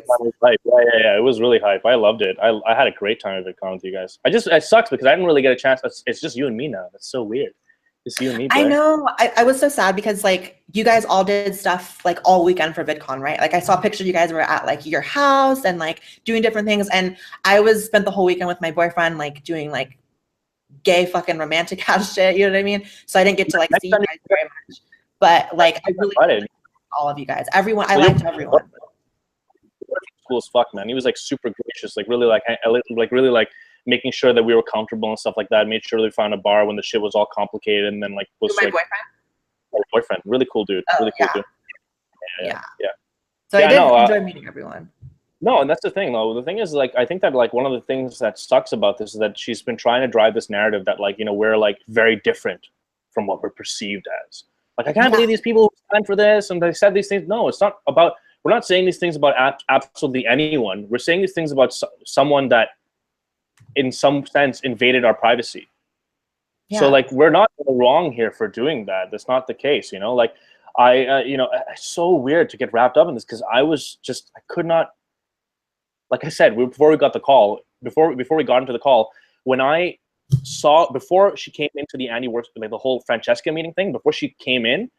Yeah. It was really hype. I loved it. I had a great time at VidCon with you guys. It sucks because I didn't really get a chance. It's just you and me now. That's so weird. It's you and me. Blaire. I know. I was so sad because like you guys all did stuff like all weekend for VidCon, right? Like I saw pictures you guys were at like your house and like doing different things, and I spent the whole weekend with my boyfriend like doing like gay fucking romantic ass shit. You know what I mean? So I didn't get to like see you guys very much, but like I really. All of you guys, everyone. I liked everyone. Cool as fuck, man. He was like super gracious, like really like making sure that we were comfortable and stuff like that. Made sure that we found a bar when the shit was all complicated, and then like was my like boyfriend. My boyfriend, really cool dude. Really cool dude. Yeah. So I did enjoy meeting everyone. No, and that's the thing though. The thing is, like, I think that like one of the things that sucks about this is that she's been trying to drive this narrative that like, you know, we're like very different from what we're perceived as. Like, I can't believe these people who signed for this and they said these things. No, it's not about, we're not saying these things about absolutely anyone. We're saying these things about someone that in some sense invaded our privacy. Yeah. So like, we're not wrong here for doing that. That's not the case, you know? Like, you know, it's so weird to get wrapped up in this because I could not, like I said, before we got the call, before we got into the call, when I saw, before she came into the Andy Works, like the whole Francesca meeting thing, before she came in,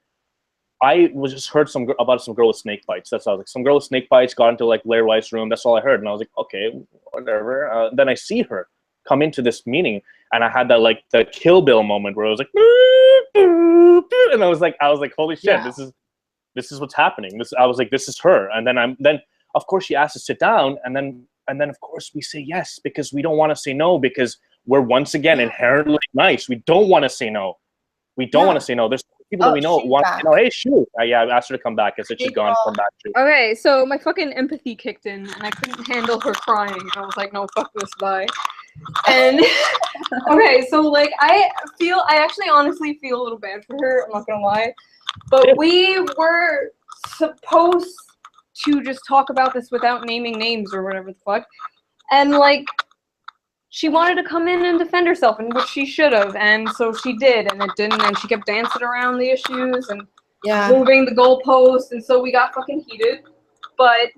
I was just heard about some girl with snake bites. That's all. Like some girl with snake bites got into like Blaire White's room. That's all I heard, and I was like, okay, whatever. Then I see her come into this meeting, and I had that like the Kill Bill moment where I was like, and I was like, holy shit, this is what's happening. I was like, this is her. And then of course she asked to sit down, and then of course we say yes because we don't want to say no because we're once again inherently nice. We don't want to say no. We don't want to say no. There's people that we know want to know, hey, shoot. Yeah, I asked her to come back. I said she's gone. Come back. Shoot. Okay, so my fucking empathy kicked in, and I couldn't handle her crying. I was like, no, fuck this, bye. And okay, so like I actually honestly feel a little bad for her. I'm not gonna lie, but we were supposed to just talk about this without naming names or whatever the fuck, and like. She wanted to come in and defend herself, and which she should have, and so she did, and it didn't, and she kept dancing around the issues and moving the goalposts, and so we got fucking heated. But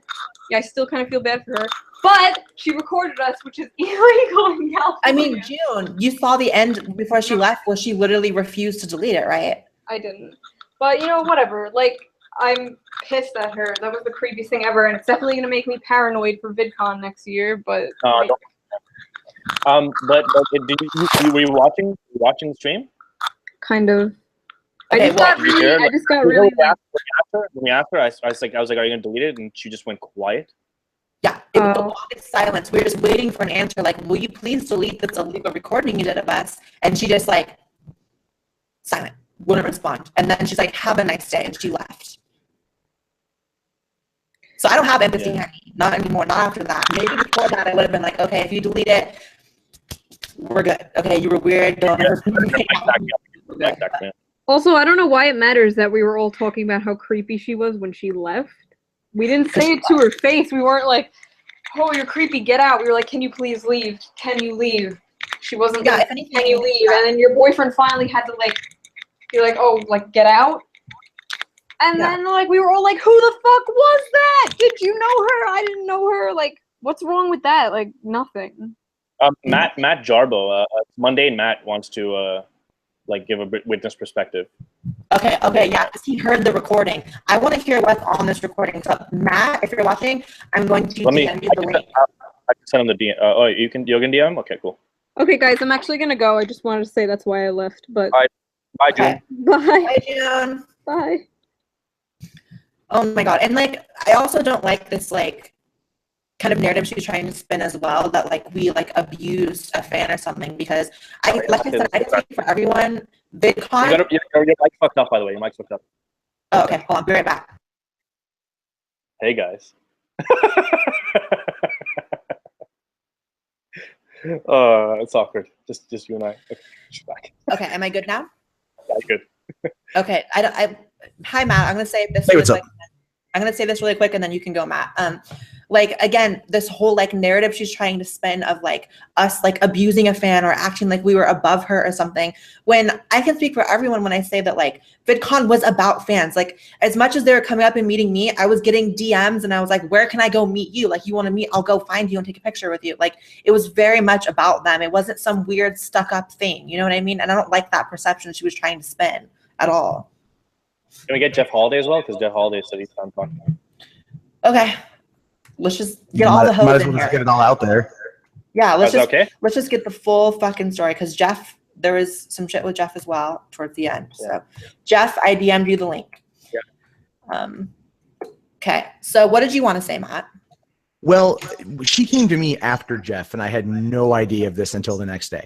yeah, I still kind of feel bad for her. But she recorded us, which is illegal in California. I mean, June, you saw the end before she left, where she literally refused to delete it, right? I didn't, but you know, whatever. Like, I'm pissed at her. That was the creepiest thing ever, and it's definitely gonna make me paranoid for VidCon next year. But but were you watching the stream? Kind of. Okay, I just got really. When we asked her, I was like, are you gonna delete it? And she just went quiet. Yeah, it was the longest silence. We were just waiting for an answer. Like, will you please delete this illegal recording you did of us? And she just like silent, wouldn't respond. And then she's like, have a nice day, and she left. So I don't have empathy, not anymore, not after that. Maybe before that, I would have been like, okay, if you delete it, we're good. Okay, you were weird. Don't ever. Also, I don't know why it matters that we were all talking about how creepy she was when she left. We didn't say it to her face. We weren't like, oh, you're creepy, get out. We were like, can you please leave? Can you leave? She wasn't like, can you leave? And then your boyfriend finally had to like, be like, oh, like, get out? And then, like, we were all like, who the fuck was that? Did you know her? I didn't know her. Like, what's wrong with that? Like, nothing. Matt Jarbo, Mundane Matt wants to, like, give a witness perspective. Okay, yeah, he heard the recording. I want to hear what's on this recording. So, Matt, if you're watching, I'm going to DM you the link. I can send him the DM. Oh, you're going to DM? Okay, cool. Okay, guys, I'm actually going to go. I just wanted to say that's why I left, but... Bye, June. Bye. Bye, June. Bye. Oh my god, and like I also don't like this like kind of narrative she's trying to spin as well, that like we like abused a fan or something, because I said, I didn't speak for everyone. VidCon. Your mic's fucked up, by the way. Your mic's fucked up. Oh, okay, hold on, be right back. Hey guys. It's awkward. Just you and I. Okay, she's back. Okay, am I good now? Yeah, good. Okay, hi Matt. I'm gonna say this. Really quick. I'm gonna say this really quick, and then you can go, Matt. Like, again, this whole like narrative she's trying to spin of like us like abusing a fan or acting like we were above her or something, when I can speak for everyone when I say that like VidCon was about fans. Like, as much as they were coming up and meeting me, I was getting DMs and I was like, where can I go meet you? Like, you want to meet, I'll go find you and take a picture with you. Like, it was very much about them. It wasn't some weird stuck up thing, you know what I mean? And I don't like that perception she was trying to spin at all. Can we get Jeff Holiday as well? Because Jeff Holiday said he's done talking. Okay. Let's just get all the hoes might as in well here. just get it all out there. Yeah, let's That's just get the full fucking story, because Jeff, there was some shit with Jeff as well towards the end. So Jeff, I DM'd you the link. Yeah. Okay. So what did you want to say, Matt? Well, she came to me after Jeff, and I had no idea of this until the next day.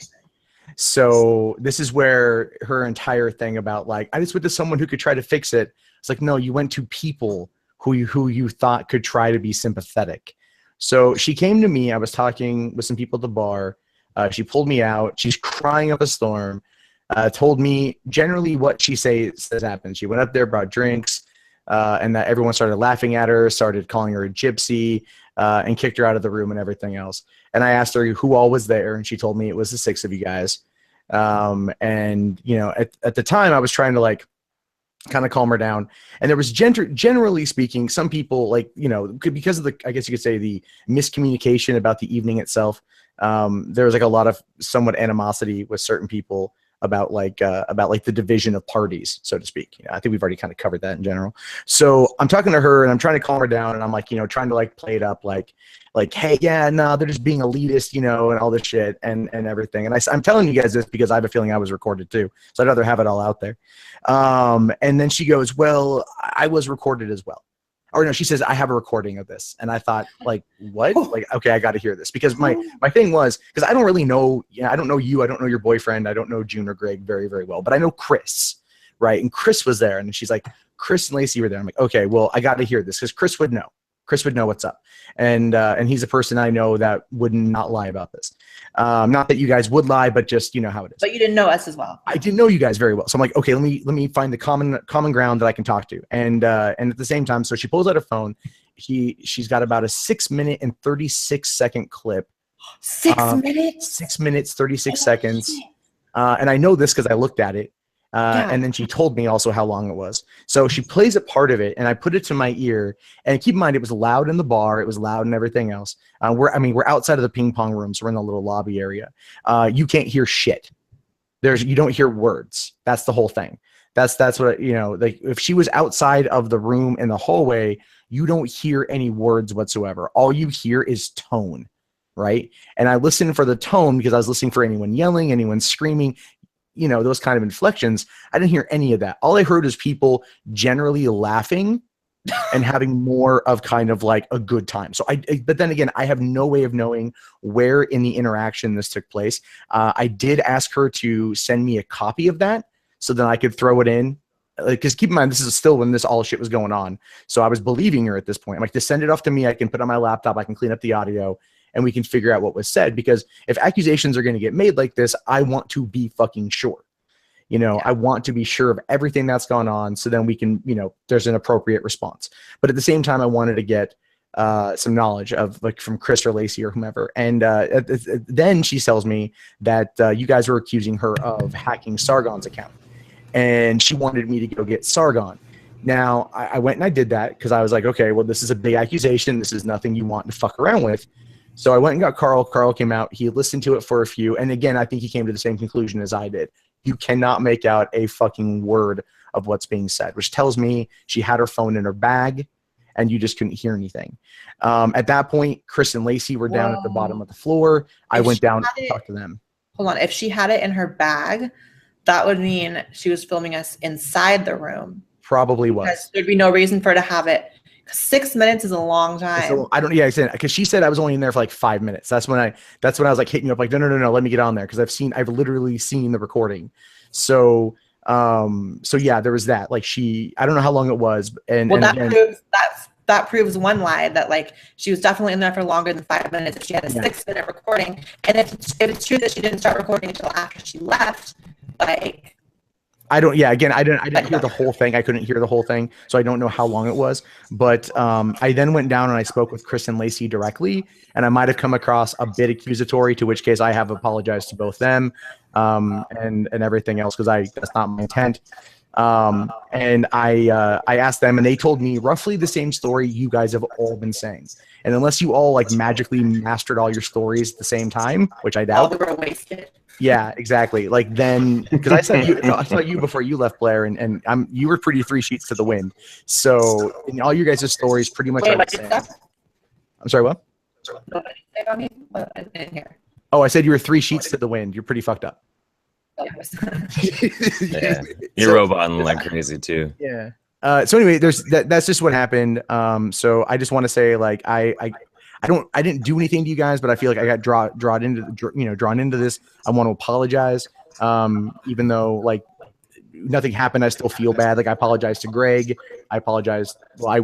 So this is where her entire thing about like, I just went to someone who could try to fix it. It's like, no, you went to people who you thought could try to be sympathetic. So she came to me. I was talking with some people at the bar. She pulled me out. She's crying up a storm. Told me generally what she says happened. She went up there, brought drinks, and that everyone started laughing at her, started calling her a gypsy, and kicked her out of the room and everything else. And I asked her who all was there, and she told me it was the 6 of you guys. And you know, at the time, I was trying to like kind of calm her down. And there was generally speaking, some people like, you know, because of the, I guess you could say the miscommunication about the evening itself. There was like a lot of somewhat animosity with certain people about like the division of parties, so to speak. You know, I think we've already kind of covered that in general. So I'm talking to her and I'm trying to calm her down, and I'm like, you know, trying to like play it up like, hey, yeah, no, they're just being elitist, you know, and all this shit and everything. And I'm telling you guys this because I have a feeling I was recorded too. So I'd rather have it all out there. And then she goes, well, I was recorded as well. Or no, she says, I have a recording of this. And I thought, like, what? Like, okay, I got to hear this. Because my thing was, because I don't really know, I don't know you, I don't know your boyfriend, I don't know June or Greg very, very well, but I know Chris, right? And Chris was there, and she's like, Chris and Lacey were there. I'm like, okay, well, I got to hear this, because Chris would know. Chris would know what's up. And he's a person I know that would not lie about this. Not that you guys would lie, but just, you know how it is. But you didn't know us as well. I didn't know you guys very well. So I'm like, okay, let me find the common ground that I can talk to. And at the same time, so she pulls out her phone. She's got about a 6 minute and 36 second clip. 6 minutes? 6 minutes, 36 seconds. And I know this because I looked at it. And then she told me also how long it was. So she plays a part of it, and I put it to my ear. And keep in mind, it was loud in the bar. It was loud and everything else. We're outside of the ping pong room, so we're in the little lobby area. You can't hear shit. You don't hear words. That's the whole thing. That's what, you know, like if she was outside of the room in the hallway, you don't hear any words whatsoever. All you hear is tone, right? And I listened for the tone because I was listening for anyone yelling, anyone screaming, you know, those kind of inflections. I didn't hear any of that. All I heard was people generally laughing and having more of kind of like a good time. So but then again, I have no way of knowing where in the interaction this took place. I did ask her to send me a copy of that so then I could throw it in. Because keep in mind, this is still when this all shit was going on. So I was believing her at this point. I'm like, just send it off to me. I can put it on my laptop. I can clean up the audio, and we can figure out what was said. Because if accusations are going to get made like this, I want to be fucking sure. You know, I want to be sure of everything that's gone on, so then we can, you know, there's an appropriate response. But at the same time, I wanted to get some knowledge of like from Chris or Lacey or whomever. And then she tells me that you guys were accusing her of hacking Sargon's account, and she wanted me to go get Sargon. Now, I went and I did that because I was like, okay, well, this is a big accusation. This is nothing you want to fuck around with. So I went and got Carl. Carl came out. He listened to it for a few. And again, I think he came to the same conclusion as I did. You cannot make out a fucking word of what's being said, which tells me she had her phone in her bag and you just couldn't hear anything. At that point, Chris and Lacey were down at the bottom of the floor. I went down to talk to them. Hold on. If she had it in her bag, that would mean she was filming us inside the room. Probably was. Because there'd be no reason for her to have it. 6 minutes is a long time. I don't. Yeah, because she said I was only in there for like 5 minutes. That's when I was like hitting you up like no, let me get on there because I've literally seen the recording. So yeah, there was that. Like I don't know how long it was. And that proves one lie, that like she was definitely in there for longer than 5 minutes. If she had a 6 minute recording, and if it's true that she didn't start recording until after she left, like. I don't. Yeah, again, I didn't hear the whole thing. I couldn't hear the whole thing, so I don't know how long it was. But I then went down and I spoke with Chris and Lacey directly, and I might have come across a bit accusatory. To which case, I have apologized to both them, and everything else because that's not my intent. And I asked them, and they told me roughly the same story you guys have all been saying. And unless you all like magically mastered all your stories at the same time, which I doubt. All were wasted. Yeah, exactly. Like then, because I saw you before you left, Blaire, and you were pretty 3 sheets to the wind. So all you guys' stories pretty much are the same. I'm sorry, what? I didn't hear. Oh, I said you were 3 sheets to the wind. You're pretty fucked up. Yeah. You're roboting like crazy too. Yeah. So anyway, that's just what happened. So I just want to say, like, I didn't do anything to you guys, but I feel like I got drawn into this. I want to apologize. Even though like nothing happened, I still feel bad. Like I apologize to Greg. I apologize. Well, I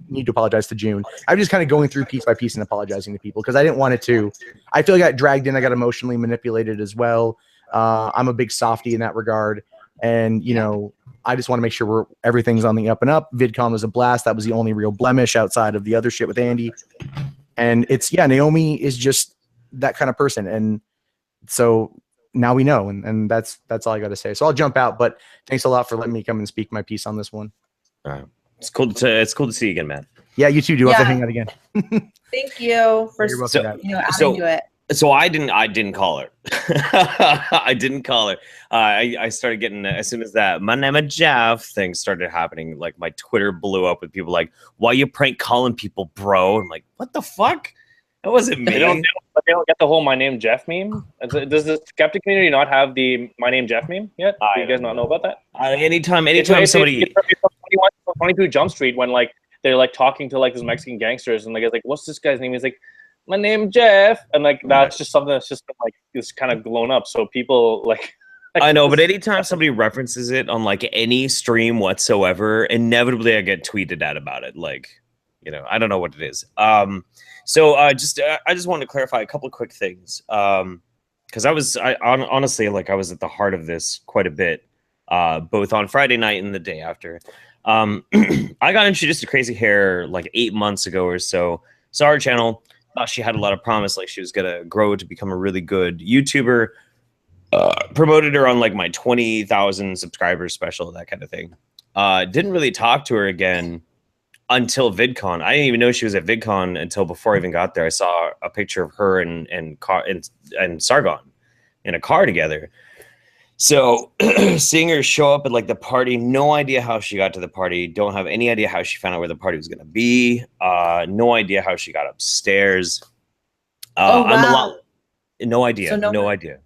need to apologize to June. I'm just kind of going through piece by piece and apologizing to people because I didn't want it to. I feel like I got dragged in. I got emotionally manipulated as well. I'm a big softie in that regard. And, I just want to make sure everything's on the up and up. VidCon was a blast. That was the only real blemish outside of the other shit with Andy. And Naomi is just that kind of person. And so now we know, and that's all I got to say. So I'll jump out, but thanks a lot for letting me come and speak my piece on this one. All right. It's cool to see you again, man. Yeah, you too. Do you have to hang out again? Thank you for adding to it. So I didn't call her. I didn't call her. I started getting, as soon as that "my name is Jeff" thing started happening, like my Twitter blew up with people like, "Why you prank calling people, bro?" I'm like, what the fuck? That wasn't me. They don't get the whole "my name Jeff" meme. Does the skeptic community not have the "my name Jeff" meme yet? Do you guys not know about that? Anytime somebody it's 22 Jump Street when like they're like talking to like these Mexican gangsters and the guy's like, "What's this guy's name?" He's like, "My name Jeff," and like that's just something that's just been, like it's kind of blown up. So people like I know, but anytime somebody references it on like any stream whatsoever, inevitably I get tweeted at about it. Like, I don't know what it is. So I just wanted to clarify a couple of quick things. Because honestly, like I was at the heart of this quite a bit, both on Friday night and the day after. I got introduced to Crazy Hair like 8 months ago or so. Saw her channel. Thought she had a lot of promise, like she was gonna grow to become a really good YouTuber. Promoted her on like my 20,000 subscribers special, that kind of thing. Didn't really talk to her again until VidCon. I didn't even know she was at VidCon until before I even got there. I saw a picture of her and Sargon in a car together. So seeing her show up at like the party, no idea how she got to the party. Don't have any idea how she found out where the party was going to be. No idea how she got upstairs. No idea. No idea.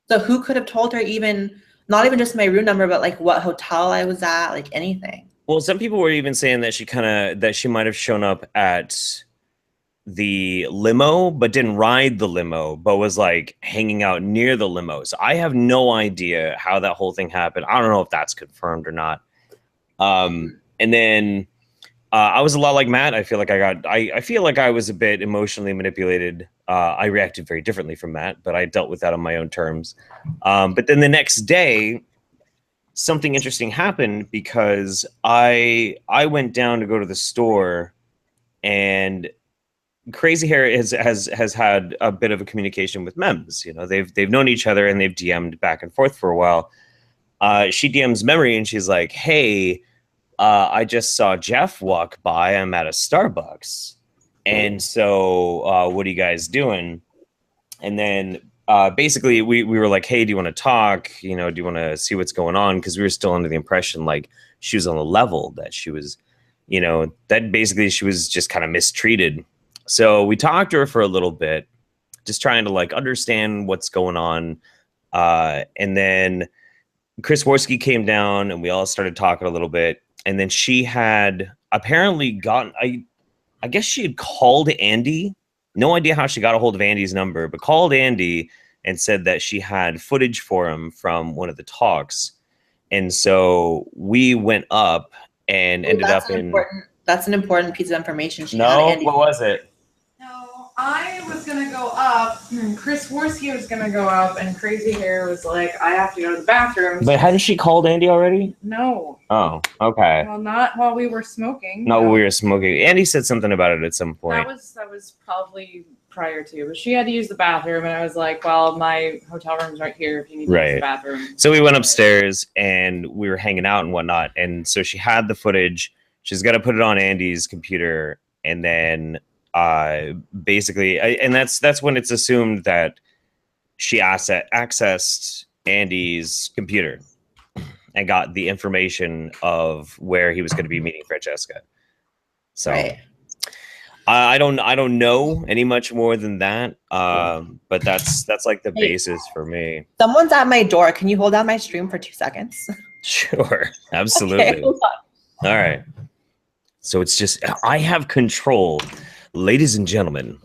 So who could have told her even, not even just my room number, but like what hotel I was at, like anything? Well, some people were even saying that she might have shown up at the limo, but didn't ride the limo, but was like hanging out near the limo. So I have no idea how that whole thing happened. I don't know if that's confirmed or not. And then I was a lot like Matt. I feel like I feel like I was a bit emotionally manipulated. I reacted very differently from Matt, but I dealt with that on my own terms. But then the next day, something interesting happened because I went down to go to the store, and Crazy Hair has had a bit of a communication with Mems. They've known each other and they've DM'd back and forth for a while. She DMs Memory and she's like, "Hey, I just saw Jeff walk by. I'm at a Starbucks. And so what are you guys doing?" And then basically we were like, "Hey, do you want to talk? Do you want to see what's going on?" Because we were still under the impression like she was on the level, that she was, that basically she was just kind of mistreated. So we talked to her for a little bit, just trying to like understand what's going on. And then Chris Worski came down and we all started talking a little bit. And then she had apparently gotten, I guess she had called Andy. No idea how she got a hold of Andy's number, but called Andy and said that she had footage for him from one of the talks. And so we went up and ended up in... That's an important piece of information. No, what was it? No, I was going to go up up, Chris Worski was gonna go up, and Crazy Hair was like, I have to go to the bathroom. But hadn't she called Andy already? No. Oh, okay. Well, not while we were smoking. No, we were smoking. Andy said something about it at some point. That was probably prior to, but she had to use the bathroom, and I was like, well, my hotel room's right here if you need to use the bathroom. So we went upstairs and we were hanging out and whatnot. And so she had the footage. She's got to put it on Andy's computer, and then basically, and that's when it's assumed that she accessed Andy's computer and got the information of where he was going to be meeting Francesca. So I don't know any much more than that, but that's like the basis for me. Someone's at my door. Can you hold down my stream for 2 seconds? Sure, absolutely. Okay, hold on. All right. So it's just, I have control. Ladies and gentlemen,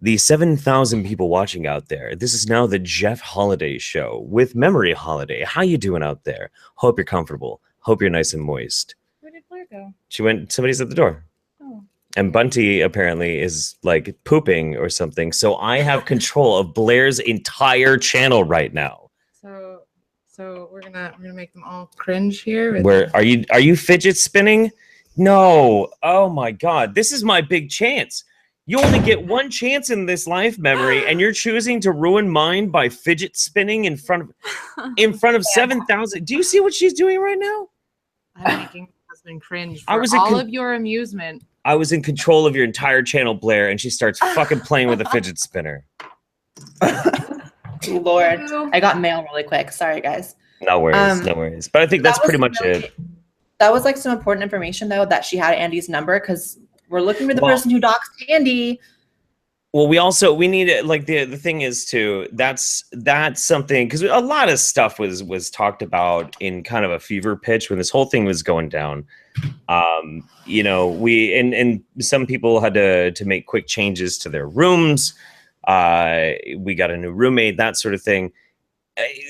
the 7,000 people watching out there, this is now the Jeff Holiday Show with Memory Holiday. How you doing out there? Hope you're comfortable. Hope you're nice and moist. Where did Blaire go? She went, somebody's at the door. Oh. And Bunty apparently is like pooping or something. So I have control of Blaire's entire channel right now. So we're gonna make them all cringe here. Where are you fidget spinning? No. Oh my God. This is my big chance. You only get one chance in this life, Memory, and you're choosing to ruin mine by fidget spinning in front of 7,000. Do you see what she's doing right now? I'm making my husband cringe for all of your amusement. I was in control of your entire channel, Blaire, and she starts fucking playing with a fidget spinner. Lord, I got mail really quick. Sorry, guys. No worries, no worries. But I think that's pretty much it. That was like some important information, though, that she had Andy's number, because we're looking for the person who doxed Andy. Well, we need like the thing is too, that's something, because a lot of stuff was talked about in kind of a fever pitch when this whole thing was going down. You know, we and some people had to make quick changes to their rooms. We got a new roommate, that sort of thing.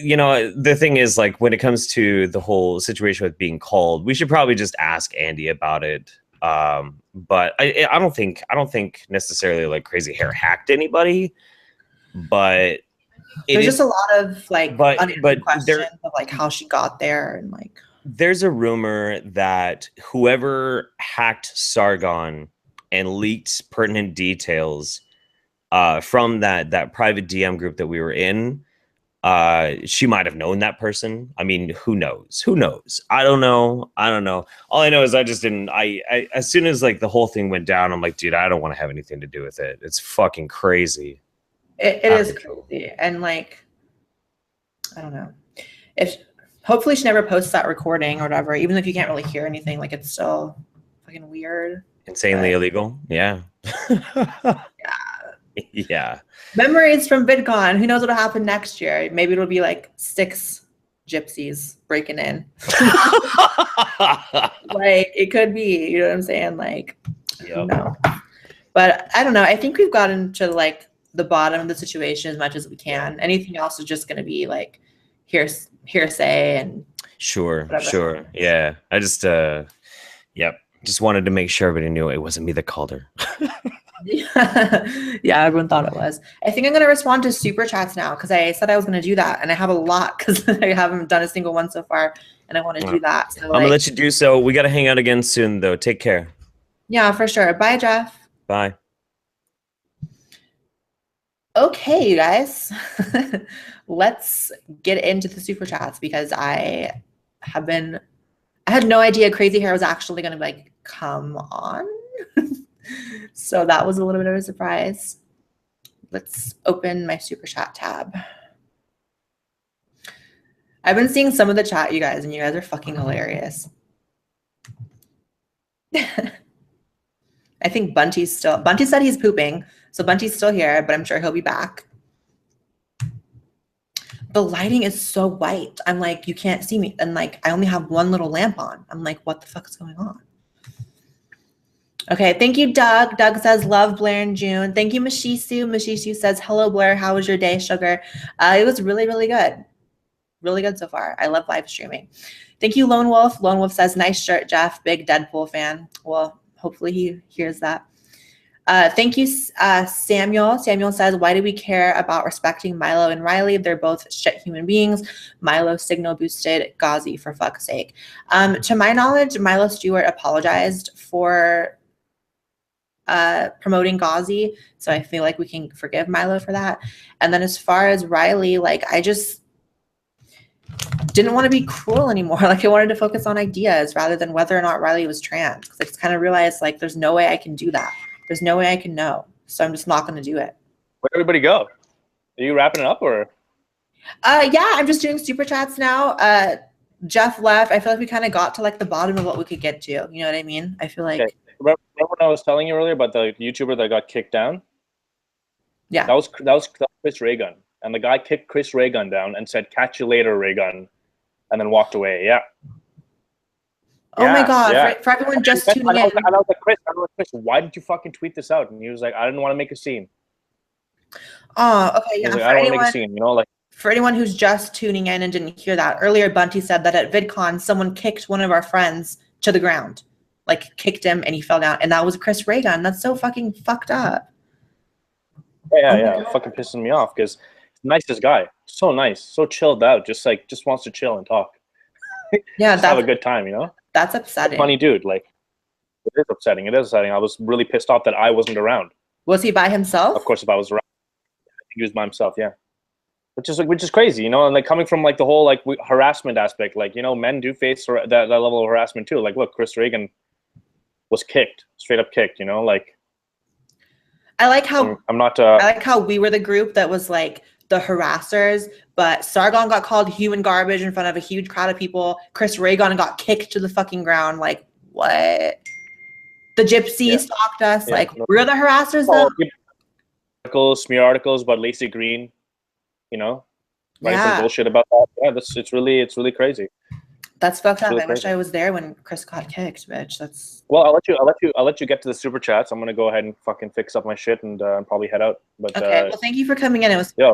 You know, the thing is, like, when it comes to the whole situation with being called, we should probably just ask Andy about it. But I don't think necessarily like Crazy Hair hacked anybody, but there's just a lot of like unanswered questions of like how she got there, and like there's a rumor that whoever hacked Sargon and leaked pertinent details from that private DM group that we were in, she might have known that person. I mean, who knows? I don't know. All I know is I just didn't. I as soon as like the whole thing went down, I'm like, dude, I don't want to have anything to do with it. It's fucking crazy. It is crazy, and like, I don't know. If hopefully she never posts that recording or whatever, even if you can't really hear anything, like it's still fucking weird. Insanely illegal. Yeah. Yeah. Yeah. Memories from Vidcon. Who knows what'll happen next year? Maybe it'll be like 6 gypsies breaking in. Like it could be, you know what I'm saying? Like, no. But I don't know. I think we've gotten to like the bottom of the situation as much as we can. Anything else is just gonna be like hearsay and Sure. whatever. Yeah. I just just wanted to make sure everybody knew it wasn't me that called her. Yeah, everyone thought it was. I think I'm going to respond to super chats now because I said I was going to do that, and I have a lot because I haven't done a single one so far, and I want to do that. So I'm gonna let you do so. We got to hang out again soon, though. Take care. Yeah, for sure. Bye, Jeff. Bye. Okay, you guys, let's get into the super chats because I had no idea Crazy Hair was actually going to like come on. So that was a little bit of a surprise. Let's open my super chat tab. I've been seeing some of the chat, you guys, and you guys are fucking hilarious. I think Bunty said he's pooping, so Bunty's still here, but I'm sure he'll be back. The lighting is so white. I'm like, you can't see me. And like, I only have one little lamp on. I'm like, what the fuck is going on? Okay, thank you, Doug. Doug says, love Blaire in June. Thank you, Mashisu. Mashisu says, hello, Blaire. How was your day, sugar? It was really, really good. Really good so far. I love live streaming. Thank you, Lone Wolf. Lone Wolf says, nice shirt, Jeff. Big Deadpool fan. Well, hopefully he hears that. Thank you, Samuel. Samuel says, why do we care about respecting Milo and Riley? They're both shit human beings. Milo signal boosted Ghazi, for fuck's sake. To my knowledge, Milo Stewart apologized for promoting Ghazi, so I feel like we can forgive Milo for that. And then as far as Riley, like, I just didn't want to be cruel anymore. Like, I wanted to focus on ideas rather than whether or not Riley was trans, because I just kind of realized, like, there's no way I can do that. There's no way I can know, so I'm just not going to do it. Where'd everybody go? Are you wrapping it up, or? Yeah, I'm just doing super chats now. Jeff left. I feel like we kind of got to like the bottom of what we could get to. You know what I mean? I feel like. Okay. Remember when I was telling you earlier about the YouTuber that got kicked down? Yeah. That was Chris Ray-Gun, and the guy kicked Chris Ray-Gun down and said, "Catch you later, Ray-Gun," and then walked away. Yeah. Oh my God! Yeah. For everyone just tuning in. I was like, Chris, why did you fucking tweet this out? And he was like, I didn't want to make a scene. Oh, okay. Yeah. Like, I don't want to make a scene. You know, like. For anyone who's just tuning in and didn't hear that, earlier Bunty said that at VidCon, someone kicked one of our friends to the ground. Like, kicked him and he fell down. And that was Chris Ray-Gun. That's so fucking fucked up. Yeah. Fucking pissing me off because nicest guy. So nice. So chilled out. Just wants to chill and talk. Yeah. Just have a good time, you know? That's upsetting. Funny dude. Like, it is upsetting. It is upsetting. I was really pissed off that I wasn't around. Was he by himself? Of course, if I was around, he was by himself, yeah. Which is crazy, you know, and like coming from like the whole like harassment aspect, like, you know, men do face that level of harassment too. Like, look, Chris Ray-Gun was kicked, straight up kicked, you know, like. I like how I'm not. I like how we were the group that was like the harassers, but Sargon got called human garbage in front of a huge crowd of people. Chris Ray-Gun got kicked to the fucking ground. Like, what? The gypsy stalked us. Yeah, like, we're the harassers though. Articles, smear articles about Lacey Green. You know, writing some bullshit about that. Yeah, it's really crazy. That's fucked up. I wish I was there when Chris got kicked, bitch. That's. Well, I'll let you get to the super chats. I'm gonna go ahead and fucking fix up my shit and probably head out. But okay. Well, thank you for coming in. It was. Yeah.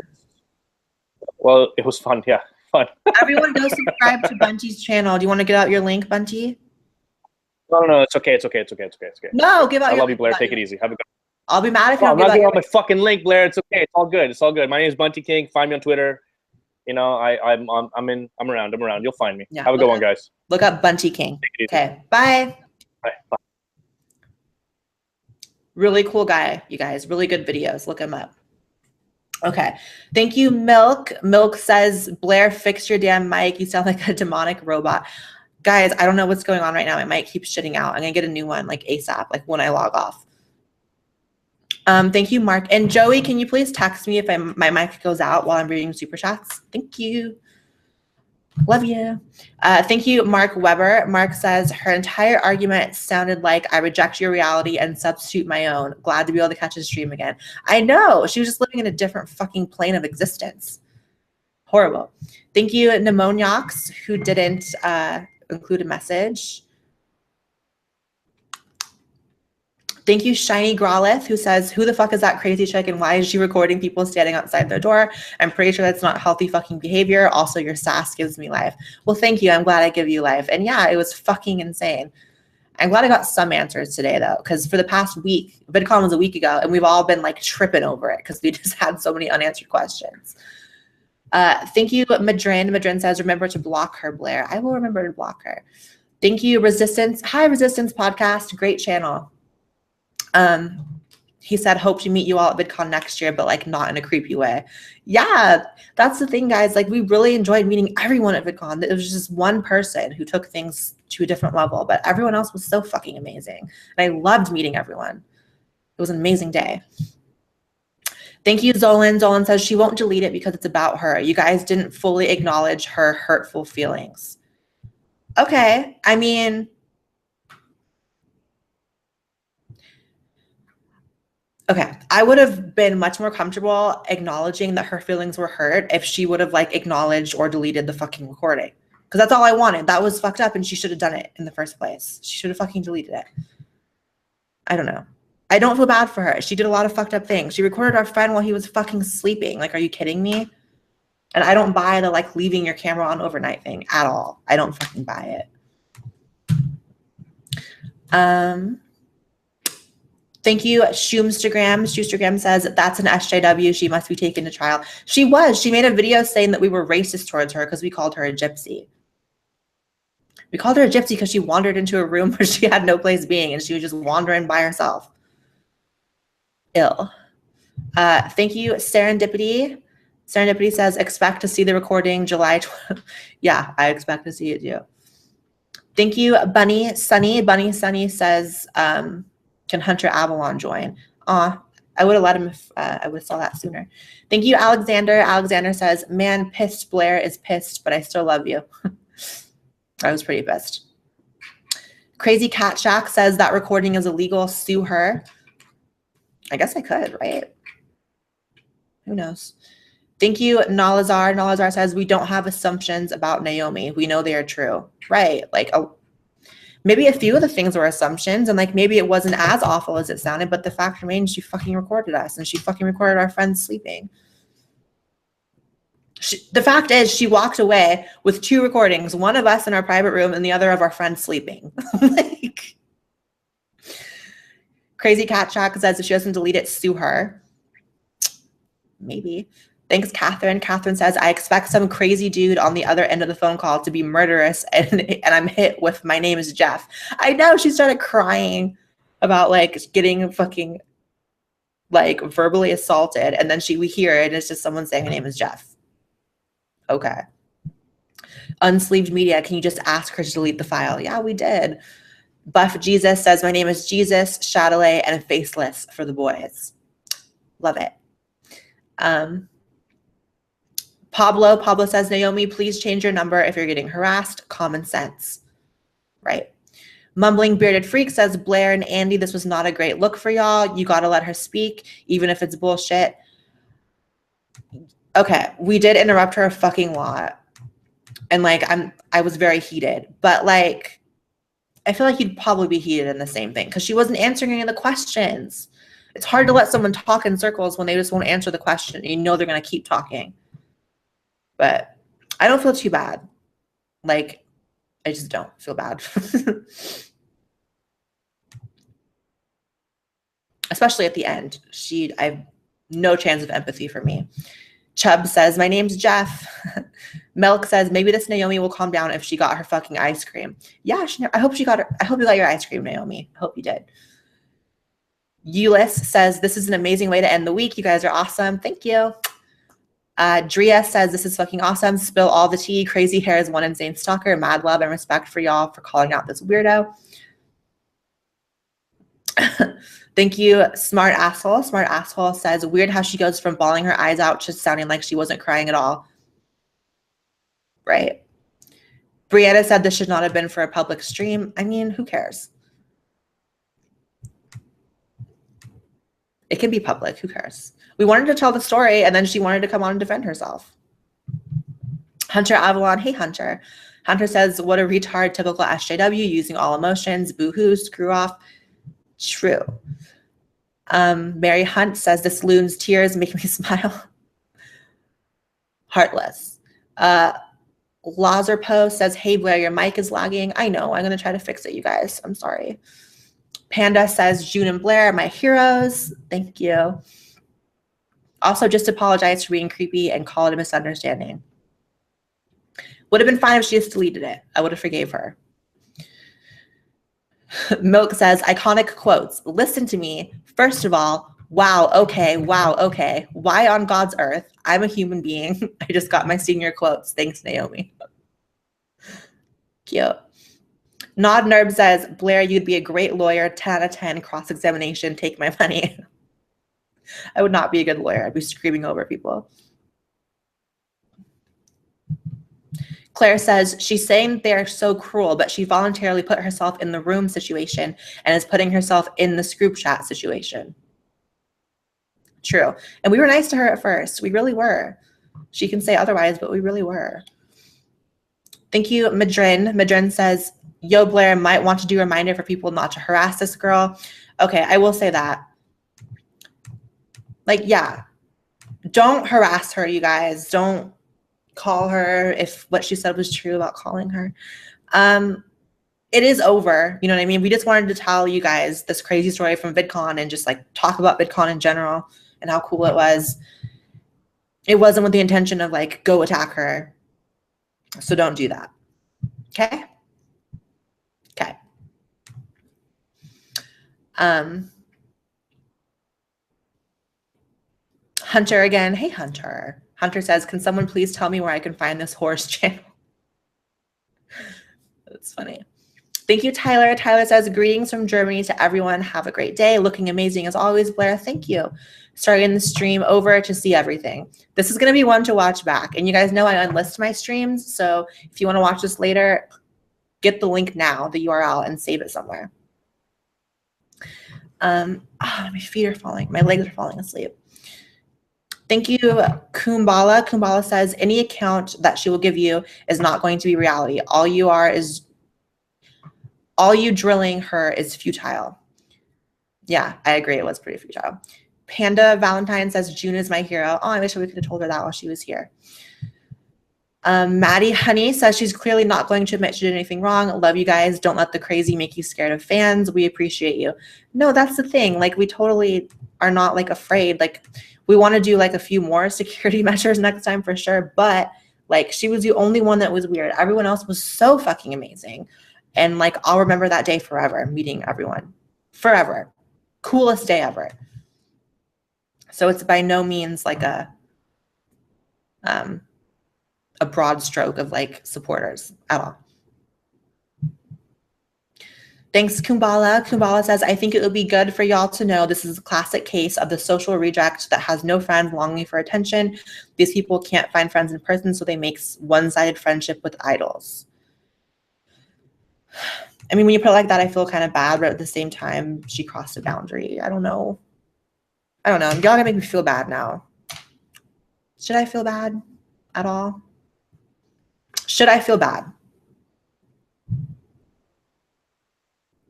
Well, it was fun. Yeah, fun. Everyone, go subscribe to Bunty's channel. Do you want to get out your link, Bunty? No. It's okay. No, give out. I love you, Blaire. Take it easy. Have a good. I'll be mad if you I'm don't not give giving out my fucking link, Blaire. It's okay. It's all good. It's all good. My name is Bunty King. Find me on Twitter. You know, I'm around. I'm around. You'll find me. Yeah, have a good one, guys. Look up Bunty King. Okay. Bye. Bye. Really cool guy, you guys. Really good videos. Look him up. Okay. Thank you, Milk. Milk says, Blaire, fix your damn mic. You sound like a demonic robot. Guys, I don't know what's going on right now. My mic keeps shitting out. I'm going to get a new one like ASAP, like when I log off. Thank you, Mark. And Joey, can you please text me if my mic goes out while I'm reading super chats? Thank you. Love you. Thank you, Mark Weber. Mark says, her entire argument sounded like I reject your reality and substitute my own. Glad to be able to catch a stream again. I know. She was just living in a different fucking plane of existence. Horrible. Thank you, Pneumoniacs, who didn't include a message. Thank you, Shiny Growlith, who says, who the fuck is that crazy chick and why is she recording people standing outside their door? I'm pretty sure that's not healthy fucking behavior. Also, your sass gives me life. Well, thank you. I'm glad I give you life. And yeah, it was fucking insane. I'm glad I got some answers today, though, because for the past week, VidCon was a week ago, and we've all been like tripping over it because we just had so many unanswered questions. Thank you, Madrin. Madrin says, remember to block her, Blaire. I will remember to block her. Thank you, Resistance. Hi, Resistance Podcast. Great channel. He said, hope to meet you all at VidCon next year, but like not in a creepy way. Yeah, that's the thing, guys. Like, we really enjoyed meeting everyone at VidCon. It was just one person who took things to a different level, but everyone else was so fucking amazing. And I loved meeting everyone. It was an amazing day. Thank you, Zolan. Zolan says she won't delete it because it's about her. You guys didn't fully acknowledge her hurtful feelings. Okay, I mean, okay, I would have been much more comfortable acknowledging that her feelings were hurt if she would have like acknowledged or deleted the fucking recording. Because that's all I wanted. That was fucked up and she should have done it in the first place. She should have fucking deleted it. I don't know. I don't feel bad for her. She did a lot of fucked up things. She recorded our friend while he was fucking sleeping. Like, are you kidding me? And I don't buy the like leaving your camera on overnight thing at all. I don't fucking buy it. Thank you, Shoe0nhead. Shoe0nhead says, that's an SJW. She must be taken to trial. She was. She made a video saying that we were racist towards her because we called her a gypsy. We called her a gypsy because she wandered into a room where she had no place being and she was just wandering by herself. Ill. Thank you, Serendipity. Serendipity says, expect to see the recording July 12th. Yeah, I expect to see it too. Thank you, Bunny Sunny. Bunny Sunny says, can Hunter Avalon join? I would have let him if I would have saw that sooner. Thank you, Alexander. Alexander says, man, pissed Blaire is pissed, but I still love you. I was pretty pissed. Crazy Cat Shack says that recording is illegal. Sue her. I guess I could, right? Who knows? Thank you, Nalazar. Nalazar says, we don't have assumptions about Naomi. We know they are true. Right. Like, maybe a few of the things were assumptions, and like maybe it wasn't as awful as it sounded, but the fact remains she fucking recorded us, and she fucking recorded our friends sleeping. The fact is she walked away with 2 recordings, one of us in our private room and the other of our friends sleeping. Like, Crazy Cat Shack says if she doesn't delete it, sue her. Maybe. Thanks, Catherine. Catherine says, I expect some crazy dude on the other end of the phone call to be murderous, and I'm hit with my name is Jeff. I know. She started crying about like getting fucking like verbally assaulted, and then we hear it and it's just someone saying my name is Jeff. Okay. Unsleeved Media, can you just ask her to delete the file? Yeah, we did. Buff Jesus says, my name is Jesus, Chatelet, and Faceless for the boys. Love it. Pablo says, Naomi, please change your number if you're getting harassed. Common sense. Right. Mumbling Bearded Freak says, Blaire and Andy, this was not a great look for y'all. You got to let her speak, even if it's bullshit. Okay, we did interrupt her a fucking lot. And like, I was very heated. But like, I feel like you'd probably be heated in the same thing because she wasn't answering any of the questions. It's hard to let someone talk in circles when they just won't answer the question. You know they're going to keep talking. But I don't feel too bad. Like, I just don't feel bad. Especially at the end. I have no chance of empathy for me. Chubb says, my name's Jeff. Milk says, maybe this Naomi will calm down if she got her fucking ice cream. Yeah, I hope you got your ice cream, Naomi. I hope you did. Euless says, this is an amazing way to end the week. You guys are awesome. Thank you. Drea says, this is fucking awesome. Spill all the tea. Crazy hair is one insane stalker. Mad love and respect for y'all for calling out this weirdo. Thank you, Smart Asshole. Smart Asshole says, weird how she goes from bawling her eyes out to sounding like she wasn't crying at all. Right. Brianna said this should not have been for a public stream. I mean, who cares? It can be public. Who cares? We wanted to tell the story, and then she wanted to come on and defend herself. Hunter Avalon. Hey, Hunter. Hunter says, what a retard, typical SJW, using all emotions. Boo-hoo, screw off. True. Mary Hunt says, this loon's tears make me smile. Heartless. Lazarpo says, hey, Blaire, your mic is lagging. I know. I'm going to try to fix it, you guys. I'm sorry. Panda says, June and Blaire are my heroes. Thank you. Also, just apologize for being creepy and call it a misunderstanding. Would have been fine if she just deleted it. I would have forgave her. Milk says, iconic quotes. Listen to me. First of all, wow, okay, why on God's earth? I'm a human being. I just got my senior quotes. Thanks, Naomi. Cute. Nod Nerb says, Blaire, you'd be a great lawyer. 10 out of 10, cross-examination, take my money. I would not be a good lawyer. I'd be screaming over people. Claire says, she's saying they're so cruel, but she voluntarily put herself in the room situation and is putting herself in this group chat situation. True. And we were nice to her at first. We really were. She can say otherwise, but we really were. Thank you, Madrin. Madrin says, yo, Blaire, might want to do a reminder for people not to harass this girl. Okay, I will say that. Like, yeah, don't harass her, you guys. Don't call her if what she said was true about calling her. it is over. You know what I mean? We just wanted to tell you guys this crazy story from VidCon and just like talk about VidCon in general and how cool it was. It wasn't with the intention of like, go attack her. So don't do that. Okay? Okay. Hunter again. Hey, Hunter. Hunter says, can someone please tell me where I can find this horse channel? That's funny. Thank you, Tyler. Tyler says, greetings from Germany to everyone. Have a great day. Looking amazing as always, Blaire. Thank you. Starting the stream over to see everything. This is going to be one to watch back. And you guys know I unlist my streams. So if you want to watch this later, get the link now, the URL, and save it somewhere. My feet are falling. My legs are falling asleep. Thank you, Kumbala. Kumbala says, any account that she will give you is not going to be reality. All you drilling her is futile. Yeah, I agree. It was pretty futile. Panda Valentine says, June is my hero. Oh, I wish we could have told her that while she was here. Maddie Honey says she's clearly not going to admit she did anything wrong. Love you guys. Don't let the crazy make you scared of fans. We appreciate you. No, that's the thing. Like, we totally are not like afraid. Like, we want to do like a few more security measures next time for sure. But like, she was the only one that was weird. Everyone else was so fucking amazing. And like, I'll remember that day forever, meeting everyone. Forever. Coolest day ever. So it's by no means like a broad stroke of like supporters at all. Thanks, Kumbala. Kumbala says, I think it would be good for y'all to know this is a classic case of the social reject that has no friends longing for attention. These people can't find friends in person, so they make one-sided friendship with idols. I mean, when you put it like that, I feel kind of bad, but at the same time, she crossed a boundary. I don't know. Y'all gonna make me feel bad now. Should I feel bad at all? Should I feel bad?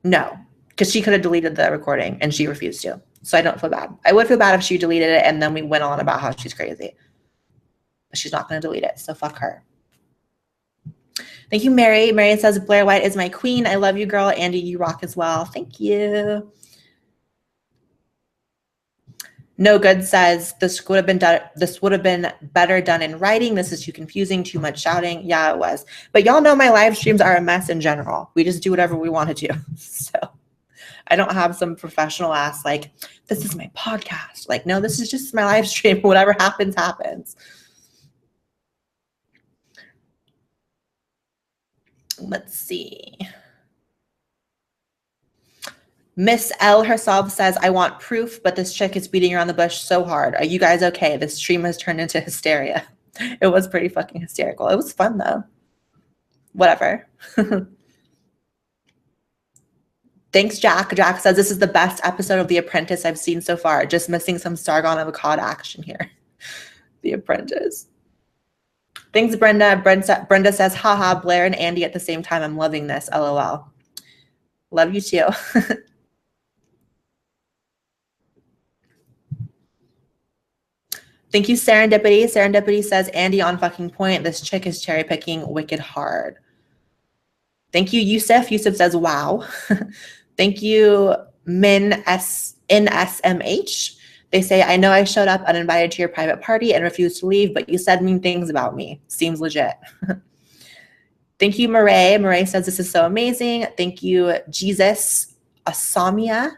No, because she could have deleted the recording and she refused to. So I don't feel bad. I would feel bad if she deleted it and then we went on about how she's crazy. But she's not going to delete it, so fuck her. Thank you, Mary. Mary says, Blaire White is my queen. I love you, girl. Andy, you rock as well. Thank you. No Good says, this would have been better done in writing. This is too confusing, too much shouting. Yeah, it was. But y'all know my live streams are a mess in general. We just do whatever we want to do. So I don't have some professional ass like, this is my podcast. Like, no, this is just my live stream. Whatever happens, happens. Let's see. Miss L herself says, I want proof, but this chick is beating around the bush so hard. Are you guys okay? This stream has turned into hysteria. It was pretty fucking hysterical. It was fun, though. Whatever. Thanks, Jack. Jack says, this is the best episode of The Apprentice I've seen so far. Just missing some Sargon of Akkad action here. The Apprentice. Thanks, Brenda. Brenda says, haha, Blaire and Andy at the same time. I'm loving this. LOL. Love you, too. Thank you, Serendipity. Serendipity says, Andy on fucking point. This chick is cherry picking wicked hard. Thank you, Yusuf. Yusuf says, wow. Thank you, NSMH. They say, I know I showed up uninvited to your private party and refused to leave, but you said mean things about me. Seems legit. Thank you, Marae. Marae says, this is so amazing. Thank you, Jesus Asamia.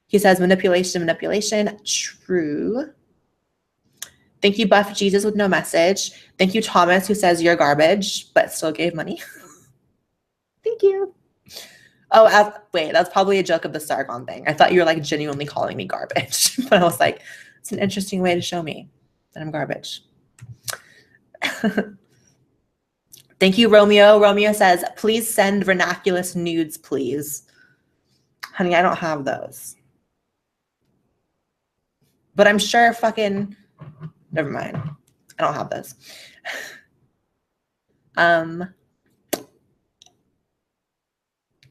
He says, manipulation, manipulation. True. Thank you, Buff Jesus with no message. Thank you, Thomas, who says you're garbage, but still gave money. Thank you. Oh, wait, that's probably a joke of the Sargon thing. I thought you were like genuinely calling me garbage. But I was like, it's an interesting way to show me that I'm garbage. Thank you, Romeo. Romeo says, please send vernaculous nudes, please. Honey, I don't have those. But I'm sure fucking... Never mind. I don't have those.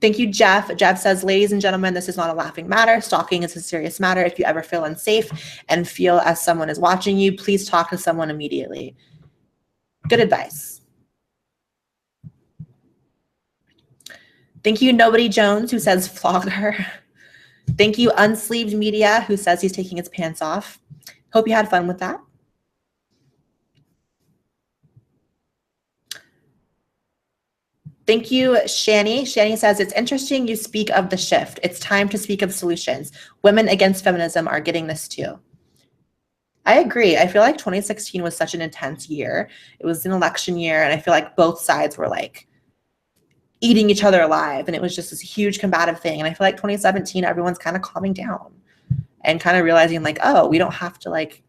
Thank you, Jeff. Jeff says, ladies and gentlemen, this is not a laughing matter. Stalking is a serious matter. If you ever feel unsafe and feel as someone is watching you, please talk to someone immediately. Good advice. Thank you, Nobody Jones, who says flog her. Thank you, Unsleeved Media, who says he's taking his pants off. Hope you had fun with that. Thank you, Shani. Shani says, it's interesting you speak of the shift. It's time to speak of solutions. Women against feminism are getting this too. I agree. I feel like 2016 was such an intense year. It was an election year, and I feel like both sides were like eating each other alive, and it was just this huge combative thing. And I feel like 2017, everyone's kind of calming down and kind of realizing like, oh, we don't have to like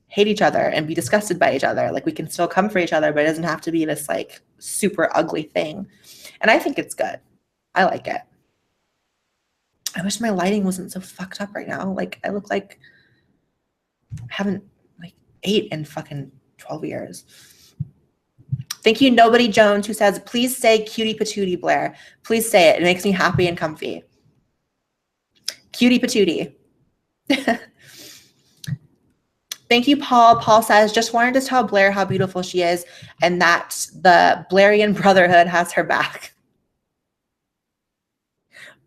hate each other and be disgusted by each other. Like we can still come for each other, but it doesn't have to be this like super ugly thing. And I think it's good. I like it. I wish my lighting wasn't so fucked up right now. Like I look like I haven't like ate in fucking 12 years. Thank you, Nobody Jones, who says, please say cutie patootie, Blaire. Please say it. It makes me happy and comfy. Cutie patootie. Thank you, Paul. Paul says, just wanted to tell Blaire how beautiful she is and that the Blairean Brotherhood has her back.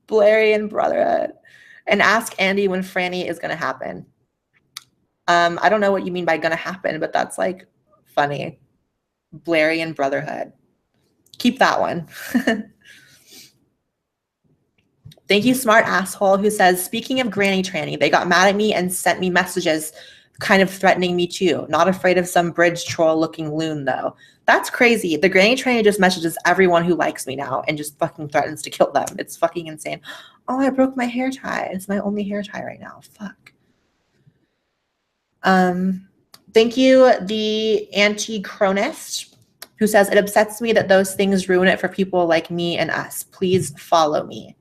Blairean Brotherhood. And ask Andy when Franny is going to happen. I don't know what you mean by going to happen, but that's like funny. Blairean Brotherhood. Keep that one. Thank you, Smart Asshole, who says, speaking of granny tranny, they got mad at me and sent me messages kind of threatening me too. Not afraid of some bridge troll looking loon though. That's crazy. The granny tranny just messages everyone who likes me now and just fucking threatens to kill them. It's fucking insane. Oh, I broke my hair tie. It's my only hair tie right now. Fuck. Thank you, the anti-chronist, who says, it upsets me that those things ruin it for people like me and us. Please follow me.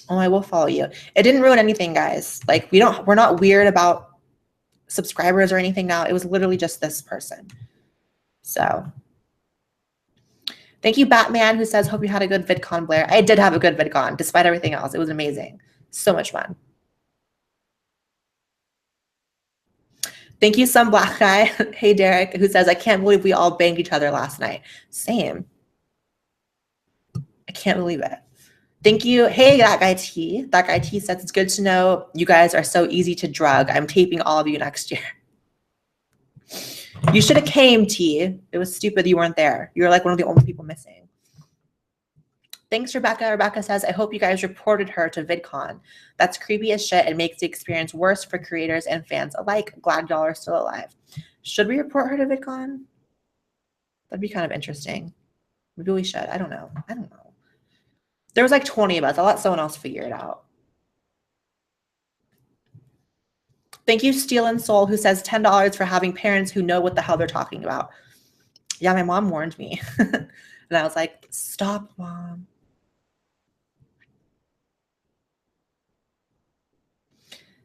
Oh, I will follow you. It didn't ruin anything, guys. Like we're not weird about subscribers or anything now. It was literally just this person. So thank you, Batman, who says, hope you had a good VidCon, Blaire. I did have a good VidCon, despite everything else. It was amazing. So much fun. Thank you, some black guy. Hey, Derek, who says, I can't believe we all banged each other last night. Same. I can't believe it. Thank you. Hey, that guy T. That guy T says, it's good to know you guys are so easy to drug. I'm taping all of you next year. You should have came, T. It was stupid you weren't there. You were like one of the only people missing. Thanks, Rebecca. Rebecca says, I hope you guys reported her to VidCon. That's creepy as shit and makes the experience worse for creators and fans alike. Glad y'all are still alive. Should we report her to VidCon? That'd be kind of interesting. Maybe we should. I don't know. There was like 20 of us. I'll let someone else figure it out. Thank you, Steel and Soul, who says $10 for having parents who know what the hell they're talking about. Yeah, my mom warned me. And I was like, stop, Mom.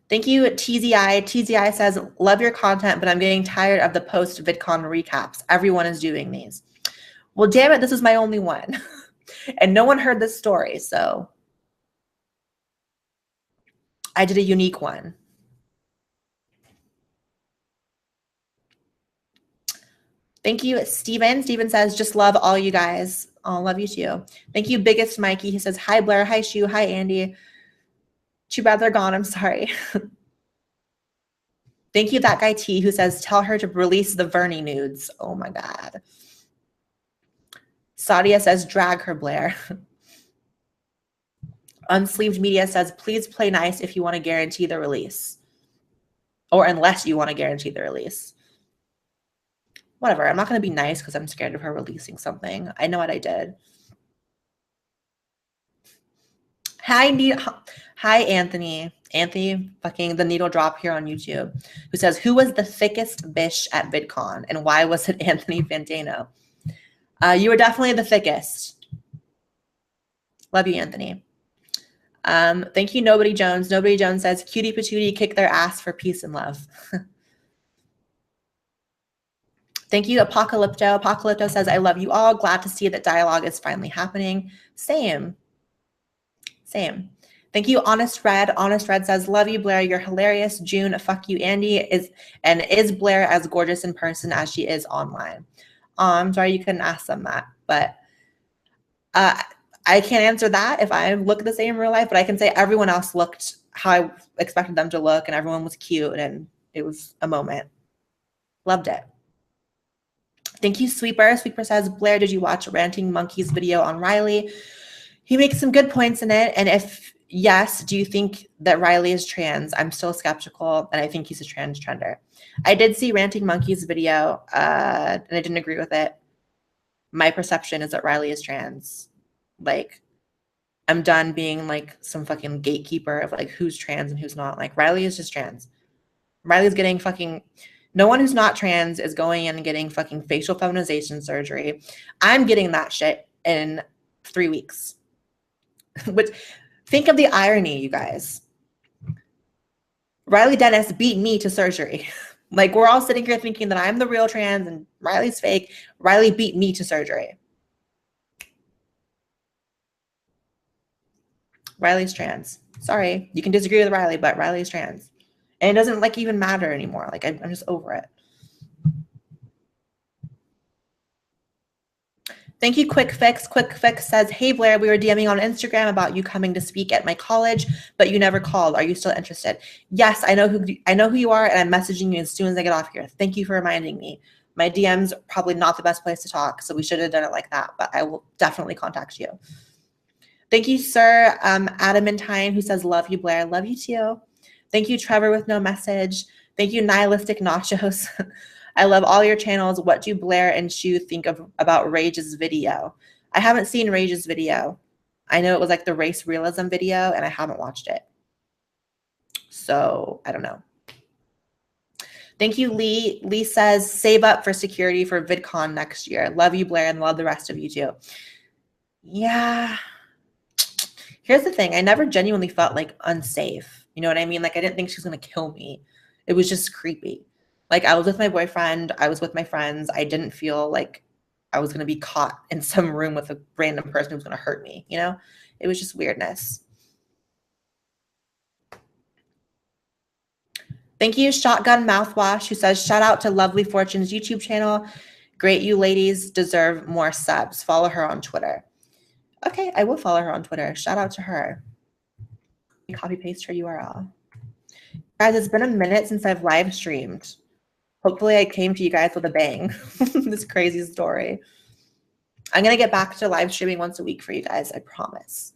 Thank you, TZI. TZI says, love your content, but I'm getting tired of the post-VidCon recaps. Everyone is doing these. Well, damn it, this is my only one. And no one heard this story, so I did a unique one. Thank you, Steven. Steven says, just love all you guys. Oh, love you too. Thank you, Biggest Mikey. He says, hi, Blaire. Hi, Shoe. Hi, Andy. Too bad they're gone. I'm sorry. Thank you, that guy T, who says, tell her to release the Vernie nudes. Oh, my God. Sadia says, drag her, Blaire. Unsleeved Media says, please play nice if you want to guarantee the release. Or unless you want to guarantee the release. Whatever. I'm not going to be nice because I'm scared of her releasing something. I know what I did. Hi, Anthony. Anthony, fucking the needle drop here on YouTube, who says, who was the thickest bish at VidCon? And why was it Anthony Fantano? You were definitely the thickest. Love you, Anthony. Thank you, Nobody Jones. Nobody Jones says, cutie patootie, kick their ass for peace and love. Thank you, Apocalypto. Apocalypto says, I love you all. Glad to see that dialogue is finally happening. Same. Thank you, Honest Red. Honest Red says, love you, Blaire. You're hilarious. June, fuck you, Andy. Is Blaire as gorgeous in person as she is online? I'm sorry you couldn't ask them that, but I can't answer that if I look the same in real life, but I can say everyone else looked how I expected them to look, and everyone was cute, and it was a moment. Loved it. Thank you, Sweeper. Sweeper says, Blaire, did you watch Ranting Monkey's video on Riley? He makes some good points in it, and if yes, do you think that Riley is trans? I'm still skeptical, and I think he's a transgender. I did see Ranting Monkey's video, and I didn't agree with it. My perception is that Riley is trans. Like, I'm done being like some fucking gatekeeper of like who's trans and who's not. Like, Riley is just trans. Riley's getting fucking, no one who's not trans is going in and getting fucking facial feminization surgery. I'm getting that shit in 3 weeks. Which, think of the irony, you guys. Riley Dennis beat me to surgery. Like, we're all sitting here thinking that I'm the real trans and Riley's fake. Riley beat me to surgery. Riley's trans. Sorry, you can disagree with Riley, but Riley's trans. And it doesn't like even matter anymore. Like, I'm just over it. Thank you, Quick Fix. Quick Fix says, hey, Blaire, we were DMing on Instagram about you coming to speak at my college, but you never called. Are you still interested? Yes, I know who you are, and I'm messaging you as soon as I get off here. Thank you for reminding me. My DM's probably not the best place to talk, so we should have done it like that, but I will definitely contact you. Thank you, Sir Adamantine, who says, love you, Blaire. Love you too. Thank you, Trevor, with no message. Thank you, Nihilistic Nachos. I love all your channels. What do Blaire and Shoe think about Rage's video? I haven't seen Rage's video. I know it was like the race realism video, and I haven't watched it. So I don't know. Thank you, Lee. Lee says, save up for security for VidCon next year. Love you, Blaire, and love the rest of you too. Yeah. Here's the thing. I never genuinely felt like unsafe. You know what I mean? Like, I didn't think she was going to kill me. It was just creepy. Like, I was with my boyfriend. I was with my friends. I didn't feel like I was going to be caught in some room with a random person who was going to hurt me. You know, it was just weirdness. Thank you, Shotgun Mouthwash, who says, shout out to Lovely Fortune's YouTube channel. Great, you ladies deserve more subs. Follow her on Twitter. Okay, I will follow her on Twitter. Shout out to her. Copy paste her URL. Guys, it's been a minute since I've live streamed. Hopefully I came to you guys with a bang. This crazy story. I'm going to get back to live streaming once a week for you guys, I promise.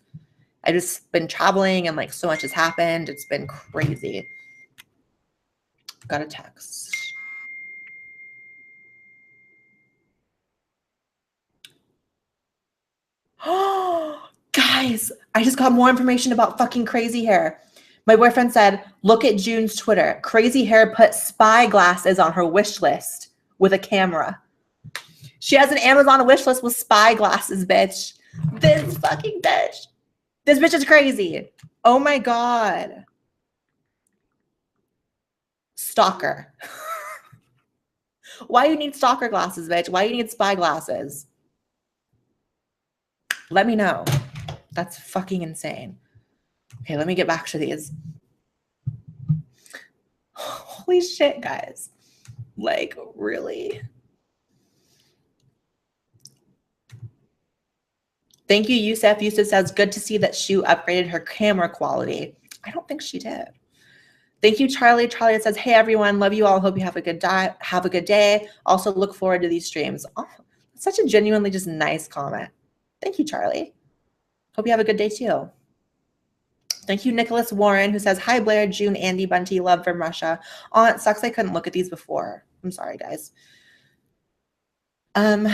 I've just been traveling and like so much has happened. It's been crazy. Got a text. Oh, guys, I just got more information about fucking crazy hair. My boyfriend said, look at June's Twitter. Crazy hair put spy glasses on her wish list with a camera. She has an Amazon wish list with spy glasses, bitch. This fucking bitch. This bitch is crazy. Oh my God. Stalker. Why you need stalker glasses, bitch? Why you need spy glasses? Let me know. That's fucking insane. Okay, let me get back to these. Holy shit, guys. Like, really? Thank you, Yusef. Yusef says, good to see that Shoe upgraded her camera quality. I don't think she did. Thank you, Charlie. Charlie says, hey, everyone. Love you all. Hope you have a good day. Also look forward to these streams. Oh, such a genuinely just nice comment. Thank you, Charlie. Hope you have a good day, too. Thank you, Nicholas Warren, who says, hi, Blaire, June, Andy, Bunty, love from Russia. Oh, it sucks I couldn't look at these before. I'm sorry, guys. Thank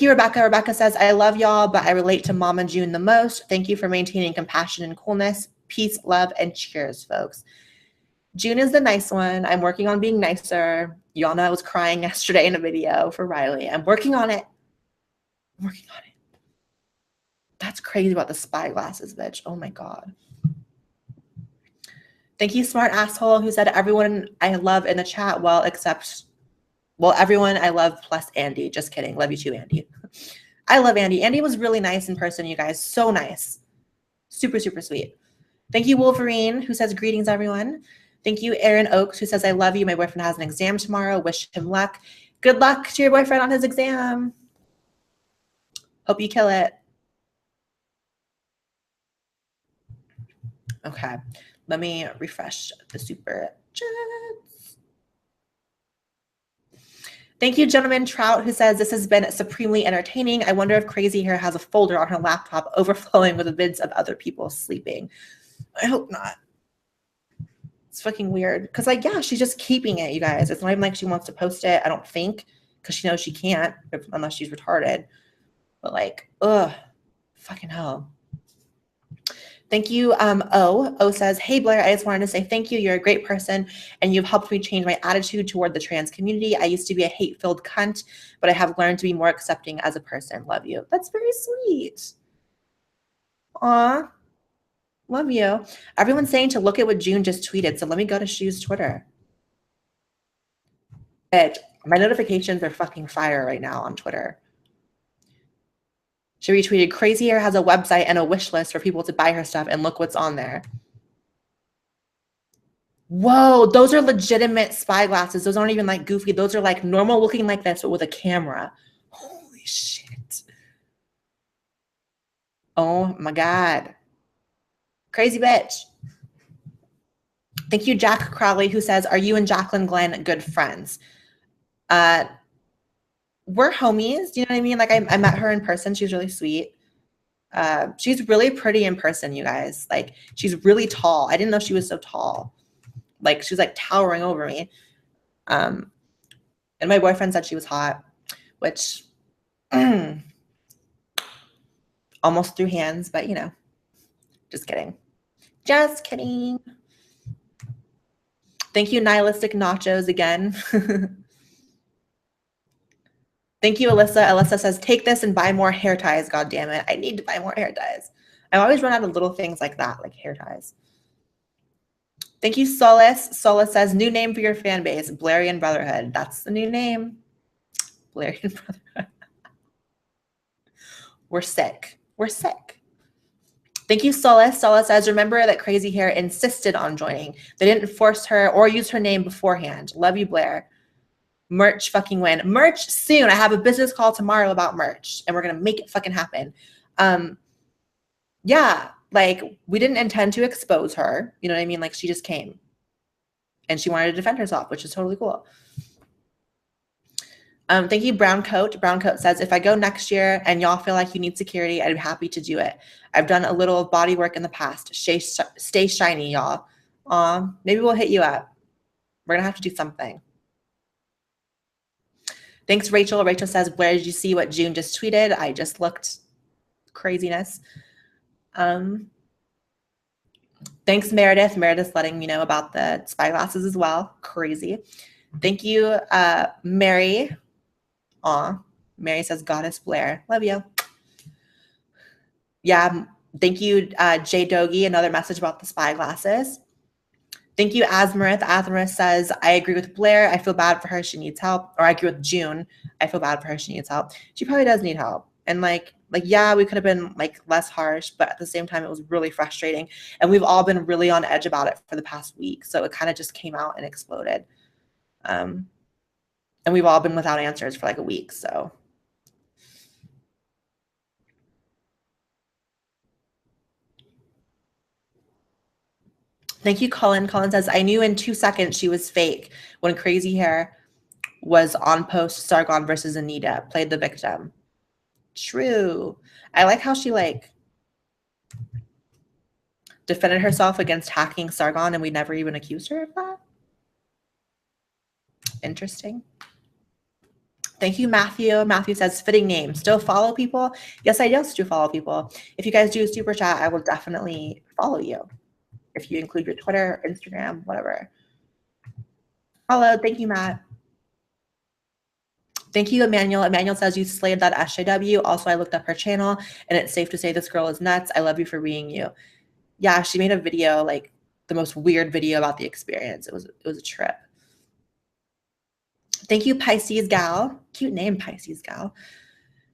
you, Rebecca. Rebecca says, I love y'all, but I relate to Mama June the most. Thank you for maintaining compassion and coolness. Peace, love, and cheers, folks. June is the nice one. I'm working on being nicer. Y'all know I was crying yesterday in a video for Riley. I'm working on it. I'm working on it. That's crazy about the spy glasses, bitch. Oh my God. Thank you, smart asshole, who said everyone I love in the chat, well, except, well, everyone I love plus Andy. Just kidding. Love you too, Andy. I love Andy. Andy was really nice in person, you guys. So nice. Super, super sweet. Thank you, Wolverine, who says greetings, everyone. Thank you, Aaron Oakes, who says I love you. My boyfriend has an exam tomorrow. Wish him luck. Good luck to your boyfriend on his exam. Hope you kill it. Okay, let me refresh the super chats. Thank you, Gentleman Trout, who says, this has been supremely entertaining. I wonder if Crazy Hair has a folder on her laptop overflowing with vids of other people sleeping. I hope not. It's fucking weird. Because, like, yeah, she's just keeping it, you guys. It's not even like she wants to post it, I don't think, because she knows she can't unless she's retarded. But, like, ugh, fucking hell. Thank you, O says, hey, Blaire, I just wanted to say thank you. You're a great person, and you've helped me change my attitude toward the trans community. I used to be a hate-filled cunt, but I have learned to be more accepting as a person. Love you. That's very sweet. Aw. Love you. Everyone's saying to look at what June just tweeted, so let me go to Shoe's Twitter. My notifications are fucking fire right now on Twitter. She retweeted, Crazy Hair has a website and a wish list for people to buy her stuff, and look what's on there. Whoa, those are legitimate spy glasses. Those aren't even like goofy. Those are like normal looking like this, but with a camera. Holy shit. Oh my God. Crazy bitch. Thank you, Jack Crowley, who says, are you and Jacqueline Glenn good friends? We're homies. Do you know what I mean? Like I met her in person. She's really sweet. She's really pretty in person, you guys. Like she's really tall. I didn't know she was so tall. Like she was like towering over me. And my boyfriend said she was hot, which almost threw hands, but you know, just kidding. Just kidding. Thank you, Nihilistic Nachos again. Thank you, Alyssa. Alyssa says, take this and buy more hair ties. God damn it. I need to buy more hair ties. I always run out of little things like that, like hair ties. Thank you, Solace. Solace says, new name for your fan base, Blairian Brotherhood. That's the new name. Blairian Brotherhood. We're sick. We're sick. Thank you, Solace. Solace says, remember that Crazy Hair insisted on joining. They didn't force her or use her name beforehand. Love you, Blaire. Merch fucking win. Merch soon. I have a business call tomorrow about merch, and we're going to make it fucking happen. Yeah, like, we didn't intend to expose her. You know what I mean? Like, she just came. And she wanted to defend herself, which is totally cool. Thank you, Brown Coat. Brown Coat says, if I go next year and y'all feel like you need security, I'd be happy to do it. I've done a little body work in the past. Stay shiny, y'all. Maybe we'll hit you up. We're going to have to do something. Thanks, Rachel. Rachel says, where did you see what June just tweeted? I just looked. Craziness. Thanks, Meredith. Meredith's letting me know about the spy glasses as well. Crazy. Thank you, Mary. Mary says, Goddess Blaire. Love you. Yeah, thank you, Jay Dogie. Another message about the spy glasses. Thank you, Asmarith. Asmarith says, I agree with Blaire. I feel bad for her. She needs help. Or I agree with June. I feel bad for her. She needs help. She probably does need help. And like, yeah, we could have been like less harsh, but at the same time, it was really frustrating. And we've all been really on edge about it for the past week. So it kind of just came out and exploded. And we've all been without answers for like a week. So. Thank you, Colin. Colin says, I knew in 2 seconds she was fake when Crazy Hair was on post Sargon versus Anita, played the victim. True. I like how she like defended herself against hacking Sargon and we never even accused her of that. Interesting. Thank you, Matthew. Matthew says, fitting name. Still follow people? Yes, I do follow people. If you guys do a super chat, I will definitely follow you. If you include your Twitter, Instagram, whatever. Hello, thank you, Matt. Thank you, Emmanuel. Emmanuel says you slayed that SJW. Also, I looked up her channel, and it's safe to say this girl is nuts. I love you for being you. Yeah, she made a video, like the most weird video about the experience. It was a trip. Thank you, Pisces Gal. Cute name, Pisces Gal.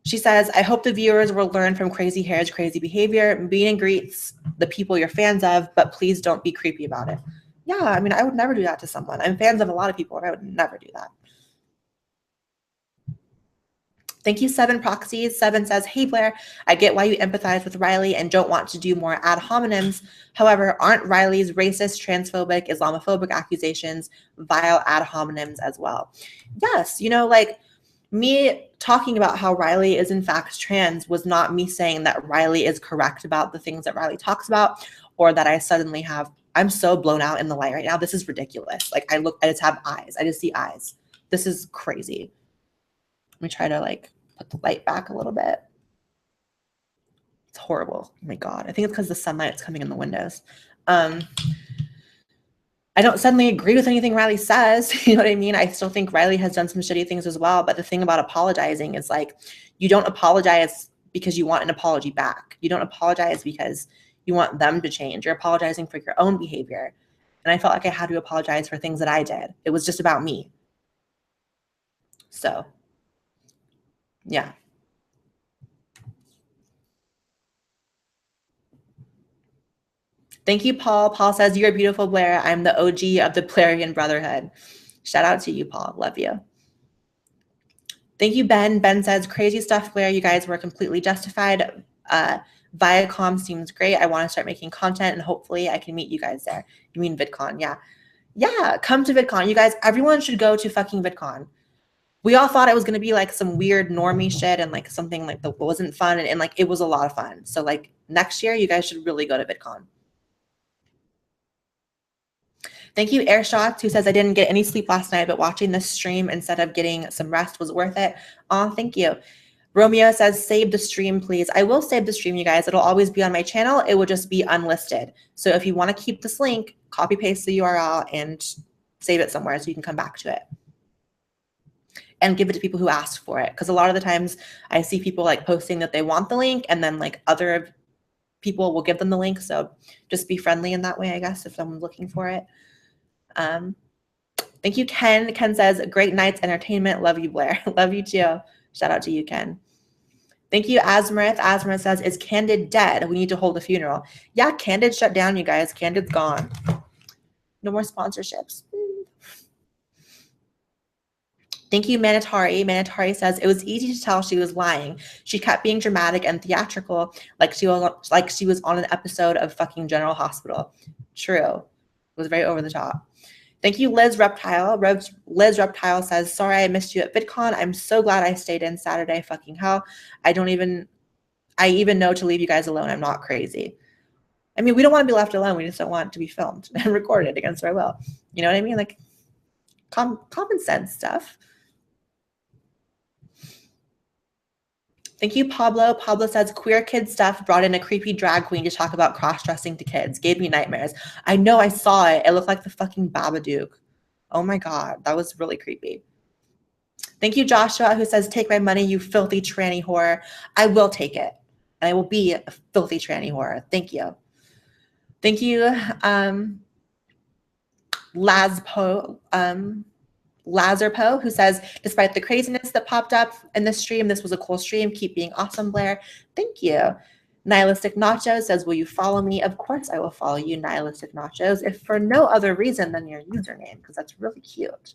She says, I hope the viewers will learn from Crazy Hair's crazy behavior. Meet and greets the people you're fans of, but please don't be creepy about it. Yeah, I mean, I would never do that to someone. I'm fans of a lot of people, and I would never do that. Thank you, Seven Proxies. Seven says, hey, Blaire, I get why you empathize with Riley and don't want to do more ad hominems. However, aren't Riley's racist, transphobic, Islamophobic accusations vile ad hominems as well? Yes, you know, like me talking about how Riley is in fact trans was not me saying that Riley is correct about the things that Riley talks about, or that I suddenly have, I'm so blown out in the light right now. This is ridiculous. Like I just have eyes. I just see eyes. This is crazy. Let me try to like put the light back a little bit. It's horrible. Oh my God. I think it's because the sunlight is coming in the windows. I don't suddenly agree with anything Riley says. You know what I mean? I still think Riley has done some shitty things as well. But the thing about apologizing is like, you don't apologize because you want an apology back. You don't apologize because you want them to change. You're apologizing for your own behavior. And I felt like I had to apologize for things that I did. It was just about me. So, yeah. Thank you, Paul. Paul says, you're beautiful, Blaire. I'm the OG of the Blairean Brotherhood. Shout out to you, Paul. Love you. Thank you, Ben. Ben says, crazy stuff, Blaire. You guys were completely justified. Viacom seems great. I want to start making content, and hopefully I can meet you guys there. You mean VidCon? Yeah. Yeah, come to VidCon. You guys, everyone should go to fucking VidCon. We all thought it was going to be like some weird normie shit and like something like that wasn't fun. And like, it was a lot of fun. So like next year, you guys should really go to VidCon. Thank you, Airshot, who says, I didn't get any sleep last night, but watching this stream instead of getting some rest was worth it. Oh, thank you. Romeo says, save the stream, please. I will save the stream, you guys. It'll always be on my channel. It will just be unlisted. So if you want to keep this link, copy paste the URL and save it somewhere so you can come back to it. And give it to people who ask for it. Because a lot of the times I see people like posting that they want the link and then like other people will give them the link. So just be friendly in that way, I guess, if someone's looking for it. Thank you, Ken. Ken says, great night's entertainment. Love you, Blaire. Love you too. Shout out to you, Ken. Thank you, Asmarith. Asmarith says, is Candid dead? We need to hold a funeral. Yeah, Candid shut down, you guys. Candid's gone. No more sponsorships. Thank you, Manatari. Manatari says, it was easy to tell she was lying. She kept being dramatic and theatrical like she was on an episode of fucking General Hospital. True. It was very over the top. Thank you, Liz Reptile. Liz Reptile says, sorry I missed you at VidCon. I'm so glad I stayed in Saturday. Fucking hell. I even know to leave you guys alone. I'm not crazy. I mean, we don't want to be left alone. We just don't want to be filmed and recorded against our will. You know what I mean? Like common sense stuff. Thank you, Pablo. Pablo says, queer kid stuff brought in a creepy drag queen to talk about cross-dressing to kids. Gave me nightmares. I know, I saw it. It looked like the fucking Babadook. Oh my God, that was really creepy. Thank you, Joshua, who says, take my money, you filthy tranny whore. I will take it. And I will be a filthy tranny whore. Thank you. Thank you, Lazarpo, who says, despite the craziness that popped up in the stream, this was a cool stream. Keep being awesome, Blaire. Thank you. Nihilistic Nachos says, will you follow me? Of course I will follow you, Nihilistic Nachos, if for no other reason than your username, because that's really cute.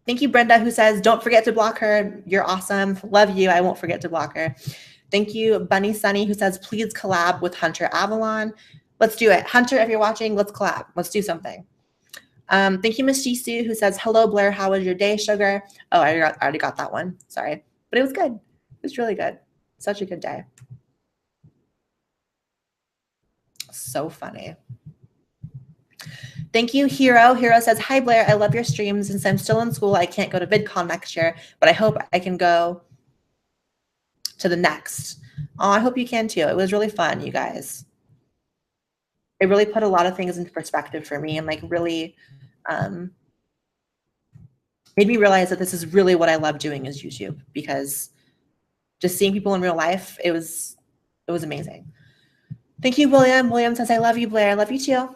Thank you, Brenda, who says, don't forget to block her. You're awesome. Love you. I won't forget to block her. Thank you, Bunny Sunny, who says, please collab with Hunter Avalon. Let's do it. Hunter, if you're watching, let's collab. Let's do something. Thank you, Miss Jisoo, who says, hello, Blaire. How was your day, sugar? Oh, I already got that one. Sorry. But it was good. It was really good. Such a good day. So funny. Thank you, Hero. Hero says, hi, Blaire. I love your streams. Since I'm still in school, I can't go to VidCon next year, but I hope I can go to the next. Oh, I hope you can too. It was really fun, you guys. It really put a lot of things into perspective for me and like really made me realize that this is really what I love doing is YouTube, because just seeing people in real life, it was amazing. Thank you, William. William says, I love you, Blaire. I love you too.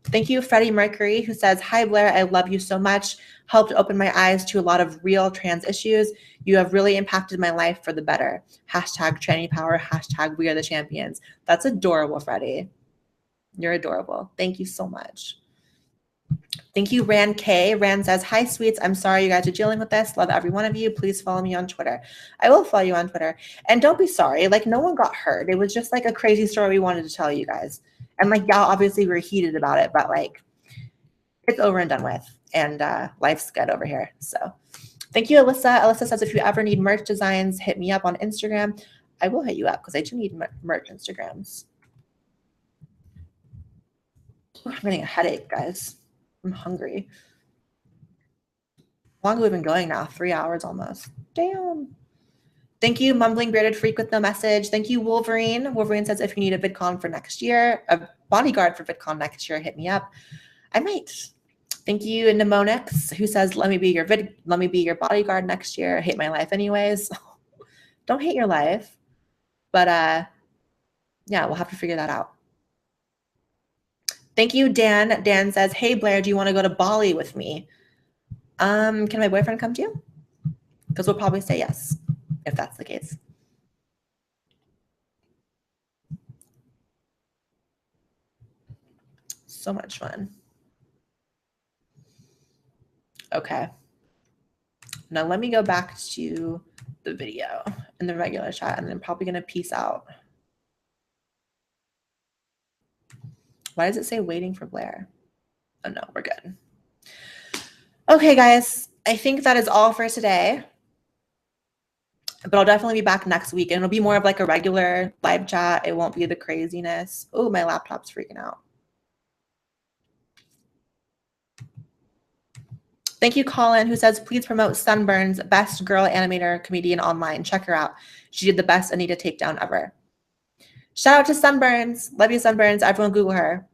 Thank you, Freddie Mercury, who says, hi, Blaire. I love you so much. Helped open my eyes to a lot of real trans issues. You have really impacted my life for the better. Hashtag tranny power. Hashtag we are the champions. That's adorable, Freddie. You're adorable. Thank you so much. Thank you, Rand K. Rand says, hi, sweets. I'm sorry you guys are dealing with this. Love every one of you. Please follow me on Twitter. I will follow you on Twitter. And don't be sorry. Like, no one got hurt. It was just like a crazy story we wanted to tell you guys. And like, y'all obviously were heated about it, but like, it's over and done with. And life's good over here. So thank you, Alyssa. Alyssa says, if you ever need merch designs, hit me up on Instagram. I will hit you up because I do need merch Instagrams. I'm getting a headache, guys. I'm hungry. How long have we been going now? 3 hours almost. Damn. Thank you, Mumbling Bearded Freak with no message. Thank you, Wolverine. Wolverine says, if you need a VidCon for next year, a bodyguard for VidCon next year, hit me up. I might. Thank you, Mnemonix, who says, let me be your bodyguard next year. I hate my life anyways. Don't hate your life. But yeah, we'll have to figure that out. Thank you, Dan. Dan says, hey, Blaire, do you want to go to Bali with me? Can my boyfriend come too? Because we'll probably say yes, if that's the case. So much fun. Okay. Now let me go back to the video in the regular chat, and then I'm probably going to peace out. Why does it say waiting for Blaire? Oh, no, we're good. Okay, guys, I think that is all for today. But I'll definitely be back next week, and it'll be more of like a regular live chat. It won't be the craziness. Oh, my laptop's freaking out. Thank you, Colin, who says, please promote Sunburn's best girl animator comedian online. Check her out. She did the best Anita takedown ever. Shout out to Sunburns. Love you, Sunburns. Everyone Google her.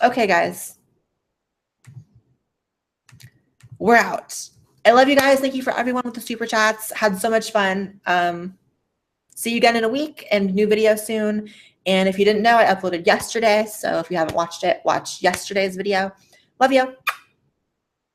Okay, guys. We're out. I love you guys. Thank you for everyone with the super chats. Had so much fun. See you again in a week and new video soon. And if you didn't know, I uploaded yesterday. So if you haven't watched it, watch yesterday's video. Love you.